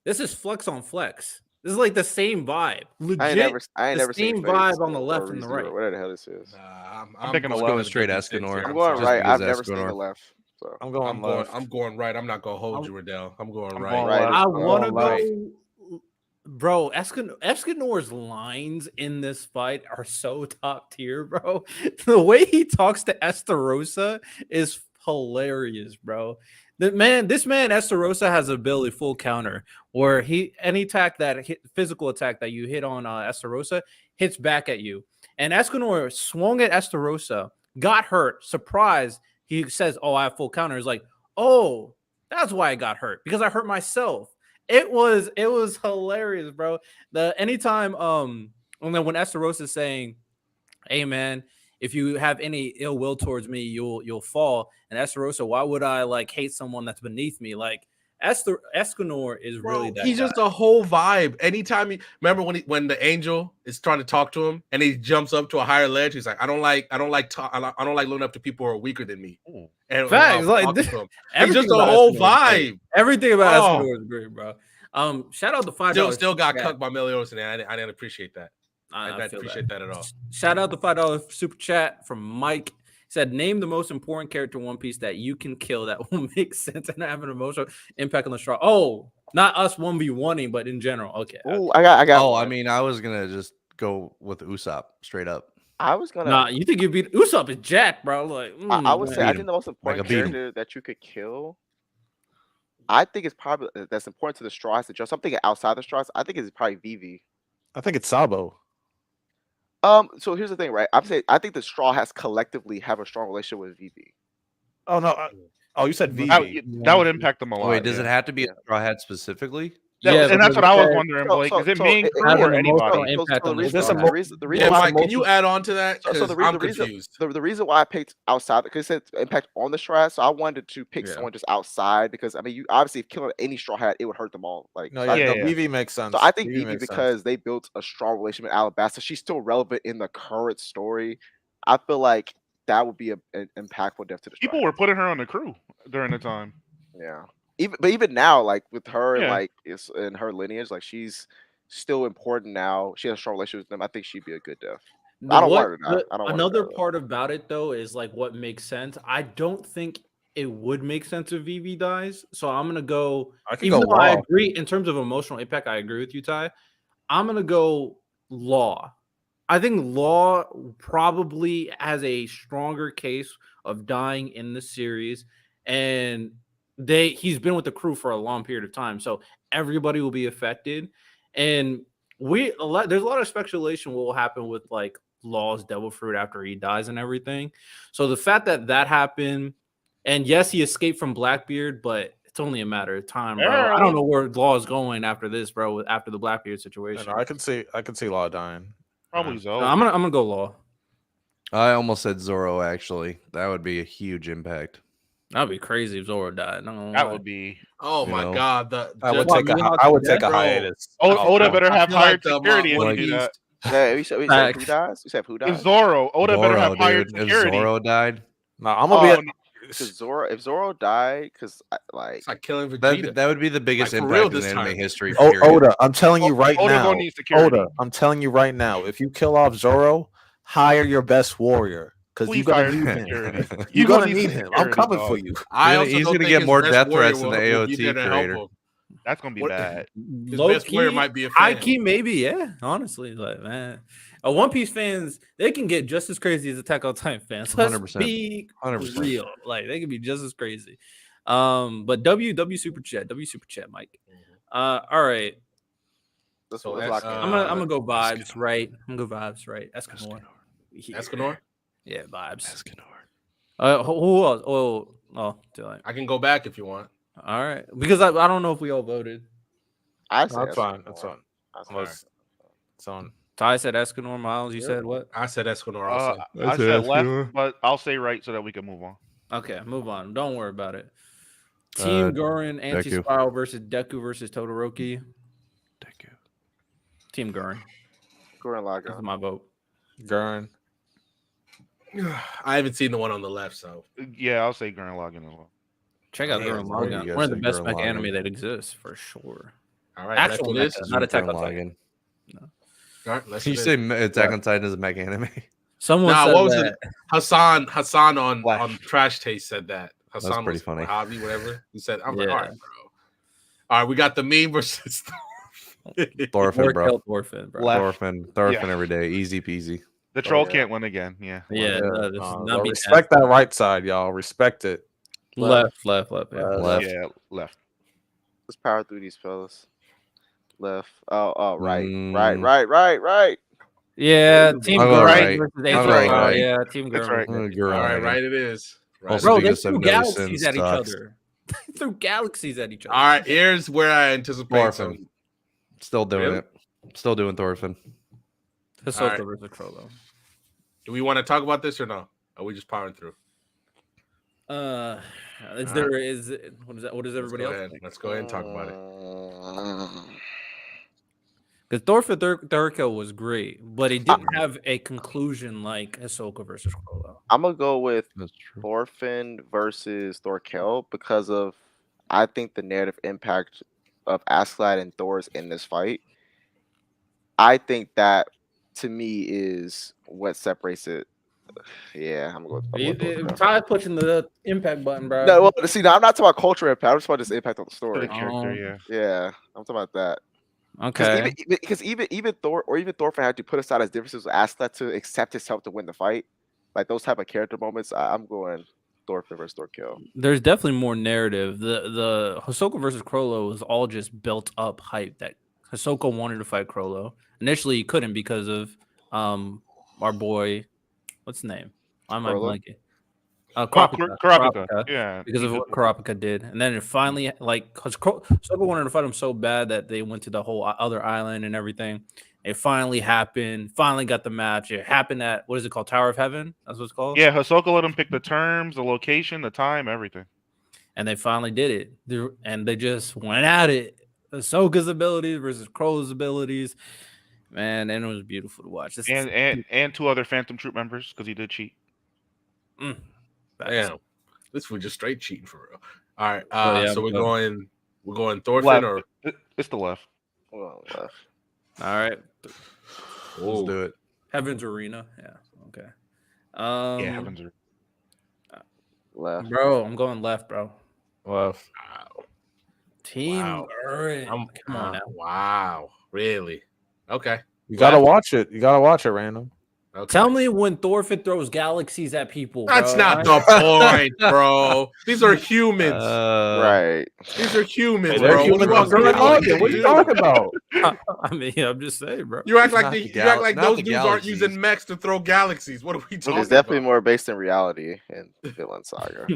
this is flex on flex. This is like the same vibe. Legit. I ain't the never seen same Face vibe on the or left and the Rizzo right. or whatever the hell this is. I'm picking a going left. with Straight Sensei. Escanor. I'm going Just right. I've because never seen Escanor. the left. So I'm going left. I'm going right. I'm not gonna hold you, Riddell. I'm going I'm right. going right. left. I Oh, want to right. go, bro. Escanor's lines in this fight are so top tier, bro. The way he talks to Estarossa is hilarious, bro. This man Estarossa has a ability full counter where any attack physical attack that you hit on Estarossa hits back at you. And Escanor swung at Estarossa, got hurt, surprised. He says, "Oh, I have full counter." He's like, "Oh, that's why I got hurt because I hurt myself." It was hilarious, bro. Anytime and then when Estarossa is saying, "Hey man, if you have any ill will towards me, you'll fall." And Estarossa, why would I like hate someone that's beneath me? Like Escanor is really that. He's just a whole vibe. Anytime remember when the angel is trying to talk to him and he jumps up to a higher ledge, he's like, I don't like looking up to people who are weaker than me. And Facts, like, talking to him. He's everything just a about whole Escanor is great. vibe. Everything about Oh. Escanor is great, bro. Shout out the $5. Still got cucked by Meliodas, and I didn't appreciate that. I feel appreciate that at all. Shout out the $5 super chat from Mike. He said, name the most important character in One Piece that you can kill that will make sense and have an emotional impact on the straw. Oh, not us 1v1ing, but in general. Okay. Oh, I got. Oh, one. I mean, I was gonna just go with Usopp straight up. I was gonna. Nah, you think you beat Usopp is Jack, bro? Like, I would say I Beat think him. the most important beat him. character that you could kill. I think it's probably that's important to the straw has to just something outside the straws. I think it's probably Vivi. I think it's Sabo. So here's the thing, right? I'm saying I think the straw has collectively have a strong relationship with Vivi. Oh no. Oh, you said That, Vivi. that would impact them a lot. Wait, does it yeah. have to be a Straw Hat specifically? Yeah, and that's because what I was it wondering, So- Blake. so- Is it so main it- crew has or an emotional anybody? impact on the Is this straw. a the reason Yeah, why Mike, can you add on to that? So Because the I'm reason confused. the reason why I picked outside because it said impact on the straw hat, so I wanted to pick Yeah. someone just outside because I mean you obviously if killing any straw hat it would hurt them all. Like No, so I- yeah, Yeah, no, yeah. Vivi makes sense. so I think Vivi Vivi makes sense. because they built a strong relationship with Alabasta, she's still relevant in the current story. I feel like that would be an impactful death to the straw People hat. were putting her on the crew during the time. Yeah. Even now, like with her and Yeah. like it's in her lineage, like she's still important now. She has a strong relationship with them. I think she'd be a good death. I don't want her to die. I don't want her to Another die, though. part about it though is like what makes sense. I don't think it would make sense if Vivi dies. So I'm gonna go. I can Even go though I Law. agree in terms of emotional impact, I agree with you, Ty. I'm gonna go Law. I think Law probably has a stronger case of dying in the series, and he's been with the crew for a long period of time, so everybody will be affected. And there's a lot of speculation what will happen with like Law's devil fruit after he dies and everything. So the fact that happened, and yes, he escaped from Blackbeard, but it's only a matter of time, bro. I don't know where Law is going after this, bro. After the Blackbeard situation, I can see Law dying. Probably so so. I'm gonna go Law. I almost said Zoro. Actually, that would be a huge impact. That'd be crazy if Zoro died. That would be. Oh You my know. god, I would the- take Mihawk's I would take a bro. hiatus. Oda better I have feel hired like the security if One you do Piece- that. Yeah, we said who Facts. dies? We said who If dies? Zoro, Oda better Zoro, have hired dude. If security. Zoro died, No, I'm gonna be. Because If Zoro died, because like It's like killing that Vegeta. would be the biggest Like, for real impact in this anime time. history. Oh, period. Oda, I'm telling you right Oda now. gonna need security. Oda, I'm telling you right now. If you kill off Zoro, hire your best warrior because you're Please gonna hire need him. security. You're gonna gonna need need some him. I'm security, coming dog. for you. I also he's don't gonna think get his more best death warrior threats than the will be AOT there to help creator. him. That's gonna be What- bad. His best warrior might be a high fan. key, maybe, yeah. Honestly, like man, One Piece fans they can get just as crazy as Attack on Titan fans. Let's 100%. be 100%. real, like they can be just as crazy. But W super chat, Mike. All right, let's So lock in. I'm gonna go vibes, right? I'm gonna go vibes, right? Escanor. Escanor? Yeah, vibes. Escanor. Who else? Oh, Dylan. I can go back if you want. All right, because I don't know if we all voted. I say That's fine. Escanor. That's fine. I say Unless it's on. Ty said Escanor. Miles, you said what? I said Escanor also. I said left, but I'll say right so that we can move on. Okay, move on. Don't worry about it. Team Gurren anti-spiral versus Deku versus Todoroki. Thank you. Team Gurren. Gurren That's Lagann. my vote. Gurren. I haven't seen the one on the left, so Yeah, I'll say Gurren Lagann as well. Check out Damn, Gurren why do you Lagann. guys One of the say best Gurren mech Lagann? anime that exists for sure. all right. Actual left it mecha, is. not Attack on Gurren Titan. Lagann. All right, left You it say is. Attack on Titan is a mech anime? Someone Nah, said what was that. it? Hassan on Flash. Trash Taste said that. Hassan pretty was funny. Hobby, whatever. He said, I'm like, Yeah. all right, bro. All right, we got the meme versus Thorfinn, Or bro. Kill Thorfinn, bro. Left. Thorfinn Yeah. every day. Easy peasy. The troll yeah. can't win again. Yeah. Yeah, no, this is not be respect that right side, y'all. Respect it. left. Yeah. Left. Yeah, left. Let's power through these fellas. Left. Oh, right. Mm. Right. Yeah, Team I'll go Gurren right. versus That's anti-spiral. right. Yeah, Team That's Gurren. right. versus Gurren All right, Lagann. right, it is. Right. Also, Bro, they because threw of no galaxies sin at each sucks. other. They threw galaxies at each other. All right, here's where I anticipate Thorfinn. some. Still doing Really? it. Still doing Thorfinn. Hisoka All right. versus Trollo. Do we want to talk about this or no? Are we just powering through? Is there is what is that? What is everybody else? Let's go ahead and talk about it. Because Thorfinn third kill was great, but it didn't have a conclusion like Hisoka versus Trollo. I'm gonna go with That's true. Thorfinn versus Thorkel because of I think the narrative impact of Askeladd and Thor's in this fight. I think that to me is what separates it. Yeah, I'm going with Thor. Try pushing the impact button, bro. No, well, see, now I'm not talking about cultural impact. I'm just talking about just impact on the For story. the character, yeah. Yeah, I'm talking about that. Okay. Because even Thor or even Thorfinn had to put aside his differences, ask that to accept himself to win the fight. Like those type of character moments, I'm going Thorfinn versus Thorkill. There's definitely more narrative. The Hisoka versus Crollo was all just built up hype that Hisoka wanted to fight Crollo. Initially, he couldn't because of our boy, what's his name? Why am I Crollo? blanking? Kurapika. Kurapika. Yeah. Because of what Kurapika did, and then it finally because Hisoka wanted to fight him so bad that they went to the whole other island and everything. It finally happened. Finally got the match. It happened at what is it called? Tower of Heaven. That's what it's called. Yeah, Hisoka let him pick the terms, the location, the time, everything. And they finally did it. And they just went at it. Ahsoka's abilities versus Crow's abilities. Man, and it was beautiful to watch. And 2 other Phantom Troop members because he did cheat. Damn, this was just straight cheating for real. All right, yeah, so we're going Thorfinn Left. or It's the left. Well, left. All right. Let's do it. Heaven's Arena. Yeah. Okay. Yeah, Heaven's Left. Bro, I'm going left, bro. Left. Team Wow. Gurren. Come on now. Wow, really? Okay. You gotta watch it. You gotta watch it, random. Okay. Tell me when Thorfinn throws galaxies at people. That's bro. not the point, bro. These are humans. Right. These are humans, They're bro. humans What on you Gurren. What are you talking about? I mean, I'm just saying, bro. You act like Not you the act like not those the dudes aren't galaxies. using mechs to throw galaxies. What are we talking It's definitely about? more based in reality and Villain Saga.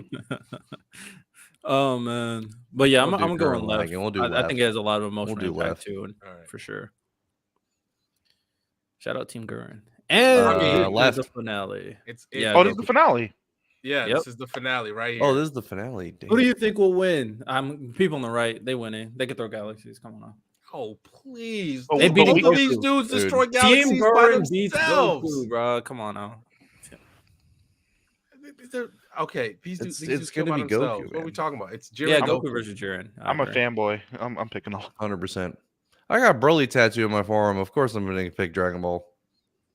Oh man, but yeah, We'll do I'm going Gurren left. Lagann. We'll do I left. think it has a lot of emotional do impact left. too, and All right. for sure. Shout out Team Gurren. And left. the finale. It's Yeah, Oh, this is the finale. yeah. Yep. This is the finale right here. Oh, this is the finale. Damn. Who do you think will win? People on the right, they winning. They can throw galaxies. Come on now. Oh, please. Oh, They beat Both of Goku. these dudes Dude. destroy Team galaxies by Gurren beats themselves. Goku, bro. Come on now. Okay, these dudes It's kill gonna by be Goku, themselves. What are we man. talking about? It's Jiren Yeah, and Goku versus Jiren. I'm a fanboy. I'm picking all. 100%. I got Broly tattoo on my forearm. Of course, I'm gonna pick Dragon Ball.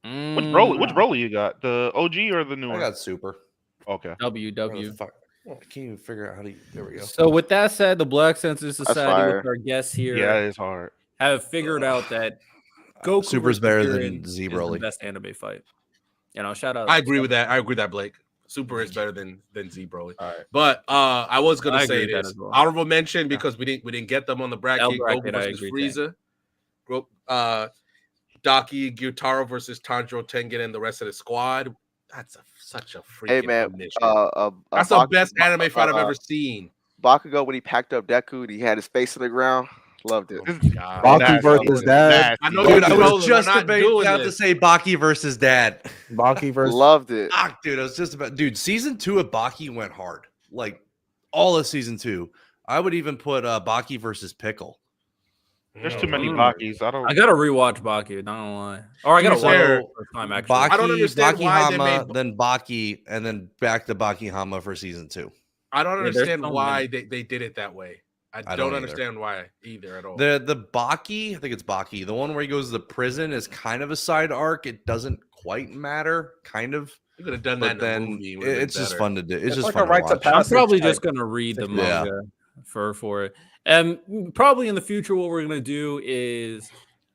Which Mm, Broly you got? The OG or the new I one? got Super. Okay. Where the W. fuck- I can't even figure out how to. There we go. So with that said, the Black Census Society fire. with our guests here Yeah, it's hard. have figured out that Goku Super's versus better Jiren than is Z the Broly. best anime fight. You know, shout out. I agree with that. I agree with that, Blake. Super is better than Z Broly. All right. But I was gonna I agree say with that this as well. honorable mention because we didn't get them on the bracket. L bracket, Goku I versus agree, Frieza. Daki, Gyutaro versus Tanjiro, Tengen, and the rest of the squad. That's such a freaking Hey man, omission. that's the best anime fight I've ever seen. Bakugo when he packed up Deku, he had his face on the ground. Loved it. Oh my God. Baki Nasty. versus Dad. I know Dude, you I know was that just we're not doing about to this. say Baki versus Dad. Baki versus. Loved it. Fuck, dude, I was just about. Dude, season 2 of Baki went hard. Like all of season 2. I would even put Baki versus Pickle. There's too many Mm. Bakis. I don't. I gotta rewatch Baki. Not gonna lie. Or I gotta watch fair, it first time actually. Baki, I don't understand Baki why they Hama, made- then Baki, and then back to Baki Hama for season 2. I don't Yeah, there's understand so why many. they did it that way. I don't don't either. understand why either at all. The Baki, I think it's Baki. The one where he goes to the prison is kind of a side arc. It doesn't quite matter, kind of. You could have done that But in a then movie. It would've been it's just better. fun to do. It's It's just like fun a rite to to watch. I'm passage probably type just gonna read the Yeah. manga for it. And probably in the future, what we're gonna do is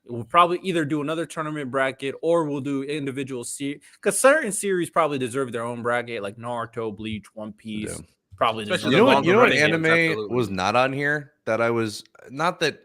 we'll probably either do another tournament bracket or we'll do individual series because certain series probably deserve their own bracket, like Naruto, Bleach, One Piece. Yeah. Probably Especially deserve the You know what? longer You know what running games, anime absolutely. was not on here that I was not that.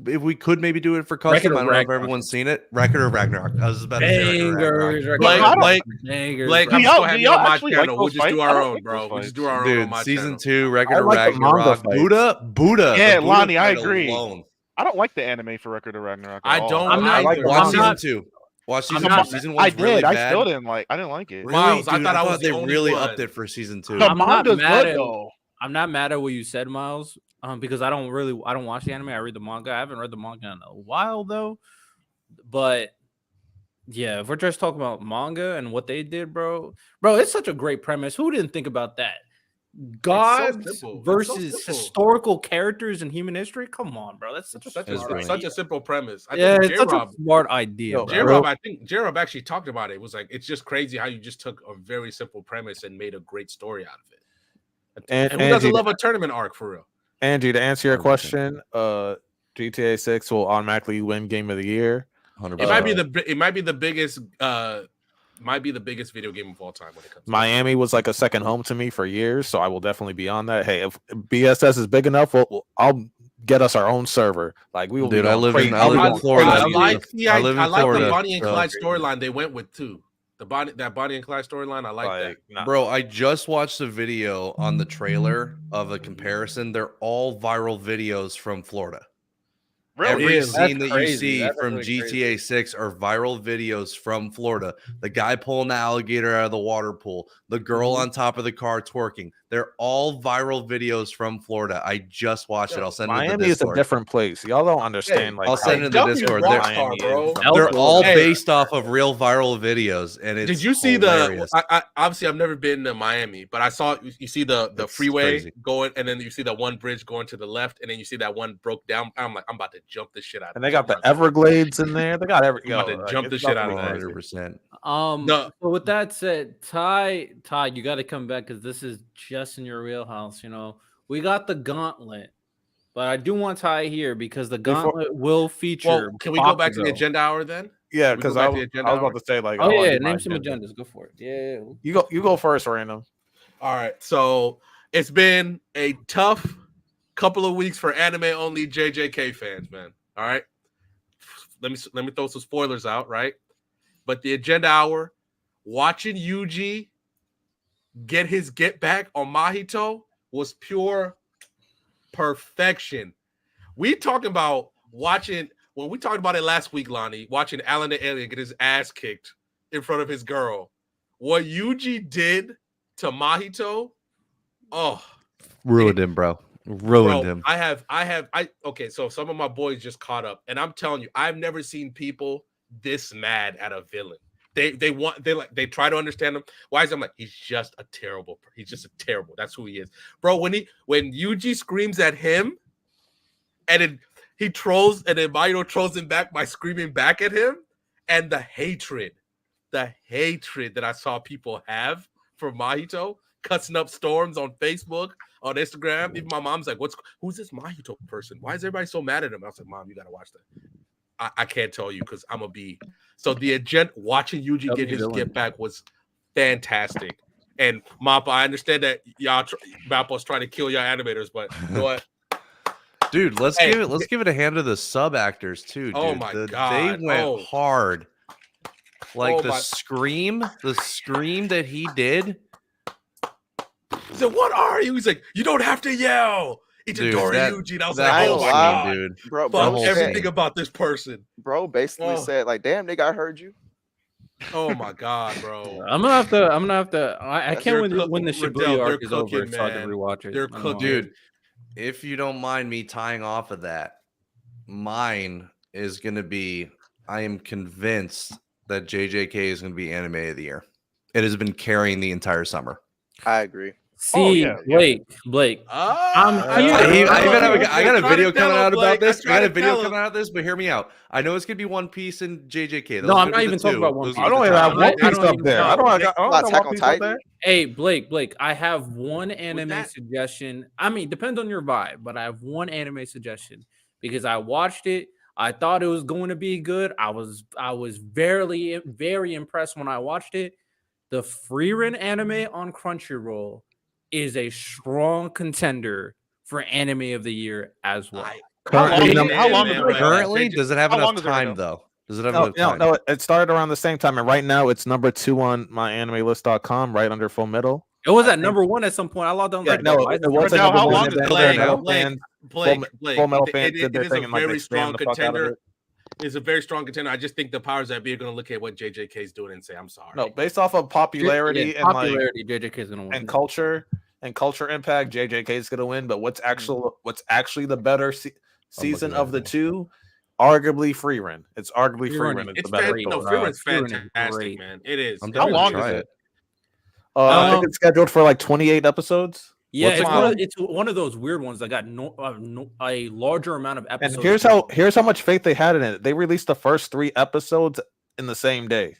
If we could maybe do it for custom, Record of I don't know if Ragnarok. everyone's seen it. Record of Ragnarok. I was about to say Record of Ragnarok. Blake, Bangers, Blake, bro. I'm Do y'all- so happy do y'all on my actually like channel. We'll those just do fights? I our don't own, like bro. those We'll just fights. do our own on Dude, my season channel. 2, Record I of like the manga Ragnarok. fights. Buddha. Yeah, the Buddha Lonnie, I fight agree. alone. I don't like the anime for Record of Ragnarok. At I all. don't I'm not- either. I like the Watch I'm manga. season not- 2. Watch season not- 2. Season I 1's did. really I bad. still didn't like. I didn't like it. Really? Miles, I Dude, thought I was thought the they only really one. upped it for season 2. The I'm not manga's mad good at- though. I'm not mad at what you said, Miles. Because I don't watch the anime. I read the manga. I haven't read the manga in a while though. But yeah, if we're just talking about manga and what they did, bro, it's such a great premise. Who didn't think about that? gods simple. It's so versus simple. historical characters in human history. Come on, bro. That's such a Such smart a, such idea. a simple premise. I Yeah, think it's such a J-Rob, smart idea, Yo, bro. J-Rob, I think J-Rob actually talked about it. It was like, it's just crazy how you just took a very simple premise and made a great story out of it. And who doesn't love a tournament arc for real? Angie, to answer your 100%. question, GTA 6 will automatically win Game of the Year. 100%. It might be the biggest video game of all time when it comes to Miami was like a second home to me for years, so I will definitely be on that. Hey, if BSS is big enough, I'll get us our own server. Like we will. Dude, be I going live in crazy. I live in Florida. I like the Florida, Bonnie and so- Clyde storyline they went with too. That Bonnie and Clyde storyline, I like that. Nah. Bro, I just watched a video on the trailer of a comparison. They're all viral videos from Florida. Really? Every Really? scene that you crazy. see That's from really GTA 6 are viral videos from Florida. The guy pulling the alligator out of the water pool, the girl on top of the car twerking. They're all viral videos from Florida. I just watched it. I'll send it to the Miami is a Discord. different place. Y'all don't understand. Hey, like I'll send how it in the W Discord. Rockstar, bro. They're all Hey. based off of real viral videos, and it's Did you see hilarious. I obviously I've never been to Miami, but I saw you see the It's freeway crazy. going, and then you see that one bridge going to the left, and then you see that one broke down. I'm like, I'm about to jump this shit out. And they got the Everglades in there. They got every. I'm about to jump the shit out of that. 100%. No. So with that said, Ty, you got to come back because this is just in your wheelhouse. You know, we got the Gauntlet, but I do want Ty here because the Gauntlet will feature. Well, can we go back to the Bakugo. agenda hour then? Yeah, We because go I back to was the agenda about to say like. Oh I wanna yeah, do my name some agenda. agendas. Go for it. Yeah. You go first, Random. All right, so it's been a tough couple of weeks for anime only JJK fans, man. All right, let me throw some spoilers out, right? But the agenda hour, watching Yuji get his get back on Mahito was pure perfection. We talking about watching when we talked about it last week, Lonnie, watching Alan the Alien get his ass kicked in front of his girl. What Yuji did to Mahito, oh, Ruined him, bro. Ruined bro, him. Okay, so some of my boys just caught up, and I'm telling you, I've never seen people this mad at a villain. They try to understand him. Why is he? I'm like, he's just a terrible. That's who he is, bro. When Yuji screams at him, and then he trolls, and then Mahito trolls him back by screaming back at him, and the hatred that I saw people have for Mahito, cussing up storms on Facebook, on Instagram. Even my mom's like, who's this Mahito person? Why is everybody so mad at him? I was like, Mom, you gotta watch that. I can't tell you because I'm a B. So the agenda watching Yuji get his get back was fantastic. And Mappa, I understand that Mappa's trying to kill y'all animators, but you know what? Dude, let's give it a hand to the sub actors too, dude. Oh my God. They went hard. Like Oh my- scream that he did. He said, "What are you?" He's like, "You don't have to yell." Itadori Yuji. And I was like, That "Oh whole my scene, God, dude. Bro, fuck whole everything scene. about this person." Bro basically Oh. said, like, damn, nigga, I heard you. Oh my God, bro. I'm gonna have to. I can't They're when the cook- Shibuya Riddell, arc they're is over. cooking, It's hard to man. rewatch it. They're I don't know. cooking. Dude, if you don't mind me tying off of that, mine is going to be, I am convinced that JJK is going to be anime of the year. It has been carrying the entire summer. I agree. See, yeah. Blake. I here. I got a video coming out about this. I But hear me out. I know it's going to be One Piece and JJK. Those No, are I'm gonna not be even the talking two. about One Those Piece. are I don't the even top. have One I Piece don't up even there. know. I don't Attack have on One Piece up Titan? there. Hey, Blake, I have one anime that- suggestion. I mean, depends on your vibe, but I have one anime suggestion because I watched it. I thought it was going to be good. I was very impressed when I watched it. The Freerun anime on Crunchyroll is a strong contender for anime of the year as well. How long Currently, is it- how long is it right now? Currently, does it have How long enough is it right time, now? though? Does it have No, enough time? no, it started around the same time, and right now it's number 2 on myanimelist.com, right under Full Metal. It was I at think- number 1 at some point. I logged on. Yeah, no, why is it this was number Now, number how 1 long and is then it? Full Metal Blake, fans- Blake, Full Metal it- fans it- did their it is a thing and like very they strong spammed the fuck out of contender. it. It's a very strong contender. I just think the powers that be are going to look at what JJK is doing and say, "I'm sorry." No, based off of popularity and like popularity, JJK is gonna win. and culture impact, JJK is going to win. But what's actually the better season looking at of the it. two? Arguably Freerun. It's arguably Freerun Freerun. is- It's It's the better. great. no, story. Freerun's Freerun is fantastic, great. man. It is. I'm It definitely long gonna is try it? I Um, think it's scheduled for like 28 episodes. Yeah, What's it called? it's one of those weird ones that got a larger amount of And episodes. here's how much faith they had in it. They released the first 3 episodes in the same day.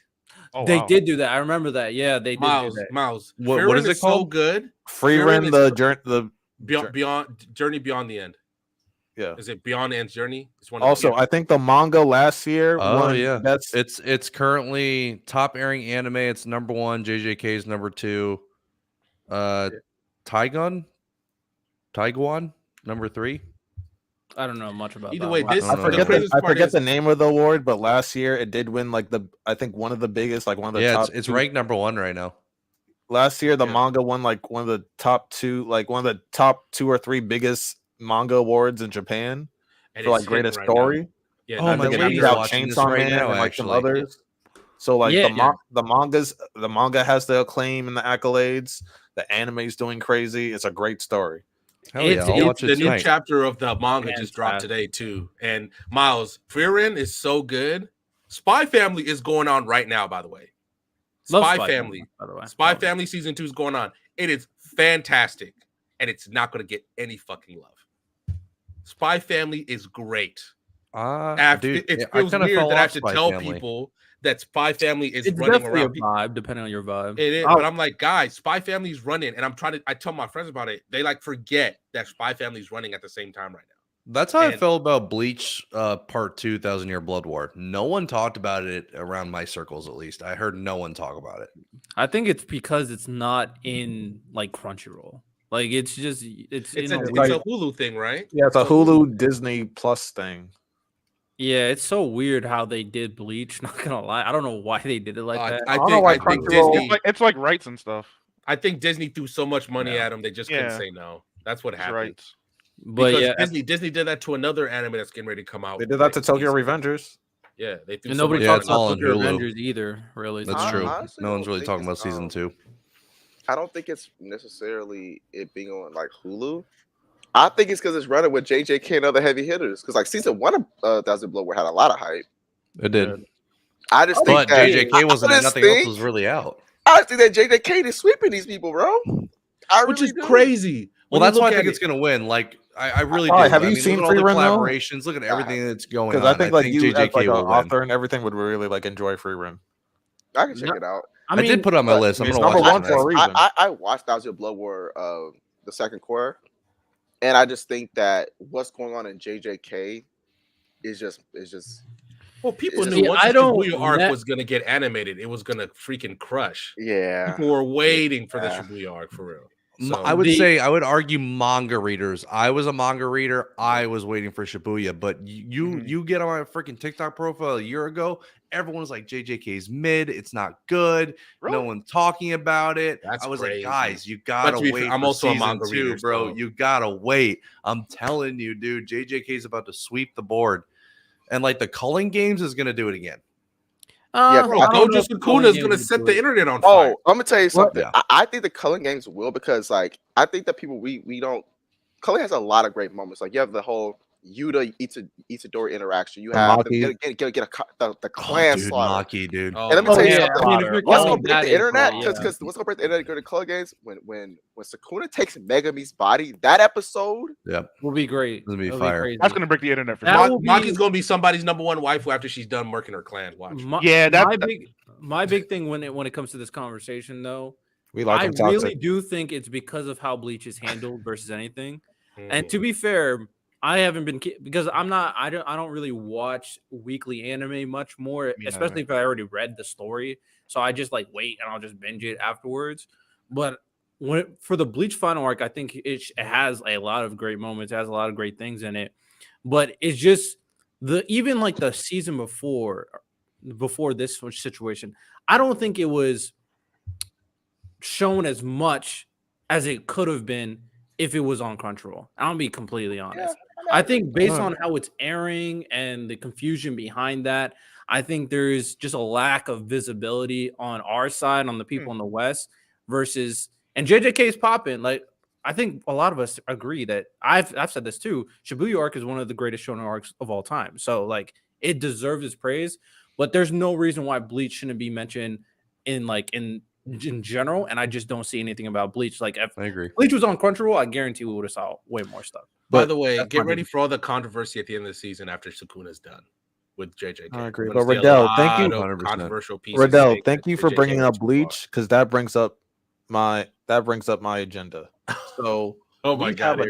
Oh, They wow. did do that. I remember that. Yeah, they did do Miles, that. Miles. What Frieren is it so called? good. Free Frieren Run is the beyond Journey Beyond the End. yeah. Is it Beyond the End's Journey? It's one. Of Also, the, I think the manga last year Oh won yeah, that's it's currently top airing anime. It's #1. JJK's #2. Taigun #3. I don't know much about Either that way, one. this I the forget craziest part forget is the name of the award, but last year it did win like I think one of the biggest, like one of the Yeah, top it's 2 ranked #1 right now. Last year the Yeah. manga won like one of the top 2 or 3 biggest manga awards in Japan and for like it's hitting greatest right now. story. Yeah, Oh, I my think it lady's beat out watching this Chainsaw right Man now, and like some actually. others. So like Yeah, the manga has the acclaim and the accolades. The anime's doing crazy. It's a great story. Hell yeah, I'll watch the it new tonight. chapter of the manga just dropped Fantastic. today too. And Miles, Frieren is so good. Spy Family is going on right now, by the way. Love Spy Spy Family. by the way. Spy Love it. Family season 2 is going on. It is fantastic, and it's not going to get any fucking love. Spy Family is great. Dude, It I feels kinda weird fell that I have off to Spy tell Family. people that Spy Family is It's running definitely a around. vibe, depending on your vibe. It is, Oh, but I'm like, guys, Spy Family's running, and I tell my friends about it. They like forget that Spy Family's running at the same time right now. That's how I And- felt about Bleach Part 2, 1,000 Year Blood War. No one talked about it around my circles, at least. I heard no one talk about it. I think it's because it's not in like Crunchyroll. Like it's just it's It's in a, a it's weird- a Hulu thing, right? Yeah, it's a Hulu Disney Plus thing. yeah, it's so weird how they did Bleach. Not gonna lie, I don't know why they did it like that. I don't know why I think Crunchyroll- Disney. It's like rights and stuff. I think Disney threw so much money Yeah. at them they just couldn't Yeah. say no. That's what It's happened. rights. But Because yeah, Disney did that to another anime that's getting ready to come out. They did that to like, Tokyo season. Revengers. Yeah, they threw and so nobody much Yeah, talks it's about all on Tokyo Hulu. Revengers either. Really, That's I true. honestly No one's don't really think talking about it's, season 2. I don't think it's necessarily it being on like Hulu. I think it's because it's running with JJK and other heavy hitters. Because like season 1 of Thousand Blood War had a lot of hype. It did. I just think But that JJK wasn't, I and just nothing else think- was really out. I just think that JJK is sweeping these people, bro. I Which really is do. crazy. Well, When you that's why I look think at it's going to win. Like, I really Why? do. Have I you mean, seen look at all the Free Run, though? collaborations? Look at everything that's going on. Because I think like you as JJK like an will win. author and everything would really like enjoy Free Run. I can check No. it out. I I mean, did put it on my but list. I'm it's going to number watch one it for a tonight. reason. I watched Thousand Blood War the second quarter, and I just think that what's going on in JJK is just well, people it's knew just- once I the don't Shibuya arc let- was gonna get animated, it was gonna freaking crush. yeah. People were waiting for the Yeah. Shibuya arc for real. I would the- say I would argue manga readers. I was a manga reader. I was waiting for Shibuya, but you get on my freaking TikTok profile a year ago. Everyone's like JJK's mid. It's not good. No Really? one's talking about it. That's I was crazy. like, guys, you But gotta to be wait. fair, I'm for also a season manga 2, reader, bro. so- You gotta wait. I'm telling you, dude. JJK's about to sweep the board, and like the culling games is gonna do it again. Yeah, Bro, I don't know Gojo if the Culling Sukuna is Games gonna would set do the it. internet on fire. Oh, I'm gonna tell you something. Yeah. I think the culling games will because like I think that people we don't culling has a lot of great moments. Like you have the whole Yuta Itadori interaction. You The have Maki. the clan dude, slaughter. Maki, dude. Oh, And let me Oh, tell you yeah. something. I mean, if you're What's gonna counting break that the as internet? well, Because yeah. what's gonna break the internet during the culling games when Sukuna takes Megami's body, that episode. Yep. will be great. It'll be It'll fire. crazy. That's gonna break the internet for That sure. will be- Maki's gonna be somebody's number one wife after she's done working her clan. Watch. Yeah, my big thing when it comes to this conversation though, We like I him toxic. really do think it's because of how Bleach is handled versus anything. And Mm. to be fair, I haven't been because I don't really watch weekly anime much more, Me especially neither. if I already read the story. So I just like wait and I'll just binge it afterwards. But for the Bleach final arc, I think it has a lot of great moments, it has a lot of great things in it. But it's just even like the season before this situation, I don't think it was shown as much as it could have been if it was on Crunchyroll. I'll be completely honest. I think based on how it's airing and the confusion behind that, I think there's just a lack of visibility on our side, on the people in the West, versus and JJK's popping. Like I think a lot of us agree that I've said this too. Shibuya arc is one of the greatest shonen arcs of all time. So like it deserves its praise, but there's no reason why Bleach shouldn't be mentioned in in general, and I just don't see anything about Bleach. Like if I agree. Bleach was on Crunchyroll, I guarantee we would have saw way more stuff. By But the way, that's get my ready big- for all the controversy at the end of the season after Sukuna's done with JJK. I agree. We're gonna But see a Riddell, thank lot you. of 100%. controversial pieces. Riddell, taken thank you for JJK bringing up too far. Bleach because that brings up my agenda. So Oh my god!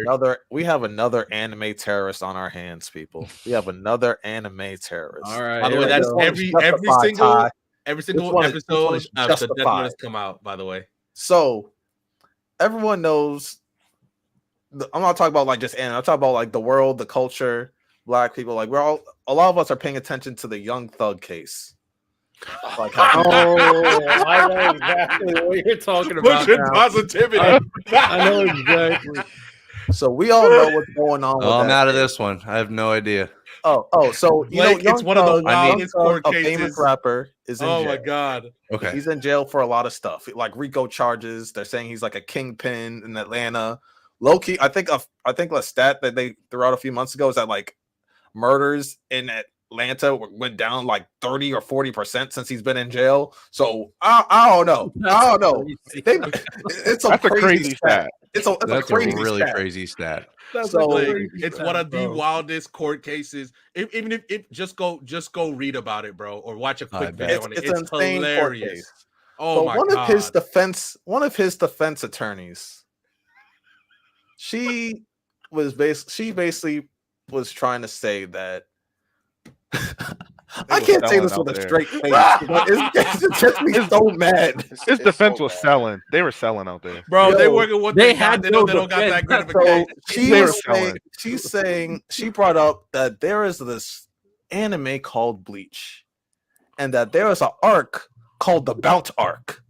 we have another anime terrorist on our hands, people. We have another anime terrorist. All right. By the way, here we that's go. every Justified, Ty. single one is episode of the Death Note justified. has come out. By the way, So everyone knows. I'm not talking about like just anime. I'm talking about like the world, the culture, black people. Like a lot of us are paying attention to the Young Thug case. Like how- Oh, I know exactly what you're talking about. pushing now. positivity. I know exactly. so we all know what's going on. With Oh, I'm that out of case. this one. I have no idea. So you Blake, know, it's one of the Young wildest Thug, court a cases. famous rapper, is in Oh jail. my god! Okay. He's in jail for a lot of stuff, like RICO charges. They're saying he's like a kingpin in Atlanta. Low key, I think a stat that they threw out a few months ago is that like murders in Atlanta went down like 30 or 40% since he's been in jail. So I don't know. I don't know. It's a That's a crazy crazy stat. It's a That's a crazy really stat. crazy stat. That's So, a Like, crazy it's stat, one of the bro. wildest court cases. Even if just go read about it, bro, or watch a I quick bet. video on it. It's an It's insane court hilarious. case. Oh So my one god! of his defense attorneys, she basically was trying to say that I was can't say selling this out with a there. straight face. But it gets me so mad. His defense was selling. They were selling out there. Bro, they Yo, working what they they got. had They don't no got that good of a So case. They were selling. she's saying she brought up that there is this anime called Bleach, and that there is an arc called the Bounce arc,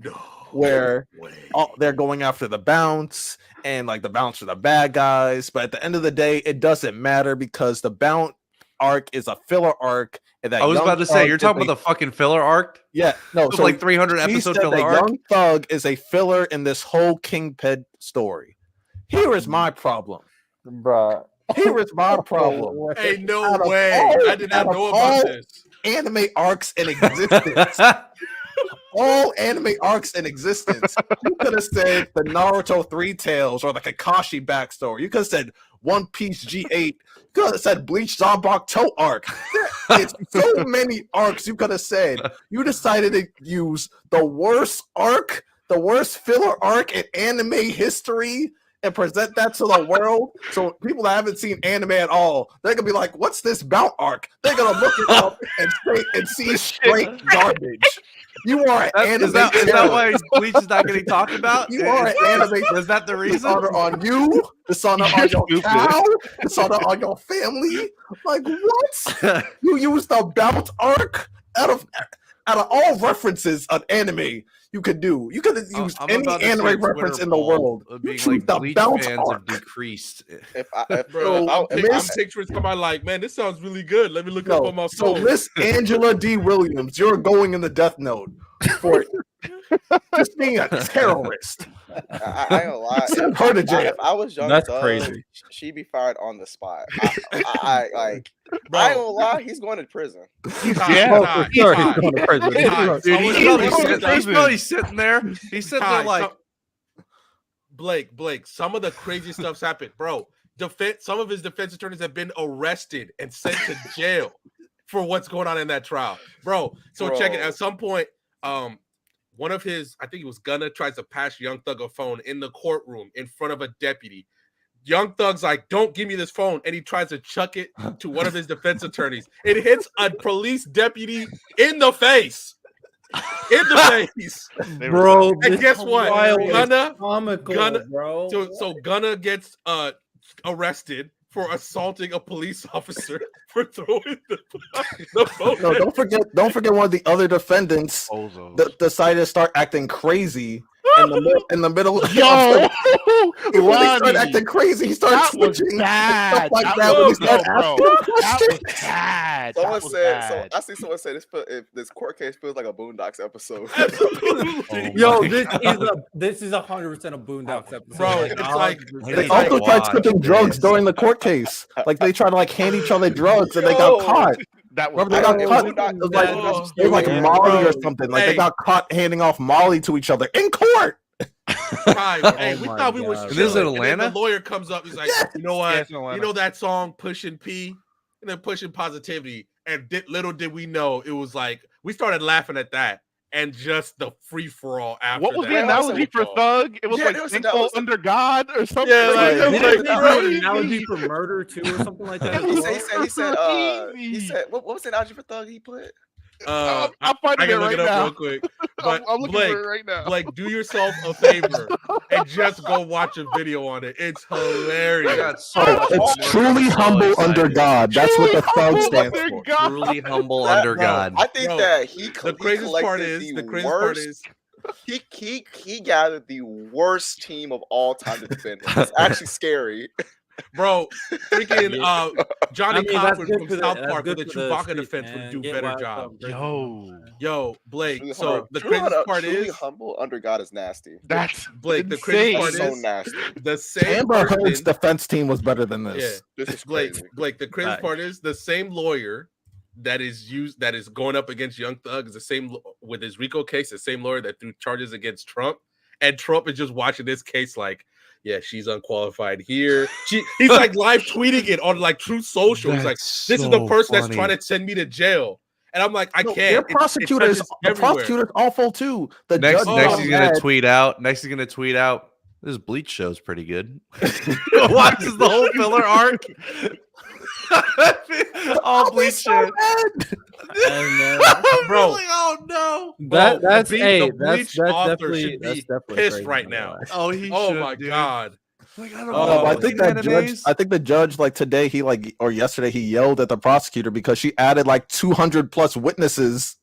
No where way. they're going after the bounce, and like the bounce are the bad guys. But at the end of the day, it doesn't matter because the bounce arc is a filler arc. And that I was Young about to say, Thug you're is talking a- about the fucking filler arc? yeah, no, It was so like 300 she episode said filler that arc? Young Thug is a filler in this whole Kingpin story. Here is my problem. Bruh. Here is my problem. Hey, no Out of way! all- I did not out of know about all- this. Anime arcs in existence. All anime arcs in existence. You could have said the Naruto Three Tails or the Kakashi backstory. You could have said One Piece G8. You could have said Bleach Zambok Toe arc. It's so many arcs you could have said. You decided to use the worst arc, the worst filler arc in anime history, and present that to the world. So people that haven't seen anime at all, they're gonna be like, "What's this Bout arc?" They're gonna look it up and see straight garbage. You are an anime. Is that terrorist. why Bleach is not getting talked about? You are an anime. Is that the reason? Dishonor on you, dishonor on your Stupid. cow, dishonor on your family. Like what? You use the Bout arc out of all references on anime you could do. You could have used I'm any about to see anime a Twitter reference in the poll world. of You being choose like the Bleach Bounce fans have arc. decreased. Bro, So, I'm Miss- pictures come out like, man, this sounds really good. Let me look it up No, on my so phone. Miss Angela D. Williams, you're going in the Death Note for just being a terrorist. I ain't gonna lie. Send her to jail. If I was Young That's Thug, crazy. she'd be fired on the spot. I like. Bro, I ain't gonna lie. He's going to prison. Yeah. Oh, for sure he's going to prison. Ty, Dude, someone- He's probably sitting there. He's sitting there Ty, like, Blake, some of the crazy stuff's happened, bro. Some of his defense attorneys have been arrested and sent to jail for what's going on in that trial, bro. So check it. Bro. At some point, one of his, I think it was Gunna, tries to pass Young Thug a phone in the courtroom in front of a deputy. Young Thug's like, "Don't give me this phone," and he tries to chuck it to one of his defense attorneys. It hits a police deputy in the face. In the face. They were Bro, selling. And this guess what? trial is Gunna, comical, Gunna- bro. so Gunna gets arrested for assaulting a police officer for throwing the phone. No, don't forget one of the other defendants Bozos. decided to start acting crazy in the middle of Yo, He really started Ronnie, acting crazy. He started that was switching bad. stuff like That that when he was- started no, bro. asking That questions. was bad. Someone That was said. bad. So I see someone say if this court case feels like a Boondocks episode. Absolutely. Yo, this is 100% a Boondocks episode. Bro, it's like- 100%. They It's also like, tried switching drugs during the court case. Like they tried to like hand each other drugs and they got Yo. caught. That was Remember they got caught. not- It was that like, was it was like so Molly or bro. something. Like they Hey. got caught handing off Molly to each other in court. Hey, we my thought we was God, And this is chilling. in And then Atlanta? the lawyer comes up. He's like, you know Yeah, what? it's in Atlanta. You know that song Pushing P? And then Pushing Positivity. And little did we know it was like we started laughing at that and just the free for all after What was that. the analogy for thug? It was Yeah, like there was thankful under God or something. Yeah, like, it was Didn't like, they do an crazy. analogy for murder too, or something like that? It as was well? he said what was the analogy for thug he put? Uh, I'm I finding can it look right it up now. real quick. But I'm looking Blake, for it right now. Blake, do yourself a favor and just go watch a video on it. It's hilarious. I got so Oh, much it's homework. truly I'm so humble excited. under God. That's what the Truly thug humble stands under for. God. Truly humble That- under bro, God. I think Bro, that he the craziest part collected is the the craziest part worst. is He gathered the worst team of all time to defend him. It's actually scary. bro, freaking Johnny I mean, that's Cochran good from for the- South that's Park with good the for the Chewbacca streets, defense man. would do Get better wild job. up, break Yo, Yo, Blake. Hold So up. the Truly craziest part truly is humble under God is nasty. that's Blake. The insane. craziest part That's so is nasty. the same Amber Heard's person. defense team was better than Yeah, this. This is Blake. crazy. Blake. The craziest part is the same lawyer that is going up against Young Thug is the same with his RICO case. The same lawyer that threw charges against Trump, and Trump is just watching this case like, yeah, she's unqualified here. He's like live tweeting it on like Truth Social. He's like, this is the person that's trying to send me to jail, and I'm like, I No, can't. their It prosecutors, touches the everywhere. prosecutor's awful too. The Next, judge next got he's gonna mad. tweet out. Next he's gonna tweet out. This Bleach show's pretty good. Watches the whole filler arc. All Bleach show. And, Bro. Really? Oh no. That's the that's Bleach author definitely should be definitely pissed crazy, right I'm now. not gonna lie. Oh, he Oh should, my dude. god. Like, I don't Oh, know. I think that judge. I think the judge, like today, he like or yesterday, he yelled at the prosecutor because she added like 200 plus witnesses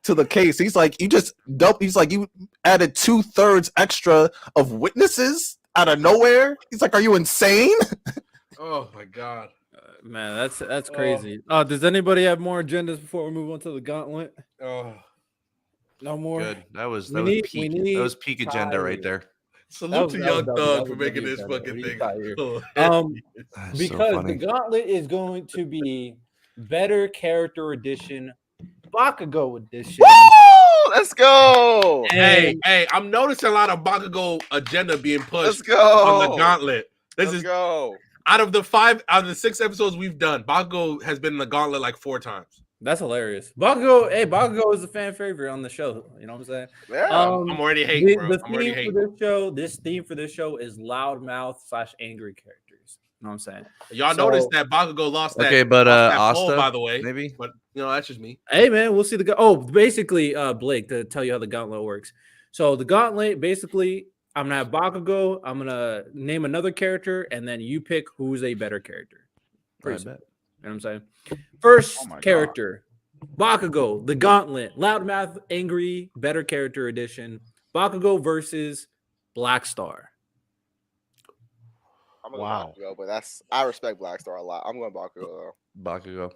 to the case. He's like, you just dope. He's like, you added 2/3 extra of witnesses out of nowhere. He's like, are you insane? Oh my god. Man, that's crazy. Does anybody have more agendas before we move on to the gauntlet? Oh. No more. Good. That was We that was need- peak. we need That was peak agenda right Tyler. there. Salute to Young that Thug was for making W this agenda. fucking We thing. got here. hilarious. That's so Because funny. the gauntlet is going to be better character edition, Bakugo edition. Woo! Let's go. Hey, I'm noticing a lot of Bakugo agenda being Let's pushed go. on the gauntlet. Let's go. Out of the 6 episodes we've done, Bakugo has been in the gauntlet like 4 times. That's hilarious. Bakugo is a fan favorite on the show. You know what I'm saying? Yeah. I'm already hating, bro. The I'm already theme hating. for this show, this theme for this show is loudmouth / angry characters. You know what I'm saying? Y'all So- noticed that Bakugo lost that. Okay, but lost that poll, Asta, by the way, maybe. but that's just me. Hey man, we'll see basically, Blake, to tell you how the gauntlet works. So the gauntlet, basically, I'm gonna have Bakugo. I'm gonna name another character, and then you pick who's a better character. Pretty simple. You know what I'm saying? First Oh my God. character, Bakugo, the gauntlet, loudmouth, angry, better character edition. Bakugo versus Black Star. I'm gonna Wow. go Bakugo, but I respect Black Star a lot. I'm going Bakugo though. Bakugo.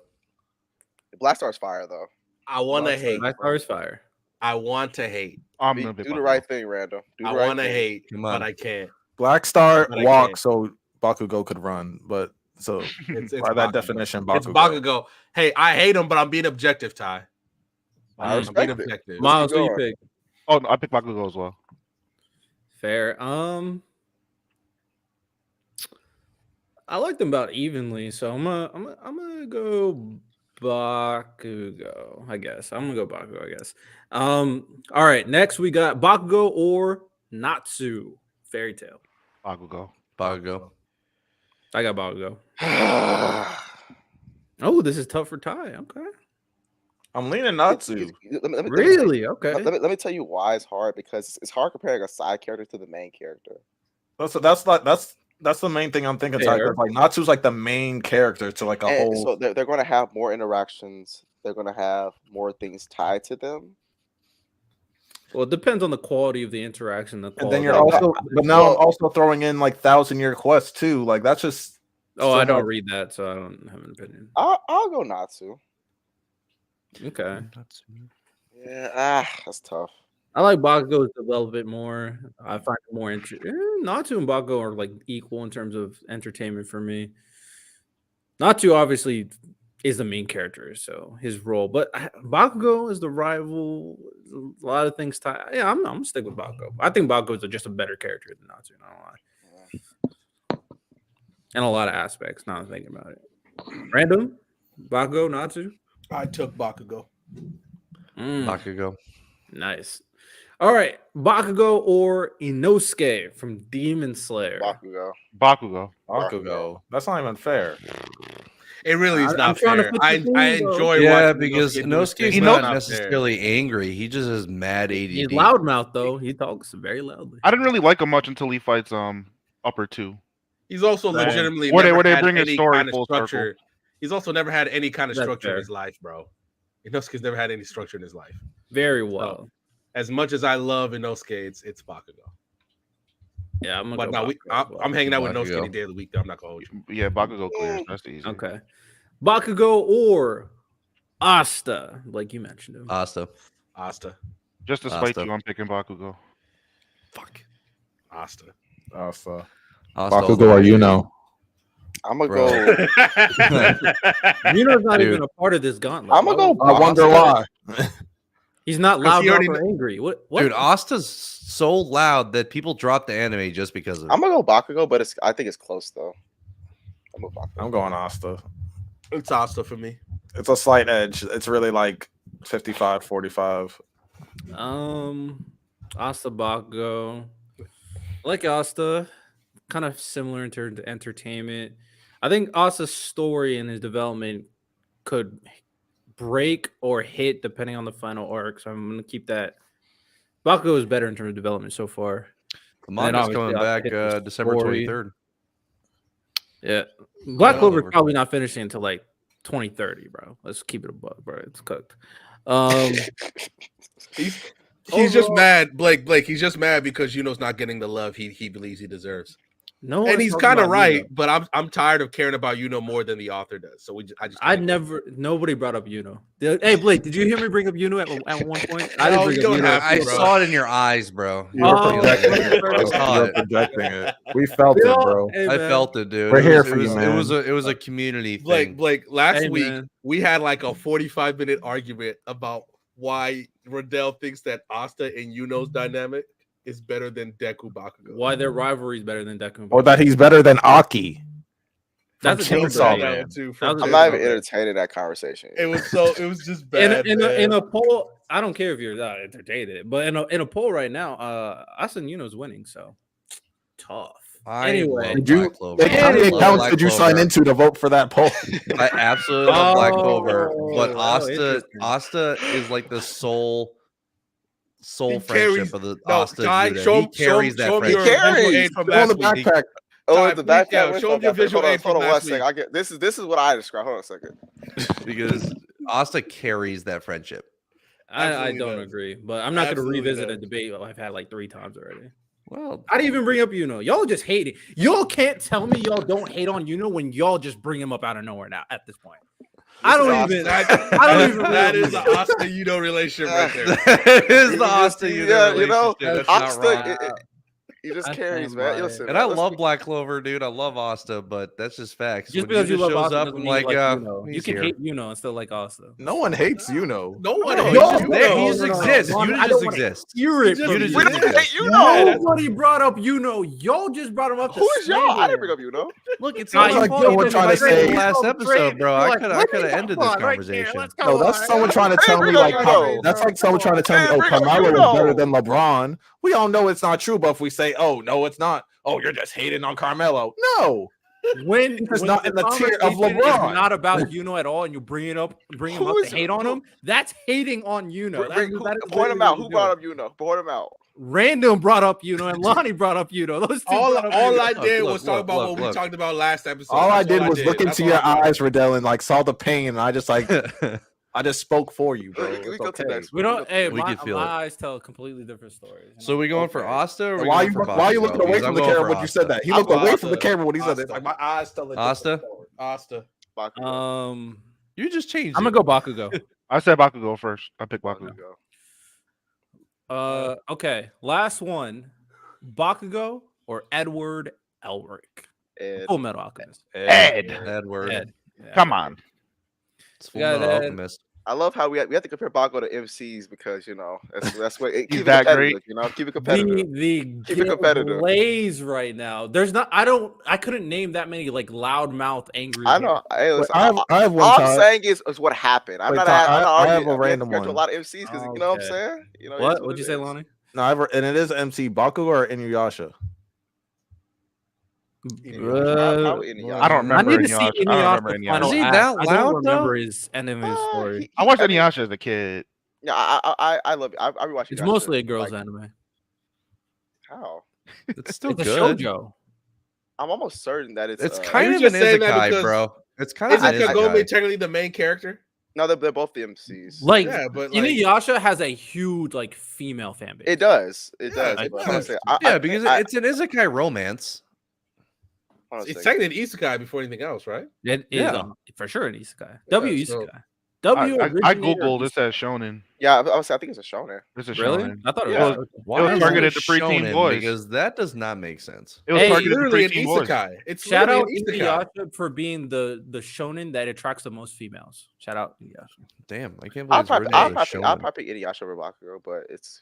Black Star's fire though. I want to hate. Black Star is fire. I want to hate. I'm Do gonna be the Bakugo. right thing, Randall. Do the I right want to thing. hate, Come but on. I can't. Black Star But I walk can't. so Bakugo could run, but so It's by that Bakugo. definition, It's Bakugo. Bakugo. Hey, I hate him, but I'm being objective, Ty. I I'm respect being it. objective. Miles, keep who you going. pick? Oh, no, I picked Bakugo as well. Fair. I like them about evenly, so I'm gonna go Bakugo. I guess I'm gonna go Bakugo. I guess. All right. Next, we got Bakugo or Natsu Fairy Tale. Bakugo. Bakugo. I got Bakugo. Oh, this is tough for Ty. Okay. I'm leaning Natsu. Really? Okay. Let me tell you why it's hard, because it's hard comparing a side character to the main character. That's the main thing I'm thinking. Fair. Like Natsu's like the main character to like a And whole. so they're going to have more interactions. They're going to have more things tied to them. Well, it depends on the quality of the interaction. The And quality then you're of- also, but now I'm also throwing in like 1,000-Year Quest too. Like that's just. Oh, so I don't much- read that, so I don't have an opinion. I'll go Natsu. Okay. Yeah, that's tough. I like Bakugo's development more. I find it more interesting. Natsu and Bakugo are like equal in terms of entertainment for me. Natsu obviously is the main character, so his role. But Bakugo is the rival. A lot of things tie. Yeah, I'm gonna stick with Bakugo. I think Bakugo is just a better character than Natsu. Not gonna lie. In a lot of aspects. Now I'm thinking about it. Random Bakugo, Natsu. I took Bakugo. Bakugo. Nice. All right, Bakugo or Inosuke from Demon Slayer. Bakugo. That's not even fair. It really is I'm not trying to fair. put the I thing, enjoy Yeah, watching because Inosuke do Inosuke's his thing, not but necessarily angry. He just has mad ADD. He's loudmouth though. He talks very loudly. I didn't really like him much until he fights Upper 2. He's also Right. legitimately Where never they had bring his any story kind of full structure. circle. He's also never had any kind of That's structure fair. in his life, bro. Inosuke's never had any structure in his life. Very well. As much as I love Inosuke, it's Bakugo. Yeah, I'm gonna But go no, Bakugo. I'm hanging out with Bakugo. Inosuke any day of the week. Though. I'm not gonna hold you. Yeah, Bakugo clears. That's easy. Okay. Bakugo or Asta, like you mentioned him. Asta. Asta. Just to spite Asta. you, I'm picking Bakugo. Fuck. Asta. Asta Bakugo or Yuno. I'm gonna Bro. go. Yuno's not Dude. even a part of this gauntlet. I'm gonna go. I wonder why. He's not 'Cause loud he already or angry. What? Dude, Asta's so loud that people drop the anime just because of it. I'm gonna go Bakugo, but I think it's close though. I'm gonna Bakugo. I'm going Asta. It's Asta for me. It's a slight edge. It's really like 55-45. Asta Bakugo. I like Asta. Kind of similar in terms of entertainment. I think Asta's story and his development could break or hit depending on the final arc. So I'm gonna keep that. Bakugo is better in terms of development so far. The manga's obviously coming I'll back hit the December story. 23rd. Yeah, Black Yeah, Clover's over. probably not finishing until like 2030, bro. Let's keep it above, bro. It's cooked. He's just mad, Blake. He's just mad because Yuno's not getting the love he believes he deserves. No, And one's he's talking kind of about right, Yuno. but I'm tired of caring about Yuno more than the author does. So Nobody brought up Yuno. Hey, Blake, did you hear me bring up Yuno at one point? I No, didn't bring you up don't Yuno. have to, I bro. saw it in your eyes, bro. You're Oh, projecting it. bro. I saw it. Projecting it. We felt it, bro. Hey, I man. felt it, dude. We're It here was- for it you, was- man. It was a community thing. Blake, last Hey, week man. we had like a 45-minute argument about why Riddell thinks that Asta and Yuno's dynamic is better than Deku Bakugo. Why their rivalry is better than Deku. Or that he's better than Aki. That's a different Chainsaw debate. Man. That too, That from was I'm a not Chainsaw even Man. entertaining that conversation. It was just bad. in a poll, I don't care if you're not entertained, but in a poll right now, Asta and Yuno's winning. So tough. Anyway, love Did you, Black Clover. how many I love accounts Black did you sign Clover. into to vote for that poll? I absolutely love Black Clover, but Oh, Asta interesting. is like the soul He friendship carries- of the No, Asta Ty, Judah. show He him carries that your friendship. visual carries. aid from Go on last the week. backpack. Oh, Ty, with the please, backpack. yeah, with show him the your backpack. visual Hold on, aid from hold on one last second. I get this is what I describe. Hold on a second. Because Asta carries that friendship. I Absolutely don't does. agree, but I'm not going to Absolutely revisit a does. debate I've had like 3 times already. Well, I didn't even bring up Yuno. Y'all just hate it. Y'all can't tell me y'all don't hate on Yuno when y'all just bring him up out of nowhere now at this point. I don't even. I don't even. That bring is up the Yuno. Asta Yuno relationship right there. that is the Asta Yeah, Judah you know, relationship. That's not Asta, wrong. he just I carries, stand man. by it. Listen, And man, I let's love be- Black Clover, dude. I love Asta, but that's just facts. Just When because you Judah love shows Asta up, doesn't I'm mean like, you like Yuno. You he's can here. hate Yuno and still like Asta. No one hates Yuno. No one No, hates no, Yuno. There, he No, just no, no, exists. no, Judah I just don't wanna exists. Hear it Just- from Judah you. We just didn't exists. hate you, no. Nobody brought up Yuno. Y'all just brought him up. Who is y'all? I didn't bring up you, no. Look, it's Nah, not you my called fault. me You the didn't trying to invite me say- the last You're episode, bro. like, I let could me have talk ended this on right there. conversation. Let's go No, that's on. someone trying to tell me bring like up how, Yuno. that's like someone trying to tell me, Hey, oh, bring up Carmelo is Yuno. better than LeBron. We all know it's not true, but if we say, oh no, it's not, oh, you're just hating on Carmelo. No, When It's when not in the tier of conversation is LeBron. not about Yuno at all, and you bring him up Who is- to hate on him, that's hating on Yuno. That is Point literally him out. what Who you're brought doing. up you, no? Point him out. Random brought up Yuno, and Lonnie brought up Yuno. Those two All brought up I Yuno. did Look, was talk about what we look. talked about last episode. all I That's did was look That's into all your I did. eyes, Riddell, and like saw the pain, and I just like I just spoke for you, bro. We It's go to okay. next We don't. Hey, We my can feel it. eyes tell completely different stories. So we going for Okay. Asta or we Why going you for why you Bakugo? looking away Because from I'm the going camera for when you said Asta. that? He I'll looked go away Asta. from the camera when he said it. Asta. Like my eyes tell a Asta? different story. Asta. Bakugo. You just changed. I'm gonna go Bakugo. I said Bakugo first. I picked Bakugo. Okay. Last one. Bakugo or Edward Elric? Ed. Full Metal Alchemist. Ed. Edward. Ed. Yeah. Come on. It's We got Fullmetal that. Alchemist. I love how we have to compare Bakugo to MCs because that's what He's keep it that competitive. great. Keep it competitive. The Keep it competitive. blaze right now. There's not. I couldn't name that many like loudmouth angry. I know. Hey, Wait, listen, I have one all I'm time. saying is what happened. I'm Wait, not. Ty, I'm not I have arguing. a We have to random compare to a one. lot of MCs because you know what I'm Okay. saying. You know, it is What? what What'd you it say, is. Lonnie? No, and it is MC Bakugo or Inuyasha. Probably Inuyasha. I don't I remember need to see Inuyasha. I don't remember Inuyasha final Is he act. that I don't loud, remember though? his end of his story. I watched I mean, Inuyasha as a kid. Yeah, I love it. I rewatched It's Inuyasha, mostly a girls' like, anime. how? It's still It's a good. shoujo. I'm almost certain that it's. It's Are kind you of an just saying that isekai, because- bro. It's kind of Isn't an Kagome isekai. technically the main character? No, they're both the MCs. Like, Yeah, but like, Inuyasha has a huge like female fan base. It does. It Yeah, does. it But does. hold on a second. Yeah, because it's an isekai romance. Hold on a it's second. technically an isekai before anything else, right? It is Yeah. For sure an isekai. W so- isekai. W. I originator googled. of It says shonen. Yeah, I think it's a shonen. It's a Really? shonen. I thought it Yeah. was. Why was is targeted it to preteen shonen? boys. Because that does not make sense. It was Hey, targeted to Literally an preteen boys. isekai. It's Shout out literally an isekai. Inuyasha for being the shonen that attracts the most females. Shout out Inuyasha. Damn, I can't I'll believe it's probably written as a I'll shonen. probably pick Inuyasha over Bakugo, but it's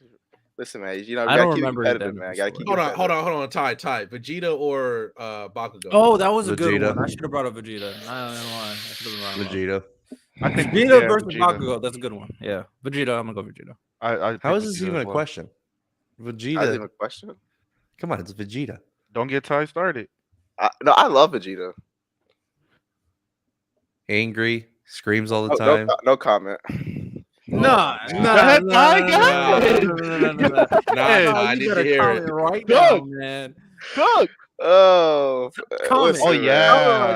listen, man. You know, I you don't gotta keep it remember it competitive, that man. much Gotta story. keep Hold it on, competitive. Ty. Vegeta or Bakugo? Oh, that was a good Vegeta. one. I should have brought up Vegeta. I don't know why. I should have brought him up. Vegeta. I think Vegeta versus Vegeta. Bakugo. That's a good one. Yeah, Vegeta. I'm gonna go Vegeta. I How picked is this Vegeta even as a well. question? That's Vegeta. even a question. Come on, it's Vegeta. Don't get Ty started. No, I love Vegeta. Angry, screams all the No, time. no comment. Nah, Go nah, ahead, Ty, go nah, ahead. Nah, I You need to better hear comment it. right Good. now, man. Cook. Oh, Comment. listen, Oh, man. yeah. Comment right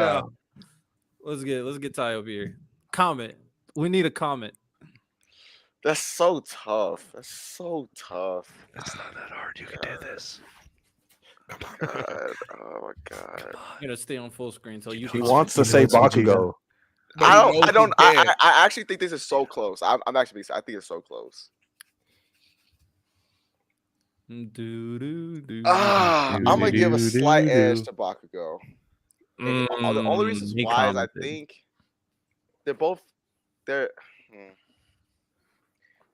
now. Let's get Ty over here. Comment. We need a comment. That's so tough. That's so tough. It's not that hard. You can do this. God. Oh my god. I'm gonna stay on full screen so you He can wants to You say know it's Vegeta. Bakugo. But he knows I don't. he can't. I actually think this is so close. I'm actually. I think it's so close. I'm gonna give a slight edge to Bakugo. And the only reasons he why is I commented. think they're both. They're.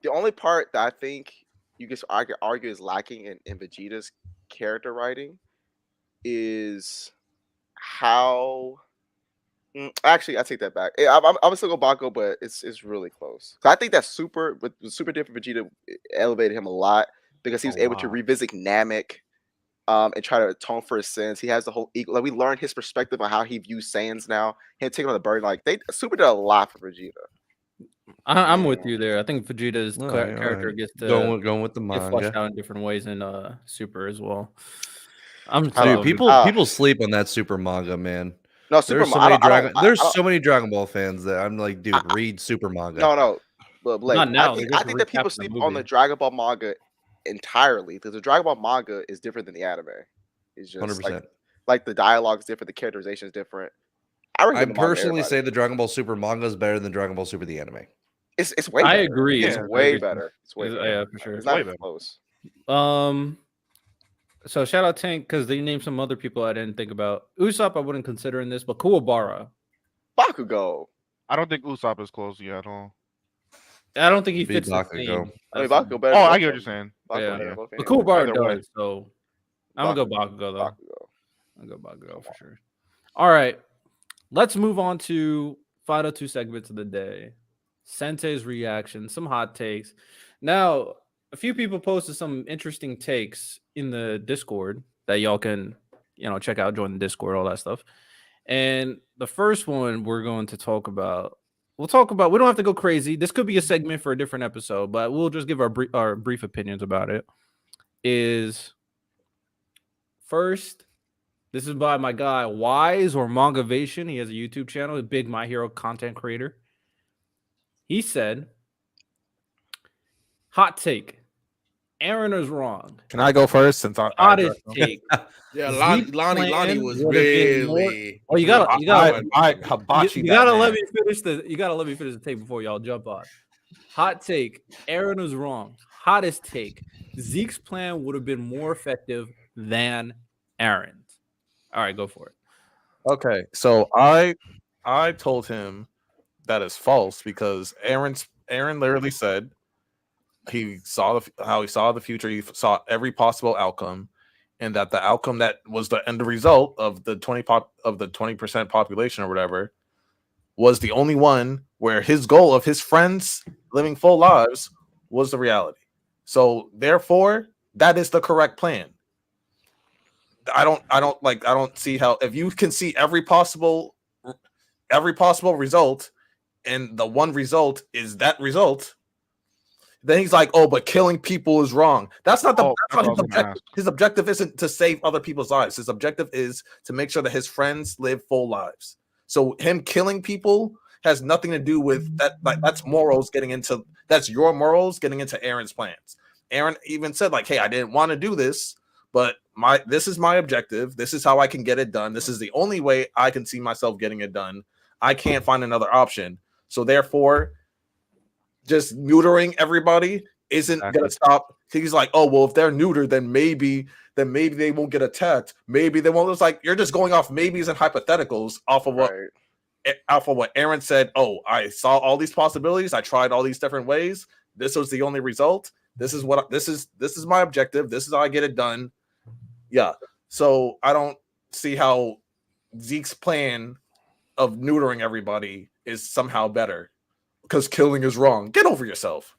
The only part that I think you can argue is lacking in Vegeta's character writing is how. Actually, I take that back. I'm still go Bakugo, but it's really close. So I think that super different Vegeta elevated him a lot because he was able to revisit Namek, and try to atone for his sins. He has the whole equal. Like we learned his perspective on how he views Saiyans now. Him taking on the burden. Like they super did a lot for Vegeta. I'm with you there. I think Vegeta's All right, character all right. gets to Going with the get fleshed manga. out in different ways in Super as well. I'm I don't Dude, know. people sleep on that Super manga, man. No, Super. There's so many so many Dragon Ball fans that I'm like, dude, read Super manga. No. But Blake, Not now, I they think, just that recapped people the sleep on movie. the Dragon Ball manga entirely because the Dragon Ball manga is different than the anime. It's just 100%. like the dialogue is different, the characterization is different. I I personally say the Dragon Ball Super manga is better than Dragon Ball Super the anime. it's way. I Better. agree. It's Yeah, way I agree. better. It's way better. Yeah, for sure. It's not way even better. close. So shout out Tank because they named some other people I didn't think about. Usopp I wouldn't consider in this, but Kuwabara. Bakugo. I don't think Usopp is close yet at all. I don't think he Be fits the Bakugo. theme. I mean, That's- Bakugo better. Oh, than I both get what of you're saying. Bakugo Yeah. better than both of But them. Kuwabara Either way. does, so I'm gonna go Bakugo though. Bakugo. I'll go Bakugo for sure. All right, let's move on to final 2 segments of the day. Sensei's reaction, some hot takes. Now, a few people posted some interesting takes in the Discord that y'all can, check out, join the Discord, all that stuff. And the first one we're going to talk about, we don't have to go crazy. This could be a segment for a different episode, but we'll just give our brief opinions about it. First, this is by my guy Wise or Mangavation. He has a YouTube channel, a big My Hero content creator. He said, hot take. Aaron is wrong. Can I go first since I Hottest take. Yeah, Zeke Lonnie plan was would have been more- really. Oh, you gotta hibachi. you gotta let me finish the take before y'all jump on. Hot take. Aaron was wrong. Hottest take. Zeke's plan would have been more effective than Aaron's. All right, go for it. Okay, so I told him that is false because Aaron literally said he saw how he saw the future. He saw every possible outcome, and that the outcome that was the end result of the 20% population or whatever was the only one where his goal of his friends living full lives was the reality. So therefore, that is the correct plan. I don't see how, if you can see every possible result and the one result is that result, then he's like, oh, but killing people is wrong. That's not Oh, that's not that's what I his was gonna objective. ask. His objective isn't to save other people's lives. His objective is to make sure that his friends live full lives. So him killing people has nothing to do with that. Like, that's your morals getting into Aaron's plans. Aaron even said, like, hey, I didn't want to do this, but this is my objective. This is how I can get it done. This is the only way I can see myself getting it done. I can't find another option. So therefore, just neutering everybody isn't gonna stop. He's like, oh well, if they're neutered, then maybe they won't get attacked. Maybe they won't. It's like you're just going off maybes and hypotheticals off of what Aaron said. Oh, I saw all these possibilities. I tried all these different ways. This was the only result. This is my objective. This is how I get it done. Yeah. So I don't see how Zeke's plan of neutering everybody is somehow better. Because killing is wrong. Get over yourself.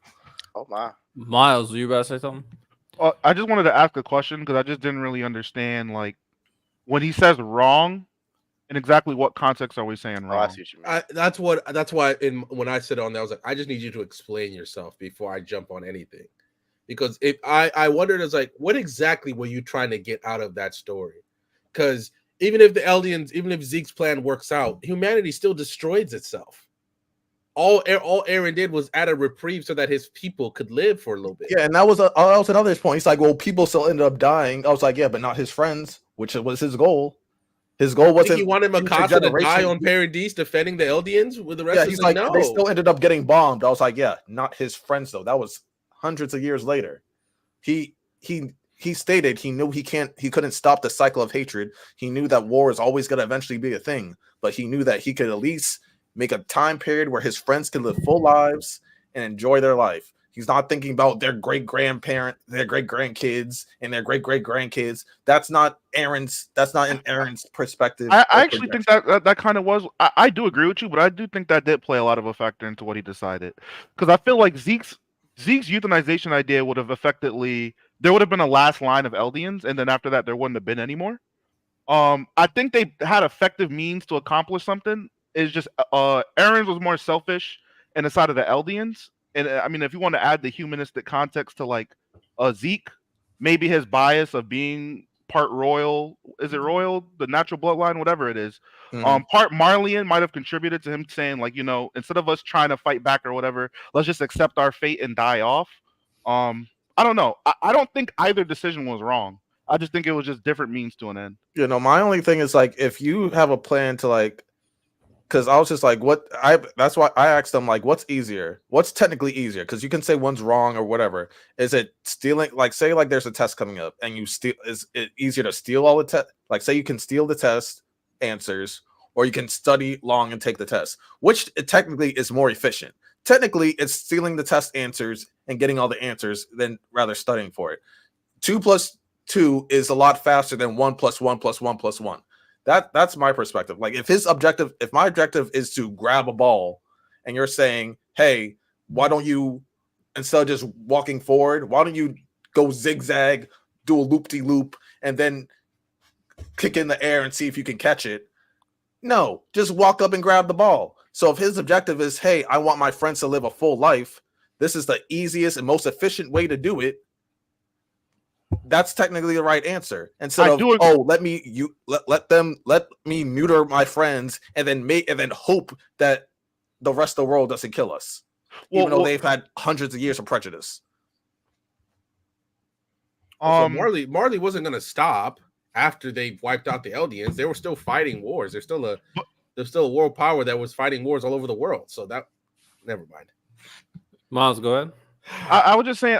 Oh my. Miles, were you about to say something? I just wanted to ask a question because I just didn't really understand, like, when he says wrong, in exactly what context are we saying Oh, I wrong? see what you mean. That's why when I said on there, I was like, I just need you to explain yourself before I jump on anything. Because if I wondered, it's like, what exactly were you trying to get out of that story? Because even if Zeke's plan works out, humanity still destroys itself. All Aaron did was add a reprieve so that his people could live for a little bit. Yeah, and that was another point. He's like, well, people still ended up dying. I was like, yeah, but not his friends, which was his goal. His goal wasn't. You wanted Mikasa to die on Paradise defending the Eldians with the rest of he's like, no. They still ended up getting bombed. I was like, yeah, not his friends though. That was hundreds of years later. He stated he knew he couldn't stop the cycle of hatred. He knew that war is always going to eventually be a thing, but he knew that he could at least make a time period where his friends can live full lives and enjoy their life. He's not thinking about their great-grandparent, their great-grandkids, and their great-great-grandkids. That's not in Aaron's perspective. I actually think that kind of was. I do agree with you, but I do think that did play a lot of a factor into what he decided. Because I feel like Zeke's euthanization idea would have there would have been a last line of Eldians, and then after that, there wouldn't have been any more. I think they had effective means to accomplish something. It's just Aaron's was more selfish in the side of the Eldians. And I mean, if you want to add the humanistic context to like Zeke, maybe his bias of being part royal, is it royal, the natural bloodline, whatever it is, part Marleyan might have contributed to him saying, like, instead of us trying to fight back or whatever, let's just accept our fate and die off. I don't know. I don't think either decision was wrong. I just think it was just different means to an end. My only thing is, like, if you have a plan to, like, because I was just like, that's why I asked them, like, what's easier? What's technically easier? Because you can say one's wrong or whatever. Is it stealing? Like, say, like, there's a test coming up and you steal. Is it easier to steal all the test? Like, say you can steal the test answers, or you can study long and take the test. Which technically is more efficient? Technically, it's stealing the test answers and getting all the answers than rather studying for it. 2 + 2 is a lot faster than 1 + 1 + 1 + 1. That's my perspective. Like, if my objective is to grab a ball, and you're saying, hey, why don't you, instead of just walking forward, why don't you go zigzag, do a loop-de-loop, and then kick in the air and see if you can catch it? No, just walk up and grab the ball. So if his objective is, hey, I want my friends to live a full life, this is the easiest and most efficient way to do it, that's technically the right answer. Instead of, let me neuter my friends and then hope that the rest of the world doesn't kill us, even though they've had hundreds of years of prejudice. Marley wasn't going to stop after they wiped out the Eldians. They were still fighting wars. There's still a world power that was fighting wars all over the world. So that, never mind. Miles, go ahead. I was just saying,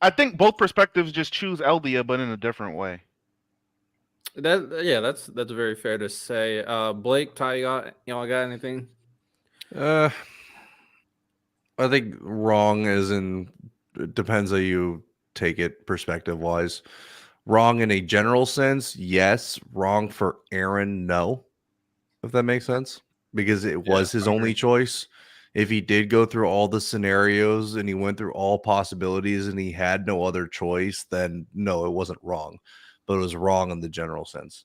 I think both perspectives just choose Eldia, but in a different way. That's very fair to say. Blake, Ty, y'all got anything? I think wrong as in it depends how you take it perspective wise. Wrong in a general sense, yes. Wrong for Aaron, no. If that makes sense, because it was his only choice. If he did go through all the scenarios and he went through all possibilities and he had no other choice, then no, it wasn't wrong, but it was wrong in the general sense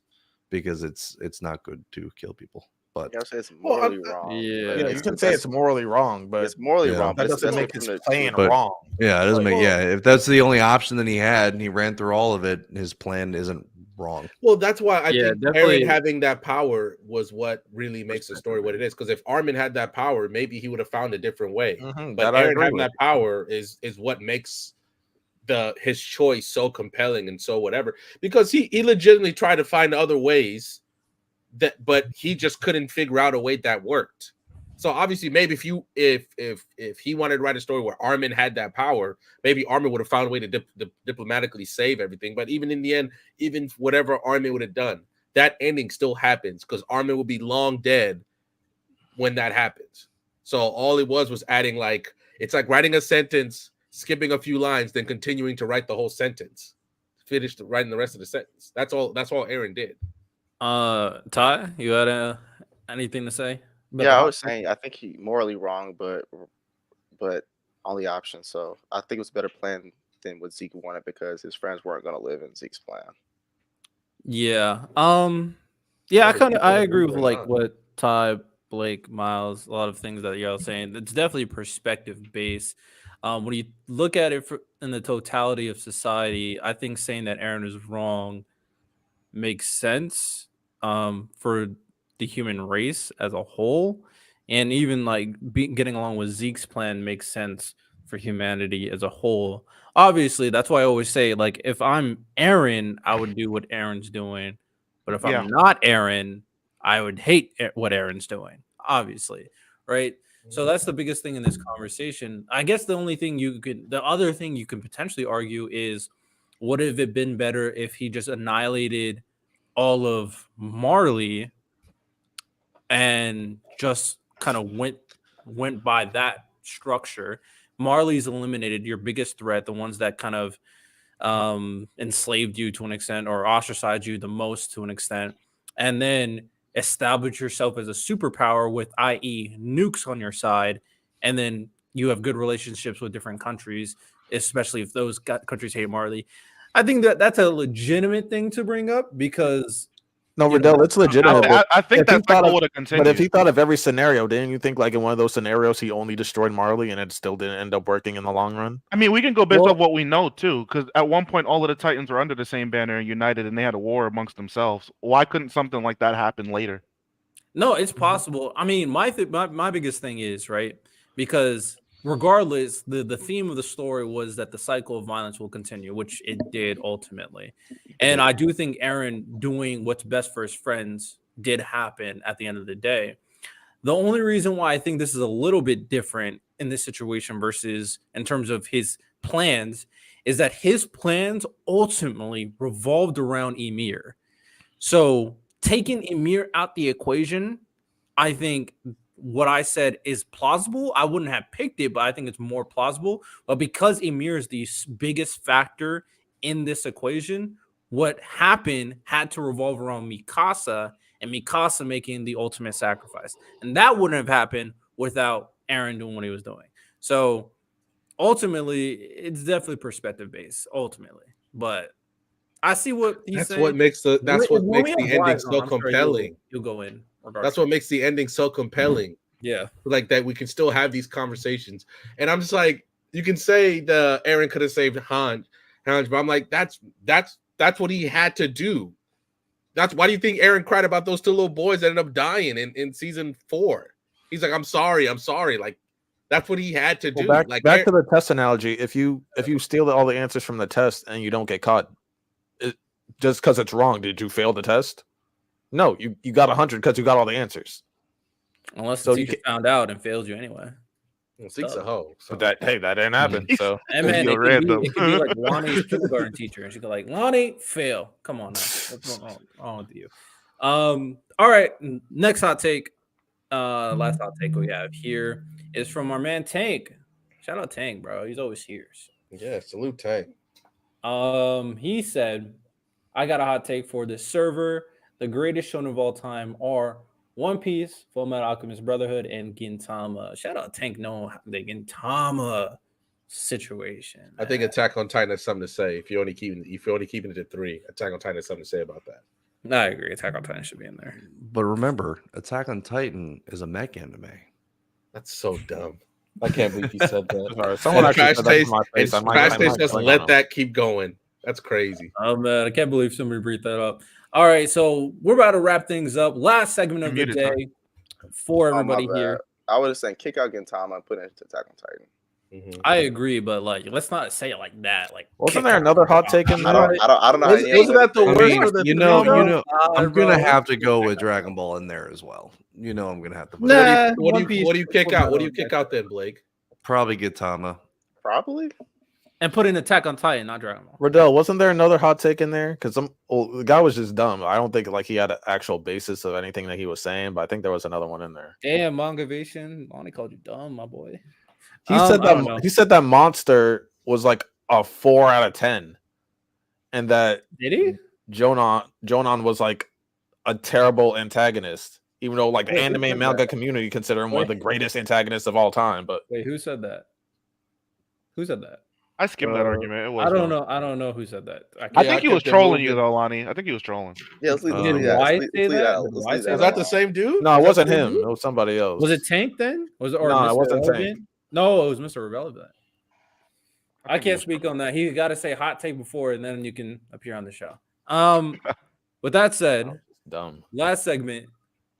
because it's not good to kill people. But I say it's morally wrong. Yeah. Yeah, you can say it's morally wrong, but It's morally Yeah. wrong. that But it's doesn't make different his from the plan But- wrong. yeah, it doesn't Like, make if that's the only option that he had and he ran through all of it, his plan isn't wrong. Well, that's why I think definitely. Aaron having that power was what really makes the story what it is. Because if Armin had that power, maybe he would have found a different way. Mhm, But that I Aaron agree having with. that power is what makes his choice so compelling and so whatever. Because he legitimately tried to find other ways but he just couldn't figure out a way that worked. So obviously, maybe if he wanted to write a story where Armin had that power, maybe Armin would have found a way to diplomatically save everything. But even in the end, even whatever Armin would have done, that ending still happens because Armin will be long dead when that happens. So all it was adding it's like writing a sentence, skipping a few lines, then continuing to write the whole sentence, finished writing the rest of the sentence. That's all Aaron did. Ty, you had anything to say? Yeah, I was saying I think he morally wrong, but only option. So I think it was a better plan than what Zeke wanted because his friends weren't going to live in Zeke's plan. Yeah. Yeah, I agree with huh? what Ty, Blake, Miles, a lot of things that y'all saying. It's definitely perspective based. When you look at it in the totality of society, I think saying that Aaron is wrong makes sense for the human race as a whole, and even getting along with Zeke's plan makes sense for humanity as a whole. Obviously, that's why I always say, if I'm Aaron, I would do what Aaron's doing, but if Yeah. I'm not Aaron, I would hate what Aaron's doing. Obviously, right? So that's the biggest thing in this conversation. I guess the other thing you can potentially argue is, would have it been better if he just annihilated all of Marley and just kind of went by that structure? Marley's eliminated, your biggest threat, the ones that kind of enslaved you to an extent or ostracized you the most to an extent, and then establish yourself as a superpower with, i.e., nukes on your side, and then you have good relationships with different countries, especially if those countries hate Marley. I think that's a legitimate thing to bring up because No, Riddell, it's legitimate. I think if he that thought cycle of- would have But if continued. he thought of every scenario, didn't you think in one of those scenarios he only destroyed Marley and it still didn't end up working in the long run? I mean, we can go based Well- off what we know too, because at one point all of the Titans were under the same banner and united, and they had a war amongst themselves. Why couldn't something like that happen later? No, it's possible. I mean, my biggest thing is, right, because regardless, the theme of the story was that the cycle of violence will continue, which it did ultimately. And I do think Aaron doing what's best for his friends did happen at the end of the day. The only reason why I think this is a little bit different in this situation versus in terms of his plans is that his plans ultimately revolved around Emir. So taking Emir out the equation, I think what I said is plausible. I wouldn't have picked it, but I think it's more plausible. But because Emir is the biggest factor in this equation, what happened had to revolve around Mikasa and Mikasa making the ultimate sacrifice. And that wouldn't have happened without Aaron doing what he was doing. So ultimately, it's definitely perspective based, ultimately. But I see what he's That's saying. what makes the ending I'm so sure compelling. You'll go in. That's what makes the ending so compelling. Yeah. Like that we can still have these conversations. And I'm just like, you can say the Aaron could have saved Hanj, but I'm like, that's what he had to do. That's why do you think Aaron cried about those two little boys that ended up dying in season 4? He's like, I'm sorry. Like, that's what he had to do. Well, back to the test analogy. If you steal all the answers from the test and you don't get caught, just because it's wrong, did you fail the test? No, you got 100 because you got all the answers. Unless the teacher found out and failed you anyway. Zeke's a hoe. So. But that didn't happen. So and man, You're it random. could be like Lonnie's kindergarten teacher, and she could like, Lonnie, fail. Come on now. What's wrong with you? All right, next hot take. Last hot take we have here is from our man Tank. Shout out Tank, bro. He's always here. Yeah, salute Tank. He said, I got a hot take for this server. The greatest shonen of all time are One Piece, Full Metal Alchemist Brotherhood, and Gintama. Shout out Tank knowing the Gintama situation. I think Attack on Titan has something to say. If you're only keeping it to 3, Attack on Titan has something to say about that. I agree. Attack on Titan should be in there. But remember, Attack on Titan is a mech anime. That's so dumb. I can't believe he said that. Sorry, someone And actually said that to my and face. I might Crash Taste just click let on him. that keep going. That's crazy. Oh man, I can't believe somebody brought that up. All right, so we're about to wrap things up. Last segment of the Muted, day for everybody Oh, my here. bad. I would have said kick out Gintama and put it into Attack on Titan. I agree, but like, let's not say it like that. Like, Wasn't there another hot take in I there? don't know. Wasn't that the I worst mean, for the you know, three? I'm gonna have to go with Dragon Ball in there as well. You know, I'm gonna have to put Nah. What do you kick out? What do you kick out then, Blake? probably Gintama. Probably. and put in Attack on Titan, not Dragon Ball. Riddell, wasn't there another hot take in there? Because the guy was just dumb. I don't think like he had an actual basis of anything that he was saying, but I think there was another one in there. Damn, Mangavation. Lonnie called you dumb, my boy. He I said don't know. that he said that Monster was like a 4 out of 10, and that Did he? Jonan was like a terrible antagonist, even though like the Wait, who anime said and manga that? community consider him one of the Wait. greatest antagonists of all time. But Wait, who said that? Who said that? I skipped that argument. It was I don't know. I don't know who said that. I Yeah, think he was kept it trolling you moving. though, Lonnie. I think he was trolling. Yeah, let's leave, Did let's leave that. Wyatt Let's say leave that? that. Did Let's Wyatt leave say Was that. that the same dude? no, it Was that wasn't the him. dude? It was somebody else. Was it Tank then? Was it or No, it Mr. wasn't Tank. Irrelevant? No, it was Mr. Irrelevant. I can't speak on that. He got to say hot take before, and then you can appear on the show. With that said, Dumb. last segment,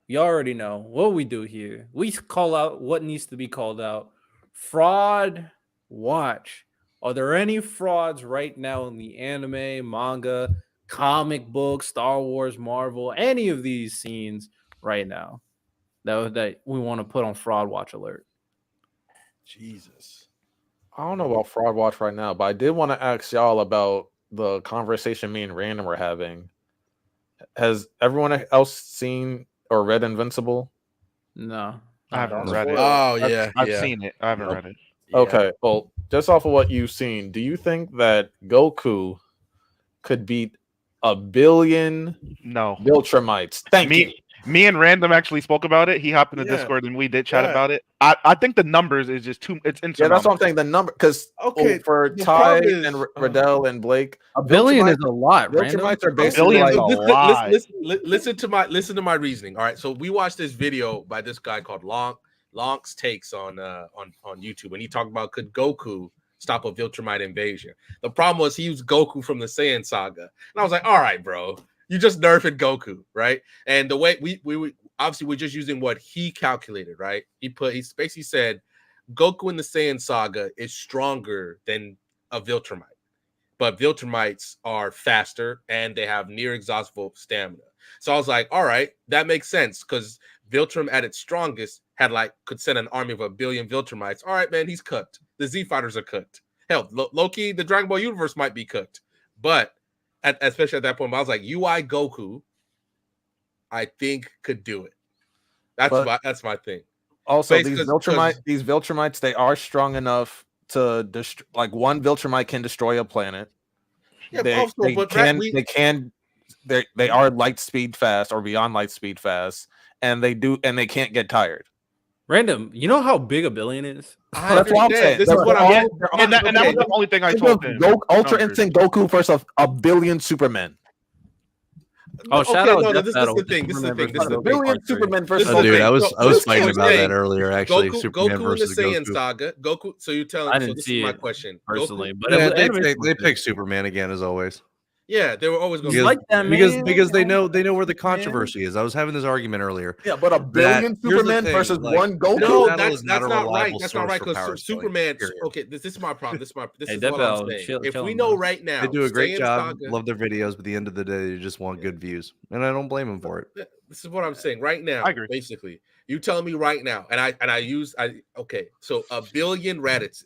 you already know what we do here. We call out what needs to be called out. Fraud watch. Are there any frauds right now in the anime, manga, comic book, Star Wars, Marvel, any of these scenes right now that we want to put on fraud watch alert? Jesus. I don't know about Fraud Watch right now, but I did want to ask y'all about the conversation me and Random were having. Has everyone else seen or read Invincible? No. I haven't Don't read it. spoil Oh yeah, I've yeah. seen it. I haven't read it. Yeah. Okay, well, just off of what you've seen, do you think that Goku could beat 1 billion No. Viltrumites? Thank you. Me and Random actually spoke about it. He hopped in the Yeah. Discord and we did chat Yeah. about it. I think the numbers is just too. It's Yeah, insurmountable. that's what I'm saying. The number, because Okay, for the Ty problem is, and Riddell and Blake, 1 billion is Viltrumites- a lot, Random. Viltrumites are basically billion like is a lot. Listen to my reasoning. All right, so we watched this video by this guy called Lonk's Takes on YouTube, and he talked about could Goku stop a Viltrumite invasion. The problem was he used Goku from the Saiyan saga, and I was like, all right, bro, you just nerfed Goku, right? And the way we obviously we're just using what he calculated, right? He basically said Goku in the Saiyan saga is stronger than a Viltrumite, but Viltrumites are faster and they have near exhaustible stamina. So I was like, all right, that makes sense because Viltrum at its strongest could send an army of 1 billion Viltrumites. All right, man, he's cooked. The Z fighters are cooked. Hell, Loki, the Dragon Ball universe might be cooked, but especially at that point, I was like, UI Goku, I think could do it. That's my thing. also Based these 'cause- Viltrumites, they are strong enough to like one Viltrumite can destroy a planet. Yeah, They are light speed fast or beyond light speed fast, and they can't get tired. Random, you know how big 1 billion is? That's what I'm saying. This is what I'm saying. And that was the only thing I Think told of him. Ultra Numbers. Instinct Goku versus 1 billion Supermen. Oh, shout out Death this is Battle. the thing. This is the thing. This is the 1 thing. billion Supermen versus. Listen, Dude, okay, I was so this fighting is about saying that earlier. Actually, Superman Goku in the versus Saiyan Goku. saga. Goku. So you're telling I me. So didn't this see is my it question. personally, Goku, but Yeah, it was animated. they pick Superman again as always. yeah, they were always going Just to like that, because man. because they know You where the man. controversy is. I was having this argument earlier. Yeah, but 1 billion Here's the Supermen thing, versus like, one Goku. No, Battle that's is not a not right. reliable That's not source right for because power Superman. scaling, period. Okay, this is my problem. This Hey, is Death what Battle, I'm saying. chill- If chill we on, know man. right now, They do a great Saiyan job. Saga, Love their videos, but at the end of the day, they just want good views, and I don't blame them for it. This is what I'm saying right now. I agree. Basically, you telling me right now, okay. So 1 billion Raditz.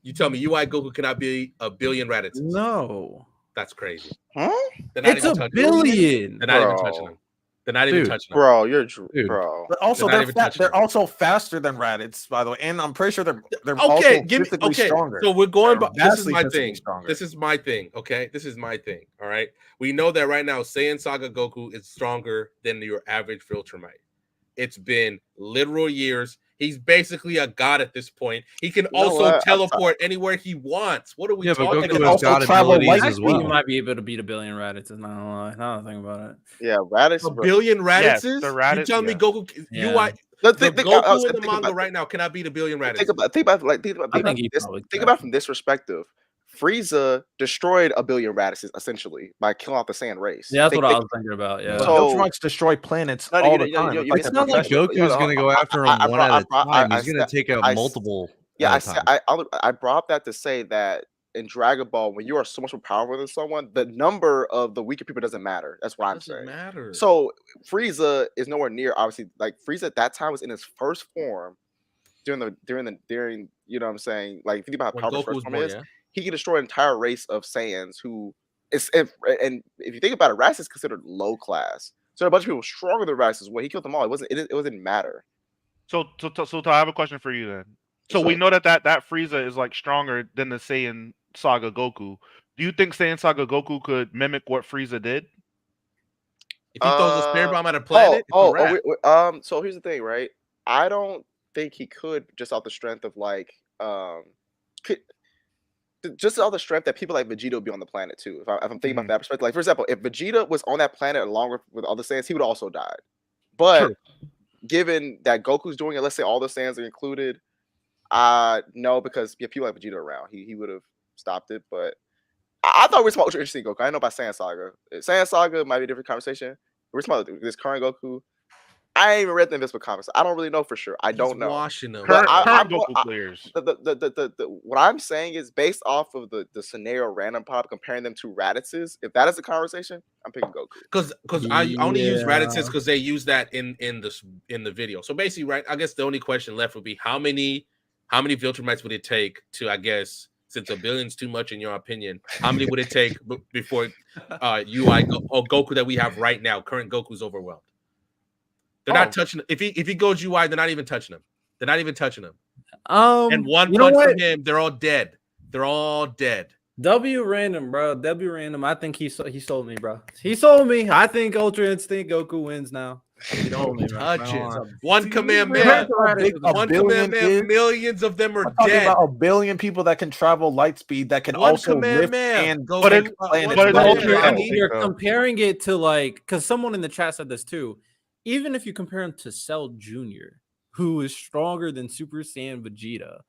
You tell me UI Goku cannot be 1 billion Raditz. No. That's crazy. Huh? They're not It's even 1 touching him. billion. They're not even Bro. touching him. They're not even Dude, touching them. Bro, Dude. bro. But also, They're not even touching they're them. also faster than Raditz, by the way, and I'm pretty sure they're Okay, also give me physically stronger. So we're going. They're This is vastly my physically thing. stronger. This is my thing. Okay, this is my thing. All right. We know that right now, Saiyan Saga Goku is stronger than your average Viltrumite. It's been literal years. He's basically a god at this point. He can know also what? teleport anywhere he wants. What are we Yeah, but talking Goku can has about? also god travel abilities light as Actually, you well. might be able to beat a billion Raditz. Not gonna lie. Now that I think about it. Yeah, Raditz. A billion Yes, Raditzes? the You Raditz, telling me yeah. Goku Yeah. UI The the thing- Goku I was in the thinking manga about- right now cannot beat a billion Raditzes? Think about I think he probably think could. about from this perspective. Frieza destroyed a billion Radishes essentially by killing off the Saiyan race. Yeah, that's Think- what I think- was thinking about. Yeah. But So- Viltrumites destroy planets No, all you- the you- time. you- It's you- like It's a not like profession. Goku's going to go after him one at a time. He's going to take out multiple Yeah, at a time. I brought up that to say that in Dragon Ball, when you are so much more powerful than someone, the number of the weaker people doesn't matter. That's what I'm Doesn't saying. matter. So Frieza is nowhere near. Obviously, like Frieza at that time was in his first form during you know what I'm saying. Like if you think about how when powerful his Goku first was form born, is, yeah. he can destroy an entire race of Saiyans who and if you think about it, Raditz is considered low class. So there are a bunch of people stronger than Raditz as well. He killed them all. It didn't matter. So I have a question for you then. So we know that Frieza is like stronger than the Saiyan Saga Goku. Do you think Saiyan Saga Goku could mimic what Frieza did? If he throws a spirit bomb at a planet, it's a wrap. So here's the thing, right? I don't think he could just off the strength of like just all the strength that people like Vegeta would be on the planet too. If I'm thinking about that perspective, like for example, if Vegeta was on that planet along with all the Saiyans, he would also die. But True. given that Goku's doing it, let's say all the Saiyans are included, no, because if people like Vegeta around, he would have stopped it. But I thought we were talking about interesting Goku. I didn't know about Saiyan Saga. Saiyan Saga might be a different conversation. We're talking about this current Goku. I ain't even read the Invincible comics. I don't really know for sure. I don't know. Washing them. But Current Goku players. What I'm saying is based off of the scenario random pop comparing them to Raditzes. If that is a conversation, I'm picking Goku. Because I only use Yeah. Raditzes because they use that in the video. So basically, right? I guess the only question left would be how many Viltrumites would it take to, I guess, since a billion's too much in your opinion, how many would it take before Goku that we have right now? Current Goku's overwhelmed. They're not touching. If he goes UI, they're not even touching him. They're not even touching him. And one punch from him, they're all dead. They're all dead. W random, bro. W random. I think he sold me, bro. He sold me. I think Ultra Instinct Goku wins now. You don't Sold me, bro. touch it. Bro. One command You man. heard how big a One billion command man. is? Millions of them are We're talking dead. about a billion people that can travel light speed that can One also command lift man. and Go But take it's- planets. but it's One Ultra command I man. mean, you're comparing it to like, because someone in the chat said this too. Even if you compare him to Cell Jr., who is stronger than Super Saiyan Vegeta,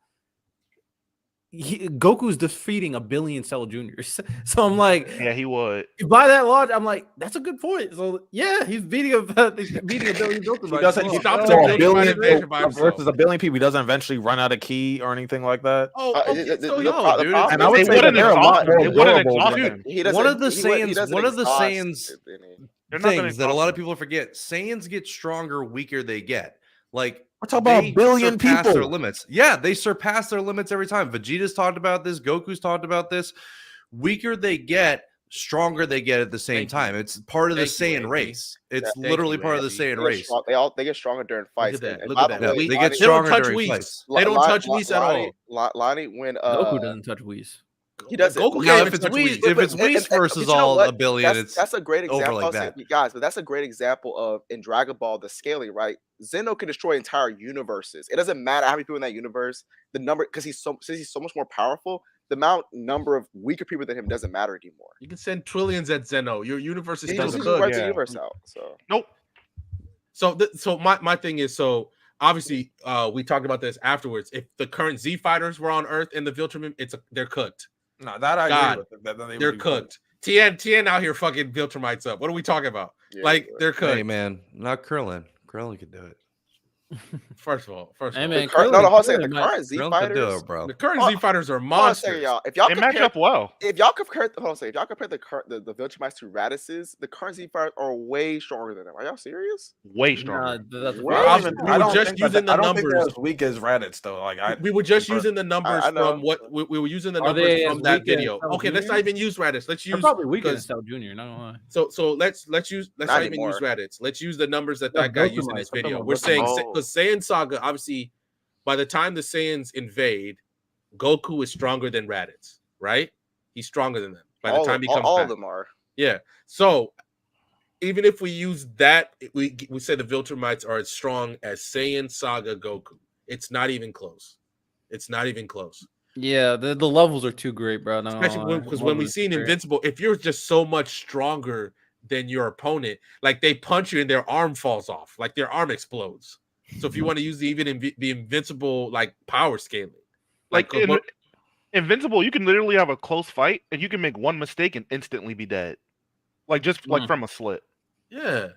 Goku's defeating a billion Cell Juniors. So I'm like, Yeah, he would. by that logic, I'm like, that's a good point. So yeah, he's beating a billion Goku. He doesn't. He He stopped so the a billion invasion by himself. versus a billion people. He doesn't eventually run out of ki or anything like that. Oh, okay. So the yo, problem- dude. And I would They say that wouldn't they're a lot exhaust more him. They wouldn't durable exhaust than- him. He doesn't- One of the he wouldn't- he Saiyans- doesn't one of the exhaust Saiyans- it, any. They're not gonna things that a lot exhaust of people forget. Saiyans get stronger, weaker they get. Like We're talking about a they billion surpass people. their limits. Yeah, they surpass their limits every time. Vegeta's talked about this. Goku's talked about this. Weaker they get, stronger they get at the same Thank you. time. It's part of the Thank you, Saiyan Andy. race. It's Yeah, thank literally you, part of the Andy. Saiyan race. They get stronger during fights. Look at that. And Look by at the that. way, They get Lonnie- They don't stronger touch during Whis. fights. They don't touch Whis at all. Lonnie, when Goku doesn't touch Whis. he doesn't. Goku Now, can't if even it's touch Whis, Whis. if it's Whis versus but you know all what? a billion, that's a great over example. like I'll say- that. guys, but that's a great example of in Dragon Ball the scaling, right? Zeno can destroy entire universes. It doesn't matter how many people in that universe. The number, because since he's so much more powerful, the number of weaker people than him doesn't matter anymore. You can send trillions at Zeno. Your universe is He still just good. wipes the Yeah. universe out. So Nope. So my thing is, so obviously we talked about this afterwards. If the current Z fighters were on Earth in the Viltrum, they're cooked. No, that I God, agree with. That they would They're be cooked. Tien out here fucking Viltrumites up. What are we talking about? yeah, Like they're cooked. Hey man, not Krillin. Krillin could do it. First of all, Hey, The man, current, no, hold on a second. The current Z We don't could do fighters, it, bro. the current Hold Z fighters are hold on a second, monsters. y'all. If y'all They match compare, up well. if y'all compare, hold on a second. If y'all compare the Viltrumites to Radis's, the current Z fighters are way stronger than them. Are y'all serious? Way Nah, stronger. that's a Way fact. Obviously, stronger. we I were don't just think using the I don't think they're numbers. as weak as Raditz though. Like We were just but- using the numbers I know. from what we were using the Are numbers they from as that weak as video. Cell Okay, let's Jr.? not even use Raditz. Let's They're use probably weaker than because Cell Jr. Not gonna lie. so let's Not not even use anymore. Raditz. Let's use the numbers that No, that guy used in his Viltrumites. I'm talking video. about We're saying Viltrumites. because Saiyan Saga, obviously, by the time the Saiyans invade, Goku is stronger than Raditz, right? He's stronger than them by the time he comes all back. of them are. Yeah. So even if we use that, we say the Viltrumites are as strong as Saiyan Saga Goku. It's not even close. It's not even close. Yeah, the levels are too great, bro. Not gonna Especially lie. because when we Marvel's see an great. Invincible, if you're just so much stronger than your opponent, like they punch you and their arm falls off, like their arm explodes. So if you want to use the Invincible like power scaling, Like in Invincible, you can literally have a close fight and you can make one mistake and instantly be dead. Like just like from a slit. yeah.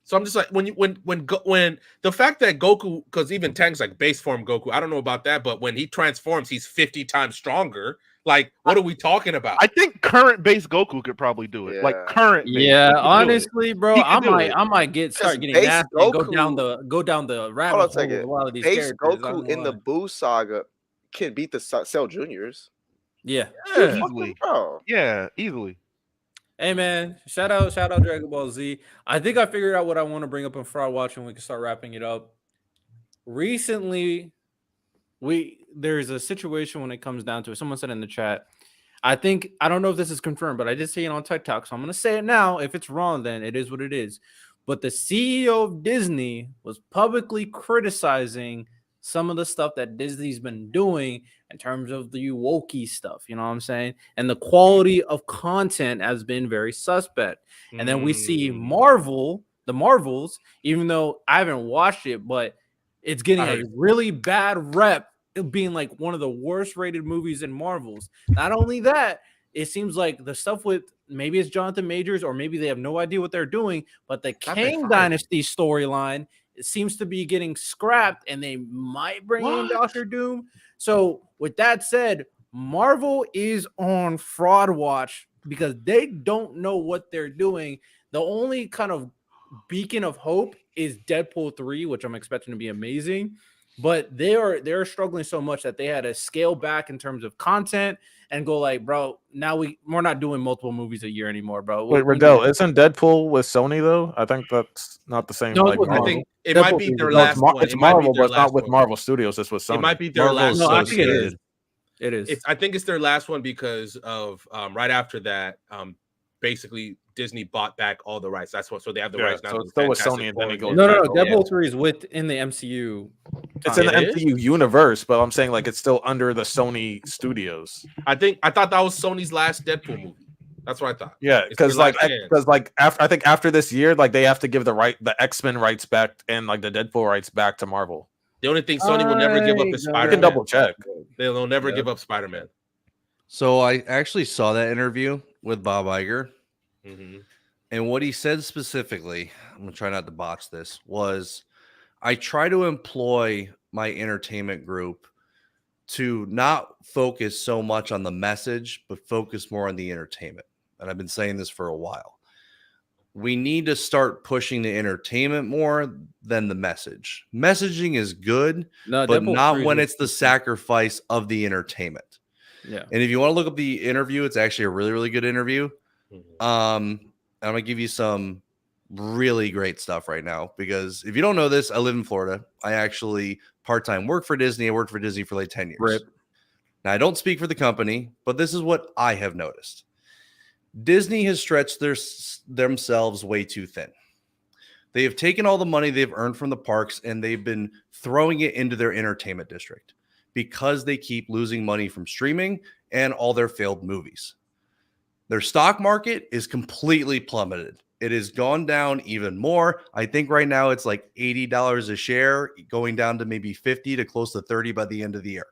So I'm just like when the fact that Goku, because even Tang's like base form Goku, I don't know about that, but when he transforms, he's 50 times stronger. Like, what are we talking about? I think current base Goku could probably do it. Like Yeah. current base. Yeah, He could do it. honestly, bro, He I could do might it. I might start getting base nasty and go Goku- down the Hold rabbit on a hole with second. a lot of these Base characters. Goku in the Buu saga can beat the Cell Juniors. Yeah. Yeah. Easily. Bro. Yeah, easily. Hey man, shout out Dragon Ball Z. I think I figured out what I want to bring up in Fraud Watch and we can start wrapping it up. Recently, there's a situation when it comes down to it. Someone said in the chat, I don't know if this is confirmed, but I did see it on TikTok, so I'm gonna say it now. If it's wrong, then it is what it is. But the CEO of Disney was publicly criticizing some of the stuff that Disney's been doing in terms of the woke stuff, you know what I'm saying? And the quality of content has been very suspect. And then we see the Marvels, even though I haven't watched it, but it's getting a really bad rep, it being like one of the worst rated movies in Marvels. Not only that, it seems like the stuff with maybe it's Jonathan Majors or maybe they have no idea what they're doing, but the Kang Dynasty storyline it seems to be getting scrapped and they might bring in Doctor Doom. So with that said, Marvel is on fraud watch because they don't know what they're doing. The only kind of beacon of hope is Deadpool 3, which I'm expecting to be amazing. But they're struggling so much that they had to scale back in terms of content and go like, bro, now we're not doing multiple movies a year anymore, bro. Wait, Riddell, isn't Deadpool with Sony though? I think that's not the same. No, like, I think it Deadpool might be their no, last one. it's It might be Marvel, their but it's not last with one. Marvel Studios. It's with Sony. It might be their last Marvel's one. No, I so think it is. good. It is. I think it's their last one because of right after that, basically Disney bought back all the rights. That's what. So they have the rights now. So to it's still with Fantastic Sony, and then Four it goes and No, back no, over. Deadpool 3 is within the MCU. It's in the It is? MCU universe, but I'm saying like it's still under the Sony Studios. I thought that was Sony's last Deadpool movie. That's what I thought. Yeah, It's their because like last chance. after I think after this year, like they have to give the X-Men rights back and like the Deadpool rights back to Marvel. The only thing Sony will never give up is You Spider-Man. can double check. They'll never Yeah. give up Spider-Man. So I actually saw that interview with Bob Iger, Mhm. and what he said specifically, I'm gonna try not to botch this, was I try to employ my entertainment group to not focus so much on the message, but focus more on the entertainment. And I've been saying this for a while. We need to start pushing the entertainment more than the message. Messaging is good, No, but Deadpool not 3 when is- it's the sacrifice of the entertainment. Yeah. And if you want to look up the interview, it's actually a really, really good interview. Mhm. I'm gonna give you some really great stuff right now because if you don't know this, I live in Florida. I actually part-time work for Disney. I worked for Disney for like 10 years. Rip. Now I don't speak for the company, but this is what I have noticed. Disney has stretched themselves way too thin. They have taken all the money they've earned from the parks and they've been throwing it into their entertainment district because they keep losing money from streaming and all their failed movies. Their stock market is completely plummeted. It has gone down even more. I think right now it's like $80 a share, going down to maybe 50 to close to 30 by the end of the year.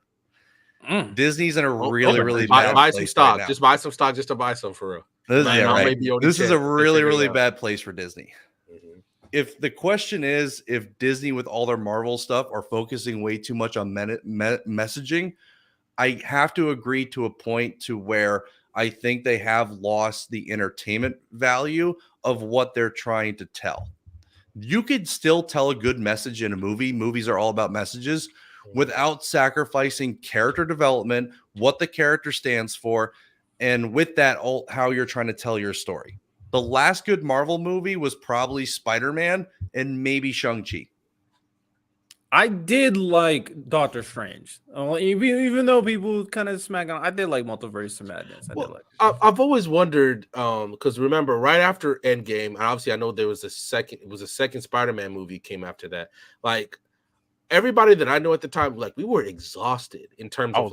Disney's in a really buy bad some place stock. right now. Just buy some stock just to buy some for real. This, Man, yeah, I right. may be on This the is a chat. really, Figure it really out. bad place for Disney. Mhm. if the question is if Disney with all their Marvel stuff are focusing way too much on messaging, I have to agree to a point to where I think they have lost the entertainment value of what they're trying to tell. You could still tell a good message in a movie. Movies are all about messages without sacrificing character development, what the character stands for, and with that, how you're trying to tell your story. The last good Marvel movie was probably Spider-Man and maybe Shang-Chi. I did like Doctor Strange, even though people kind of smack on. I did like Multiverse of Madness. I've always wondered, because remember, right after Endgame, and obviously I know there was a second Spider-Man movie came after that. Like everybody that I know at the time, like we were exhausted in terms of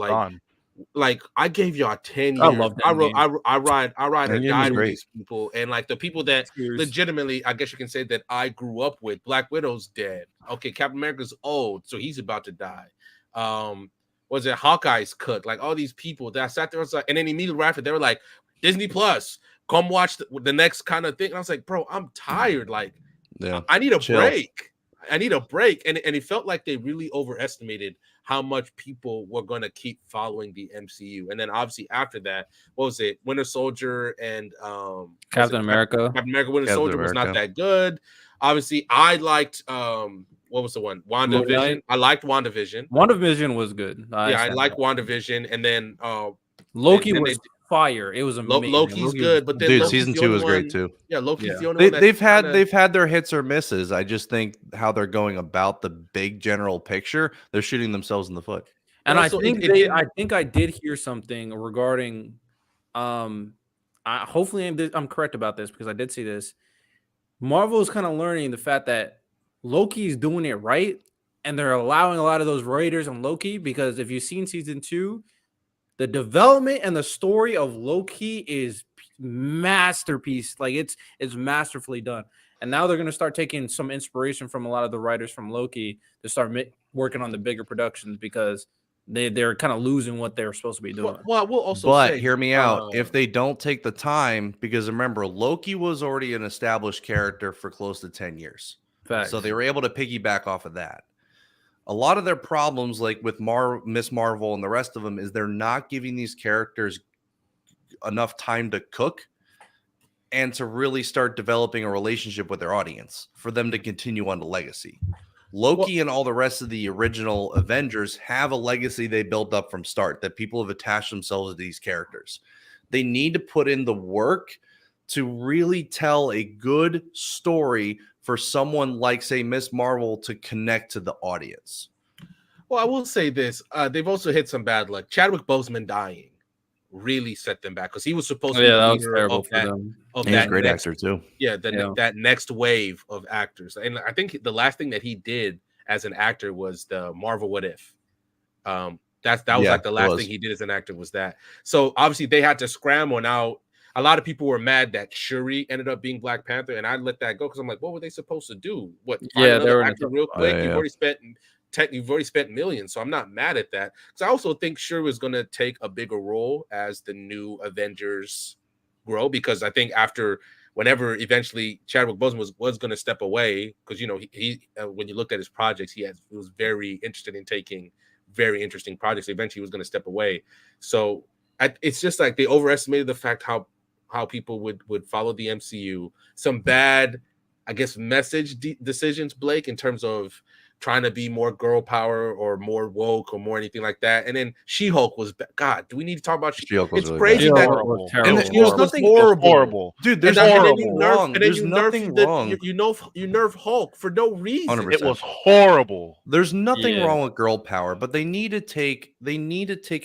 like I gave y'all 10 years. I love that game. I ride or die with great. these people, and like the people that legitimately, I guess you can say that I grew up with. Black Widow's dead. Okay, Captain America's old, so he's about to die. Was it Hawkeye's cut? Like all these people that I sat there, was like, and then immediately after they were like, Disney Plus, come watch the next kind of thing. And I was like, bro, I'm tired. Like, I need a break. I need a break. And it felt like they really overestimated how much people were going to keep following the MCU. And then obviously after that, what was it? Winter Soldier and Captain America. Captain America Winter Soldier was not that good. Obviously, I liked what was the one? WandaVision. I liked WandaVision. WandaVision was good. I liked WandaVision. And then Loki was fire. It was amazing. Loki's good, but then dude, Loki's season 2 was great too. Yeah, Loki's the only one they've had their hits or misses. I just think how they're going about the big general picture, they're shooting themselves in the foot. And I think I did hear something regarding hopefully I'm correct about this because I did see this. Marvel is kind of learning the fact that Loki is doing it right, and they're allowing a lot of those writers on Loki, because if you've seen season 2, the development and the story of Loki is masterpiece. Like it's masterfully done. And now they're going to start taking some inspiration from a lot of the writers from Loki to start working on the bigger productions, because they're kind of losing what they're supposed to be doing. Well, we'll also say, hear me out. If they don't take the time, because remember, Loki was already an established character for close to 10 years. Facts. So they were able to piggyback off of that. A lot of their problems, like with Miss Marvel and the rest of them, is they're not giving these characters enough time to cook and to really start developing a relationship with their audience for them to continue on the legacy. Loki and all the rest of the original Avengers have a legacy they built up from start that people have attached themselves to these characters. They need to put in the work to really tell a good story for someone like, say, Miss Marvel to connect to the audience. Well, I will say this. They've also hit some bad luck. Chadwick Boseman dying really set them back, because he was supposed to be that was terrible for them. He's a great actor too. Yeah, that next wave of actors. And I think the last thing that he did as an actor was the Marvel What If. That was like the last thing he did as an actor was that. So obviously they had to scramble now. A lot of people were mad that Shuri ended up being Black Panther, and I let that go because I'm like, what were they supposed to do? What? Yeah, they were actor real quick. You've already spent millions, so I'm not mad at that. Because I also think Shuri is going to take a bigger role as the new Avengers grow. Because I think whenever eventually Chadwick Boseman was going to step away, because he when you looked at his projects, he was very interested in taking very interesting projects. Eventually, he was going to step away. So it's just like they overestimated the fact how people would follow the MCU. Some bad, I guess, message decisions, Blake, in terms of trying to be more girl power or more woke or more anything like that. And then She-Hulk was God. Do we need to talk about She-Hulk? It's really crazy bad. that She-Hulk was horrible. Dude, there's nothing wrong. There's nothing wrong. You nerf Hulk for no reason. 100%. It was horrible. There's nothing wrong with girl power, but they need to take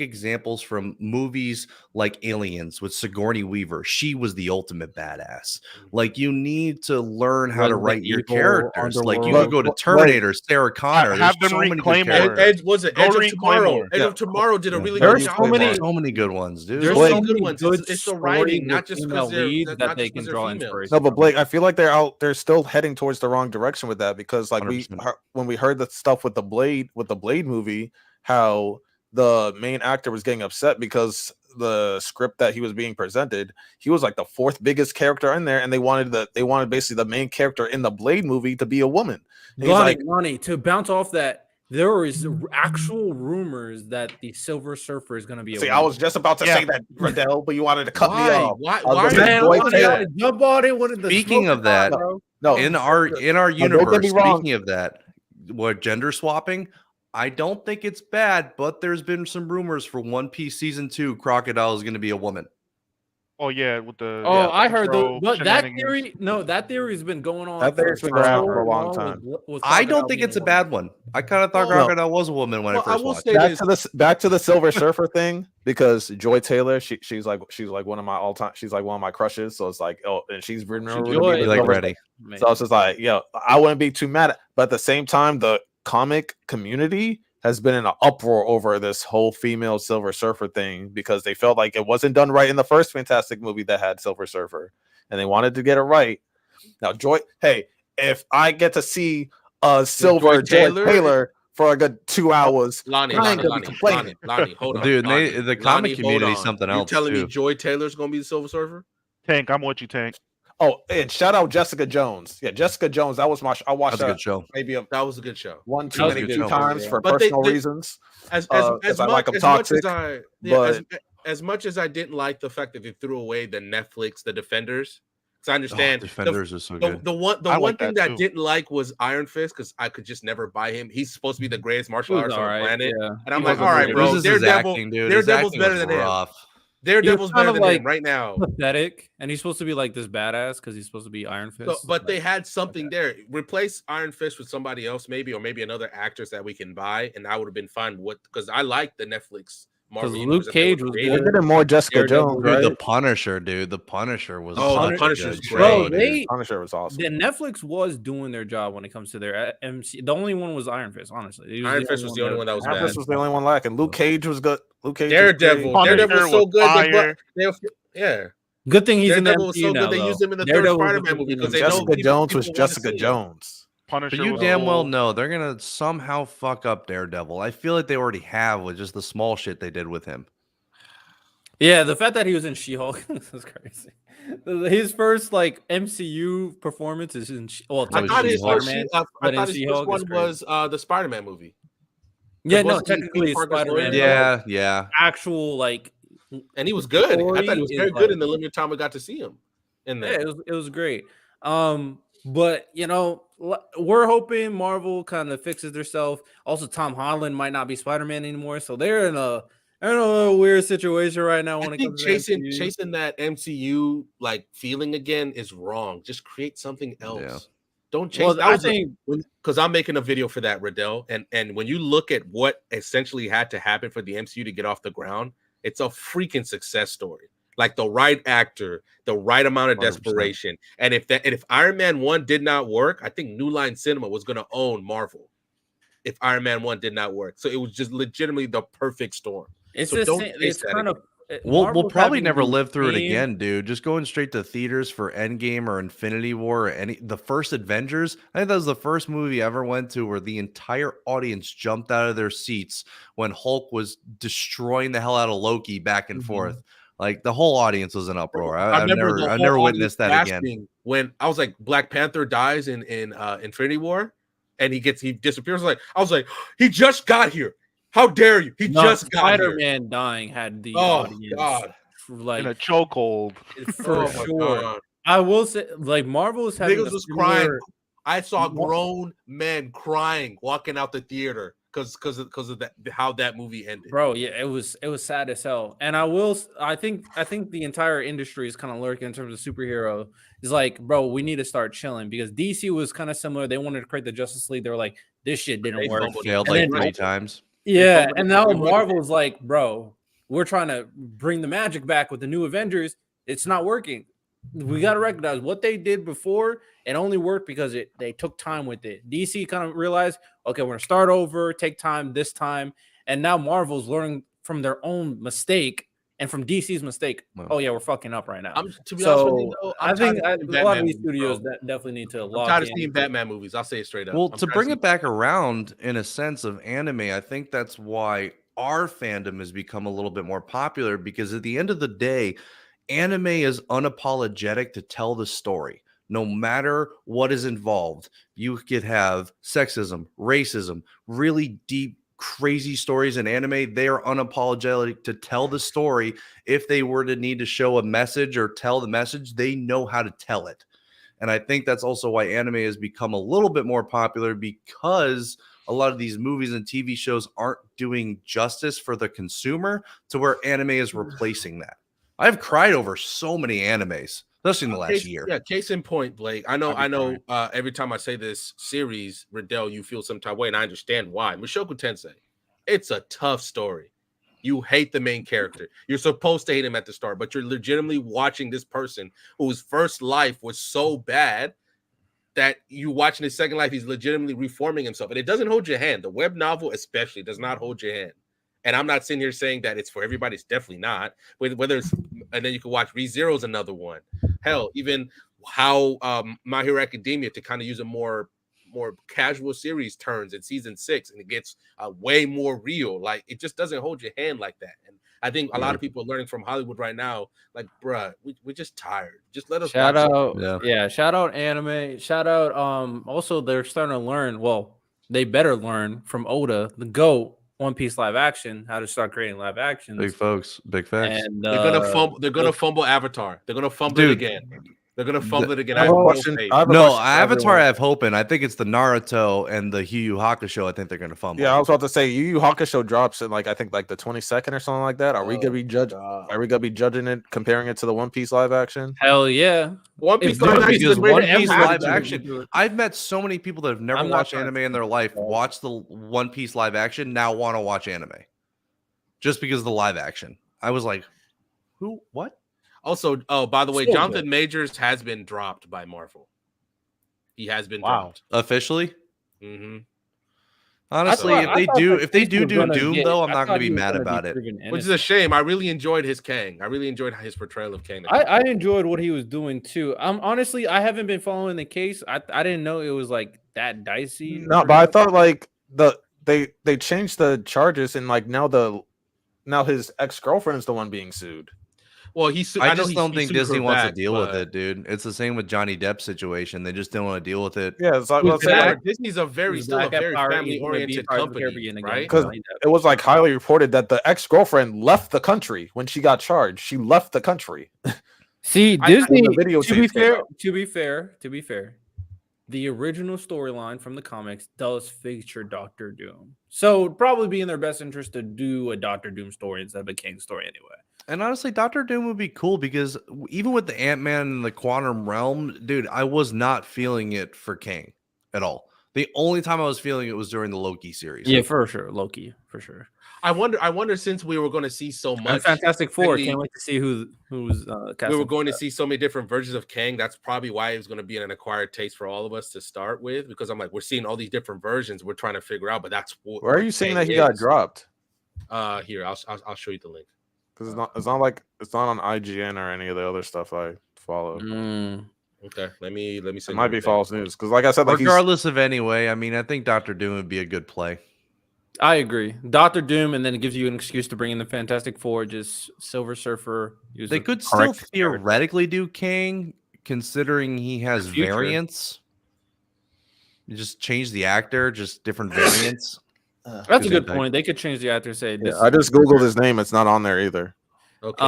examples from movies like Aliens with Sigourney Weaver. She was the ultimate badass. Like, you need to learn how to write your characters. Like, you could go to Terminator, Sarah Connor. Have them reclaim more. Edge of Tomorrow. Edge of Tomorrow did a really good job. So many good ones, dude. There's so many good ones. It's the writing, not just because that they can draw inspiration. No, but Blake, I feel like they're still heading towards the wrong direction with that, because like 100%. when we heard the stuff with the Blade movie, how the main actor was getting upset because the script that he was being presented, he was like the fourth biggest character in there, and they wanted basically the main character in the Blade movie to be a woman. Lonnie, to bounce off that, there is actual rumors that the Silver Surfer is going to be a woman. I was just about to say that, Riddell, but you wanted to cut me off. Why? Jump on it when the Speaking of that, no, in our universe, speaking of that, what gender swapping, I don't think it's bad, but there's been some rumors for One Piece season 2, Crocodile is going to be a woman. Oh yeah, with the I heard but that theory. No, that theory has been going on. That theory's been going on for a long time. I don't think it's a bad one. I kind of thought Crocodile was a woman when I first watched. Back to the Silver Surfer thing, because Joy Taylor, she's like one of my all time. She's like one of my crushes. So it's like, and she's really ready. So it's just like, I wouldn't be too mad. But at the same time, the comic community has been in an uproar over this whole female Silver Surfer thing, because they felt like it wasn't done right in the first Fantastic movie that had Silver Surfer, and they wanted to get it right. Now, if I get to see a Silver Joy Taylor for a good 2 hours, Lonnie, hold on, dude. The comic community is something else. You telling me Joy Taylor's gonna be the Silver Surfer? Tank, I'm with you, Tank. Oh, and shout out Jessica Jones. Yeah, Jessica Jones. That was I watched that. Good show. Maybe that was a good show. One too many times for personal reasons. As I like them toxic. As much as I didn't like the fact that they threw away the Netflix, the Defenders. Because I understand Defenders is so good. The one thing that I didn't like was Iron Fist, because I could just never buy him. He's supposed to be the greatest martial artist on the planet. Yeah. And I'm like, all right, bro. Daredevil's better than him. Daredevil's better than him right now. Pathetic, and he's supposed to be like this badass because he's supposed to be Iron Fist. But they had something there. Replace Iron Fist with somebody else, maybe, or maybe another actress that we can buy, and I would have been fine with, because I like the Netflix Marvel. Luke Cage was good. They did more Jessica Jones, right? The Punisher, dude. The Punisher was. The Punisher's great. Bro, Punisher was awesome. The Netflix was doing their job when it comes to their MC. The only one was Iron Fist, honestly. Iron Fist was the only one that was bad. Iron Fist was the only one lacking. Luke Cage was good. Luke Cage. Daredevil was so good. Good thing he's in the MCU now. They used him in the third Spider-Man movie because Jessica Jones was Jessica Jones. Punisher, but you damn well know they're gonna somehow fuck up Daredevil. I feel like they already have with just the small shit they did with him. Yeah, the fact that he was in She-Hulk is crazy. His first MCU performance is in I thought his first one was the Spider-Man movie. Yeah, no, technically Spider-Man. Yeah. Actual and he was good. I thought he was very good in the limited time we got to see him in there. Yeah, it was great. But we're hoping Marvel kind of fixes themselves. Also, Tom Holland might not be Spider-Man anymore, so they're in a weird situation right now. When it comes to chasing that MCU feeling again is wrong. Just create something else. Yeah. Don't chase. Well, because I'm making a video for that, Riddell, and when you look at what essentially had to happen for the MCU to get off the ground, it's a freaking success story. Like the right actor, the right amount of desperation, 100%. And if Iron Man 1 did not work, I think New Line Cinema was going to own Marvel. If Iron Man 1 did not work, so it was just legitimately the perfect storm. We'll probably never live through it again, dude. Just going straight to theaters for Endgame or Infinity War or the first Avengers. I think that was the first movie I ever went to where the entire audience jumped out of their seats when Hulk was destroying the hell out of Loki back and forth. Like the whole audience was in uproar. I've never witnessed that again. When I was like, Black Panther dies in Infinity War, and he disappears. I was like, he just got here. How dare you? He just got here. Spider-Man dying had the audience God. In a chokehold for sure. God. I will say, Marvel is having niggas was crying. I saw grown men crying walking out the theater because of that, how that movie ended. Bro, yeah, it was sad as hell. And I think the entire industry is kind of lurking in terms of superhero. It's like, bro, we need to start chilling, because DC was kind of similar. They wanted to create the Justice League. They were like, this shit didn't work. Failed 3 times. Yeah, and now Marvel's like, bro, we're trying to bring the magic back with the new Avengers. It's not working. We got to recognize what they did before. It only worked because they took time with it. DC kind of realized, okay, we're going to start over, take time this time. And now Marvel's learning from their own mistake and from DC's mistake. Oh, yeah, we're fucking up right now. To be honest with you, though, I think a lot of these studios definitely need to lock in. I'm tired of seeing Batman movies. I'll say it straight up. Well, to bring it back around in a sense of anime, I think that's why our fandom has become a little bit more popular because at the end of the day, anime is unapologetic to tell the story. No matter what is involved, you could have sexism, racism, really deep, crazy stories in anime. They are unapologetic to tell the story. If they were to need to show a message or tell the message, they know how to tell it. And I think that's also why anime has become a little bit more popular, because a lot of these movies and TV shows aren't doing justice for the consumer to where anime is replacing that. I've cried over so many animes, especially in the last year. Yeah, case in point, Blake. I know. crying. Every time I say this series, Riddell, you feel some type of way, and I understand why. Mushoku Tensei, it's a tough story. You hate the main character. You're supposed to hate him at the start, but you're legitimately watching this person whose first life was so bad that you watching his second life, he's legitimately reforming himself, and it doesn't hold your hand. The web novel, especially, does not hold your hand. And I'm not sitting here saying that it's for everybody. It's definitely not. Whether it's, and then you can watch ReZero's another one. Hell, even how My Hero Academia, to kind of use a more casual series, turns in season 6, and it gets way more real. Like, it just doesn't hold your hand like that. And I think a lot of people are learning from Hollywood right now, like, bruh, we're just tired. Just let us Shout watch out, shout out anime. Shout out. Also, they're starting to learn. Well, they better learn from Oda, the GOAT, One Piece live action, how to start creating live actions. Big folks, big facts. And They're gonna fumble. They're gonna fumble Avatar. They're gonna fumble it again. They're gonna fumble it again. I have a question. No, Avatar I have hope in. I think it's the Naruto and the Yu Yu Hakusho. I think they're gonna fumble. Yeah, I was about to say Yu Yu Hakusho drops in, like, I think, like the 22nd or something like that. Are we gonna be judging it, comparing it to the One Piece live action? Hell yeah. One Piece Dude, live action because is great One to Piece ever live do. action. I've met so many people that have never I'm not watched trying anime in their life, watch the One Piece live action, now want to watch anime just because of the live action. I was like, who? What? Also, oh, by the way, So Jonathan good. Majors has been dropped by Marvel. He has been dropped. Officially? Mm-hmm. Honestly, if they do Doom, though, I'm not going to be mad about it. Which is a shame. I really enjoyed his Kang. I really enjoyed his portrayal of Kang. I enjoyed what he was doing too. Honestly, I haven't been following the case. I didn't know it was like that dicey. No, but I thought like they changed the charges, and like now his ex-girlfriend is the one being sued. Well, I just don't think Disney wants to deal with it, dude. It's the same with Johnny Depp's situation. They just didn't want to deal with it. Yeah, it's like, Disney's still a very family-oriented company, right? Because it was like highly reported that the ex-girlfriend left the country when she got charged. She left the country. See, Disney. To be fair, the original storyline from the comics does feature Doctor Doom, so it'd probably be in their best interest to do a Doctor Doom story instead of a Kang story anyway. And honestly, Doctor Doom would be cool because even with the Ant-Man and the Quantum Realm, dude, I was not feeling it for Kang at all. The only time I was feeling it was during the Loki series. Yeah, for sure, Loki, for sure. I wonder since we were going to see so much Fantastic Four, can't wait to see who's we were going to see so many different versions of Kang. That's probably why it was going to be an acquired taste for all of us to start with, because I'm like, we're seeing all these different versions we're trying to figure out, but that's where are you seeing that he got dropped? Here, I'll show you the link. Because it's not on IGN or any of the other stuff I follow. Okay, let me see. It might be false news because, like I said, like regardless of anyway, I mean, I think Doctor Doom would be a good play. I agree, Doctor Doom, and then it gives you an excuse to bring in the Fantastic Four, just Silver Surfer. They could still theoretically do Kang, considering he has variants. You just change the actor, just different variants. That's a good point. They could change the actor. Say, yeah, I just googled his name. It's not on there either. Okay.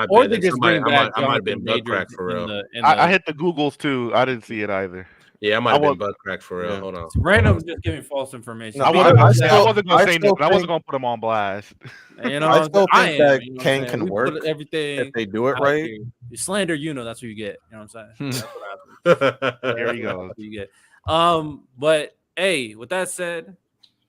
Or they just bring back. I might have been butt crack for real. I hit the Googles too. I didn't see it either. Yeah, I might have been butt crack for real. Hold on. Random just giving false information. No, I wasn't going to say that. I wasn't going to put him on blast. You know, I still think that Kang can work everything if they do it right. Here. You slander, you know, that's what you get. You know what I'm saying? That's what happens. There you go. That's what you get. But hey, with that said.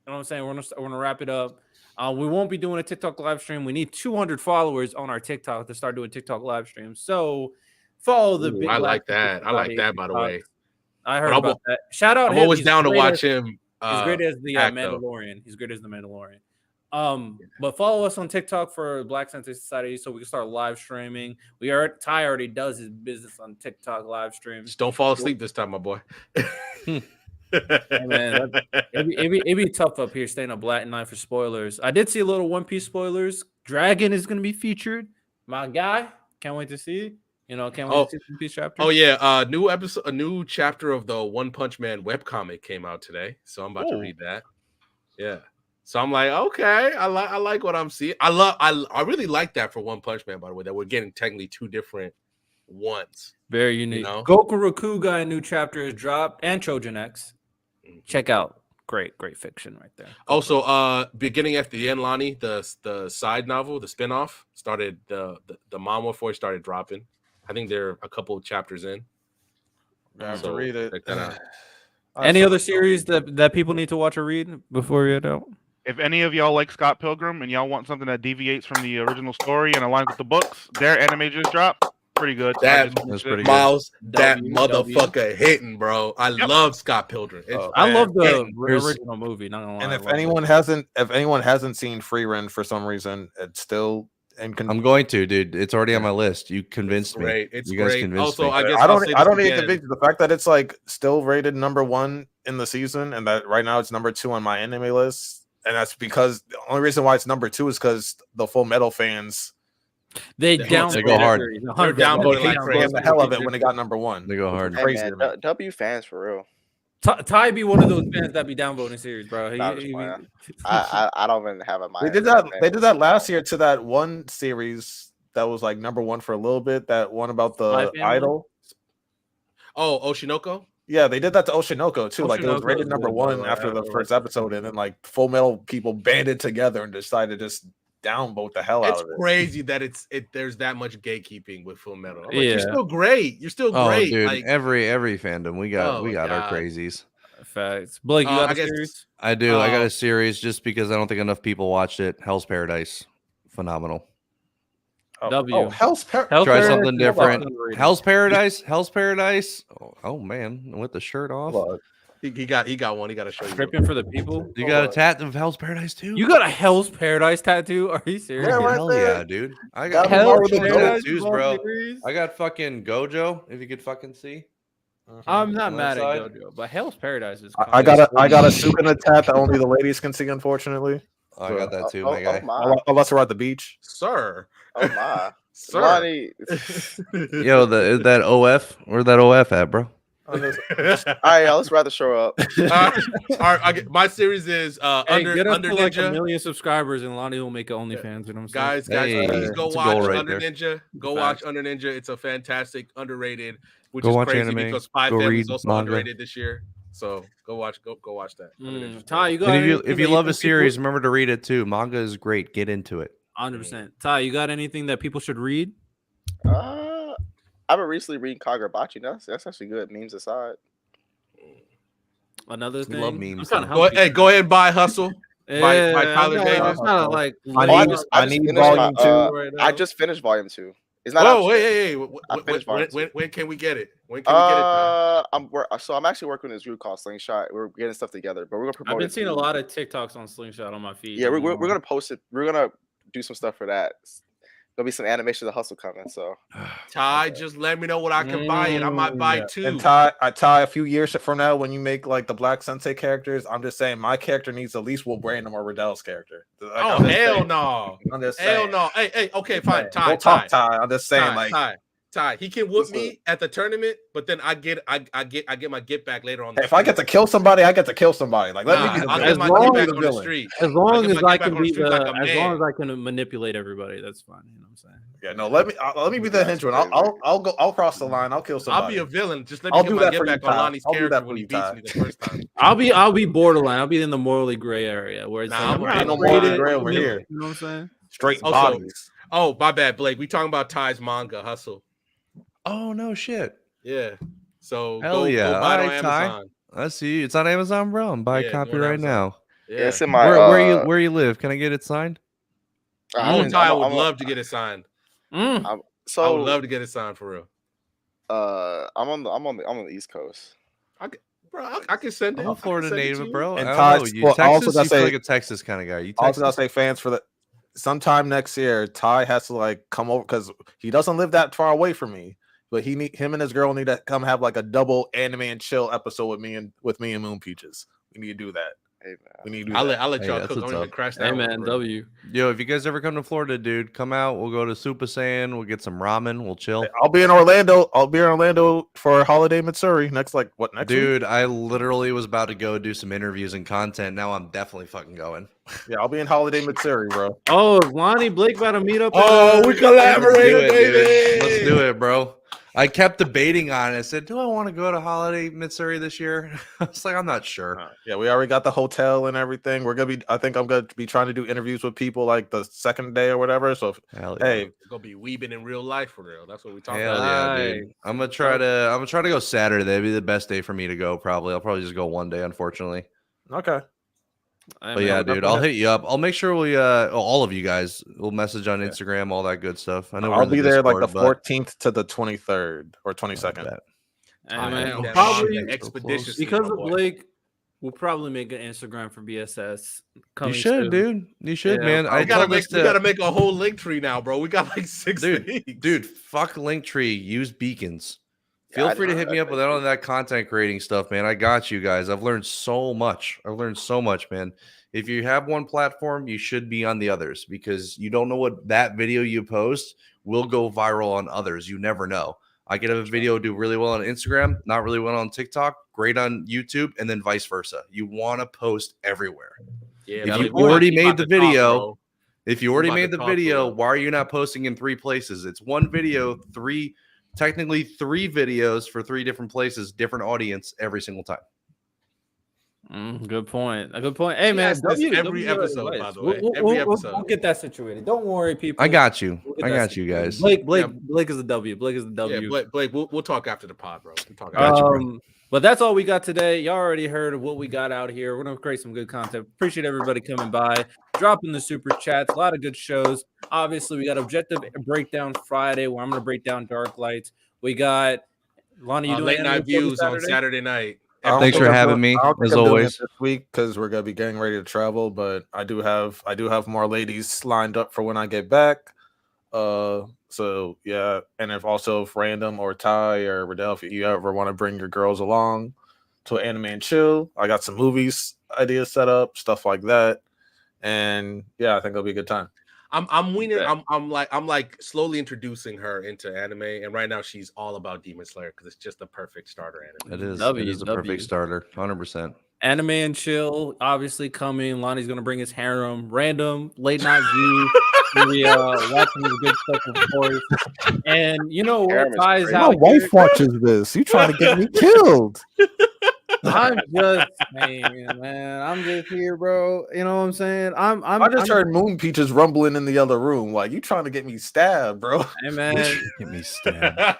You know what I'm saying? We're gonna wrap it up. We won't be doing a TikTok live stream. We need 200 followers on our TikTok to start doing TikTok live streams. So follow the big. I like that. I like that, by the way. I heard about that. Shout out. I'm always down to watch him. He's great as the Mandalorian. He's great as the Mandalorian. But follow us on TikTok for Black Sensei Society so we can start live streaming. Ty already does his business on TikTok live streams. Just don't fall asleep this time, my boy. Hey, man, it'd be tough up here staying up late night for spoilers. I did see a little One Piece spoilers. Dragon is going to be featured. My guy, can't wait to see. Can't wait to see One Piece chapter. Oh yeah, new episode, a new chapter of the One Punch Man webcomic came out today, so I'm about to read that. Yeah, so I'm like, okay, I like what I'm seeing. I really like that for One Punch Man, by the way, that we're getting technically two different ones. Very unique. Goku Rakuga, a new chapter is dropped, and Trojan X. Check out great fiction right there. Also, beginning at the end, Lonnie, the side novel, the spinoff started. The manga for it started dropping. I think they're a couple of chapters in. I have to read it. Check that out. Any other series that people need to watch or read before we head out? If any of y'all like Scott Pilgrim and y'all want something that deviates from the original story and aligns with the books, their anime just dropped. Pretty good. That's pretty Miles, good. that motherfucker hitting, bro. I love Scott Pilgrim. I love the original movie. Not gonna lie. And if anyone hasn't seen Free Rent for some reason, it's still. I'm going to, dude. It's already on my list. You convinced me. Great. It's you guys great. convinced Also, me. I guess I don't need to convince you. The fact that it's like still rated #1 in the season, and that right now it's #2 on my anime list, and that's because the only reason why it's #2 is because the Full Metal fans they go hard. They're down like the hell of it when they got #1. They go hard. Hey, Crazy. man, W fans for real. Ty be one of those fans that be downvoting series, bro. I don't even have a mind. They did that last year to that one series that was like #1 for a little bit. That one about the idol. Oh, Oshinoko. Yeah, they did that to Oshinoko too. Like it was rated #1 after the first episode, and then like Full Metal people banded together and decided to just downvote the hell out of it. It's crazy that there's that much gatekeeping with Full Metal. Like, Yeah. you're still great. You're still great. Dude, like, every fandom we got our God. crazies. Facts. Blake, you got I a guess- series? I do. I got a series just because I don't think enough people watched it. Hell's Paradise, phenomenal. W. Hell's Try Paradise something is different. underrated. Hell's Paradise. Oh man, with the shirt off. he got one. He got to show you. Tripping for the people. You got a tat of Hell's Paradise too? You got a Hell's Paradise tattoo? Are you serious? Yeah, right Hell there. yeah, dude. I got Hell's tattoos, bro. I got fucking Gojo, if you could fucking see. I'm not One mad at side. JoJo, but Hell's Paradise is. I got a Sukuna tat that only the ladies can see, unfortunately. Oh, I got that too, my guy. my. Unless we're at the beach. Sir. Oh my. Sir. Lonnie. Yo, that OF, where that OF at, bro? All right, y'all, let's wrap the show up. My series is Under get us Under to like Ninja. 1 million subscribers, and Lonnie will make an OnlyFans. You know what I'm saying? Guys, Hey, please go it's a watch goal right Under there. Ninja. Go watch Under Ninja. It's a fantastic, underrated, which Go is watch crazy anime. because Spy Go Family is read also manga. underrated this year. So go watch that. Under Ninja's Ty, you got And anything if you that love a think series, remember to read it too. Manga is great. Get into it. 100%. Ty, you got anything that people should read? I've been recently reading Kagurabachi. That's actually good. Memes aside. Another We thing. love memes. I'm trying to help you. Go ahead and buy Hustle. Yeah, by Tyler I'm Davis. kinda like I need finished volume my, 2 right now. I just finished volume 2. It's not. Oh, out yet. hey. I finished volume two. When can we get it? When can we get it? Ty? I'm actually working with this group called Slingshot. We're getting stuff together, but we're gonna promote I've been it seeing a to- lot of TikToks on Slingshot on my feed. Yeah, we're gonna post it. We're gonna do some stuff for that. There'll be some animation of the hustle coming. So Ty, just let me know what I can buy it. I might buy 2. And Ty, a few years from now, when you make like the Black Sensei characters, I'm just saying my character needs at least Will Brandon or Riddell's character. Like, Oh I'm just hell saying. no! I'm just Hell saying. no! Hey, okay, fine. Ty, Don't talk, Ty. Ty. I'm just saying, Ty. He can whoop me at the tournament, but then I get my get back later on. if I get to kill somebody, I get to kill somebody. Like let me be the I'll villain. get my As long get as back the on the villain. street. As long get as my I get back can on the be street the, like a as man. long as I can manipulate everybody, that's fine. You know what I'm saying? Yeah, no. Let me be the henchman. I'll cross the line. I'll kill somebody. I'll be a villain. Just let me I'll get do my that get for you, back on Ty. Lonnie's I'll do character that when for he you, beats Ty. me the first time. I'll be borderline. I'll be in the morally gray area where it's Nah, like, I'm no rated, morally gray over you know here. what I'm saying? Straight Also, bodies. Oh, my bad, Blake. We talking about Ty's manga Hustle. Oh no shit. Yeah. So Hell go yeah. buy it on Alright, Ty. Amazon. I see. It's on Amazon, bro. I'm buying a Yeah, copy go on right Amazon. now. Yeah. it's in my. Where you live? Can I get it signed? Ty would love to get it signed. Mm. I So would love to get it signed for real. I'm on the East Coast. Bro, I can send it. I'm a Florida I can send it to native, you. bro. And I Ty- don't know. You well, I also Texas? gotta You feel say- like a Texas kind of guy. You I was Texas? gonna say fans for the sometime next year. Ty has to like come over because he doesn't live that far away from me. but him and his girl need to come have like a double anime and chill episode with me and Moon Peaches. We need to do that. Hey, man. We need to do I'll that. let Hey, y'all that's cook. I what's don't even up. crash that. Hey one, man, bro. W. Yo, if you guys ever come to Florida, dude, come out. We'll go to Super Saiyan. We'll get some ramen. We'll chill. I'll be in Orlando. I'll be in Orlando for Holiday Mitsuri next week? Dude, I literally was about to go do some interviews and content. Now I'm definitely fucking going. Yeah, I'll be in Holiday Mitsuri, bro. Oh, is Lonnie Blake about to meet up? Oh, we Let's do collaborated, it, baby. dude. Let's do it, bro. I kept debating on it. I said, do I want to go to Holiday Mitsuri this year? I was like, I'm not sure. Yeah, we already got the hotel and everything. I think I'm gonna be trying to do interviews with people like the second day or whatever. So Hell yeah. hey, It's gonna be weebing in real life for real. That's what we talking Hell about. yeah, dude. I'm gonna try to go Saturday. That'd be the best day for me to go, probably. I'll probably just go one day, unfortunately. okay. But yeah, dude, I'll hit you up. I'll make sure we all of you guys will message on Instagram, all that good stuff. I know I'll be there like the Discord, 14th to the 23rd or 22nd. but- Hey, I man, need we'll that probably shit expeditiously, because my of boy. Blake, we'll probably make an Instagram for BSS. You Coming should, soon. dude. You should, Yeah, man. I We gotta told this we gotta make a whole link tree now, bro. We got like 6 things. dude, fuck Linktree. Use beacons. Yeah, Feel I free to know hit that me up with all of that content creating stuff, man. I got you guys. I've learned so much. Man. If you have one platform, you should be on the others because you don't know what that video you post will go viral on others. You never know. I could have a video do really well on Instagram, not really well on TikTok, great on YouTube, and then vice versa. You want to post everywhere. Yeah, If Blake, you we about- already we made about the to talk, video, bro. If you We're already about made to the talk, video, bro. why are you not posting in 3 places? It's one video, technically three videos for 3 different places, different audience every single time. Good point. A good point. Hey, man, ask this W, every W episode, advice. by the way. We'll, Every we'll episode. get that situated. Don't worry, people. I got you. We'll get I that got you situated. guys. Blake is the W. Blake is the W. Yeah, Blake, we'll talk after the pod, bro. We'll talk Got after. you, bro. But that's all we got today. Y'all already heard of what we got out here. We're gonna create some good content. Appreciate everybody coming by, dropping the super chats. A lot of good shows. Obviously, we got Objective Breakdown Friday, where I'm gonna break down Dark Lights. We got Lonnie. You doing Late anime night show views on Saturday? Saturday night. I don't Thanks think for I'm having doing- me, I don't think as I'm doing it always. this week because we're gonna be getting ready to travel. But I do have more ladies lined up for when I get back. So yeah, and if Random or Ty or Riddell, if you ever want to bring your girls along to Anime and Chill, I got some movies ideas set up, stuff like that, and yeah, I think it'll be a good time. I'm weaning. I'm like slowly introducing her into anime, and right now she's all about Demon Slayer because it's just the perfect starter anime. It is. W, It is a W. perfect starter, 100%. Anime and Chill, obviously coming. Lonnie's gonna bring his harem. Random late night view. We watching the good stuff, of course. And you know what? Harem is Ty's crazy. out here. watches this. You trying to get me killed? I'm just saying, man. I'm just here, bro. You know what I'm saying? I just heard Moon Peaches rumbling in the other room. Like, you trying to get me stabbed, bro? Hey, man. Get me stabbed.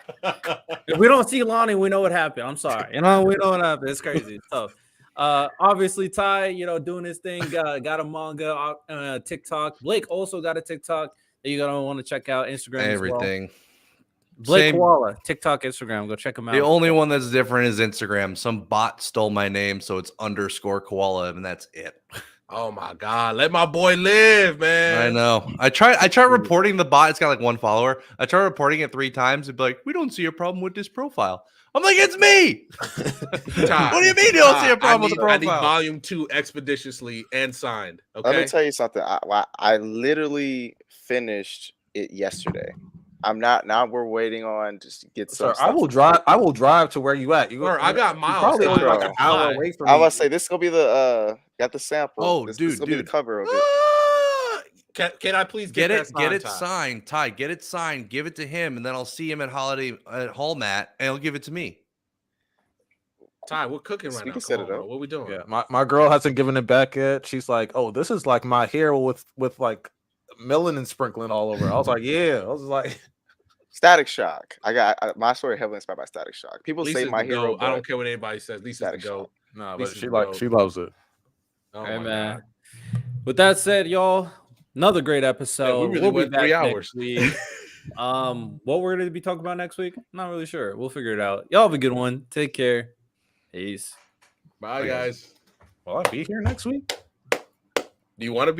If we don't see Lonnie, we know what happened. I'm sorry. You know, we know what happened. It's crazy. It's tough. Obviously, Ty, you know, doing his thing, got a manga, TikTok. Blake also got a TikTok that you're gonna want to check out. Instagram, Everything. as well. Blake Same. Koala, TikTok, Instagram. Go check him out. The only one that's different is Instagram. Some bot stole my name, so it's _koala, and that's it. Oh my god, let my boy live, man. I know. I tried reporting the bot. It's got like 1 follower. I tried reporting it 3 times. It'd be like, we don't see a problem with this profile. I'm like, it's me. Ty, What do you mean you don't see a problem with the I need profile? volume 2 expeditiously and signed. Let me Okay. tell you something. I literally finished it yesterday. I'm not now. We're waiting on just to get some. Sir, I will drive to where you at. Bro, I got miles. Probably only like an Bro. hour away from I me. was say this is gonna be the got the sample. Oh, this dude, is gonna be the dude. cover of it. Can I please Get it that signed, Ty. Get it signed. Give it to him, and then I'll see him at Hall Mat, and he'll give it to me. Ty, we're cooking So right we now. can set Come it on, up. bro. What we doing? Yeah, my girl hasn't given it back yet. She's like, oh, this is like my hair with like melanin sprinkling all over. I was like, yeah. I was like, Static Shock. My story heavily inspired by Static Shock. People say Lisa's my the hero. goat. I don't care what anybody says. Lisa's the Static goat. no, but Lisa's she dope. she loves it. Oh Hey, my man. God. With that said, y'all, another great episode. really We'll be went back 3 next hours. week. What we're going to be talking about next week? Not really sure. We'll figure it out. Y'all have a good one. Take care. Peace. Bye, guys. Will I be here next week? Do you want to be?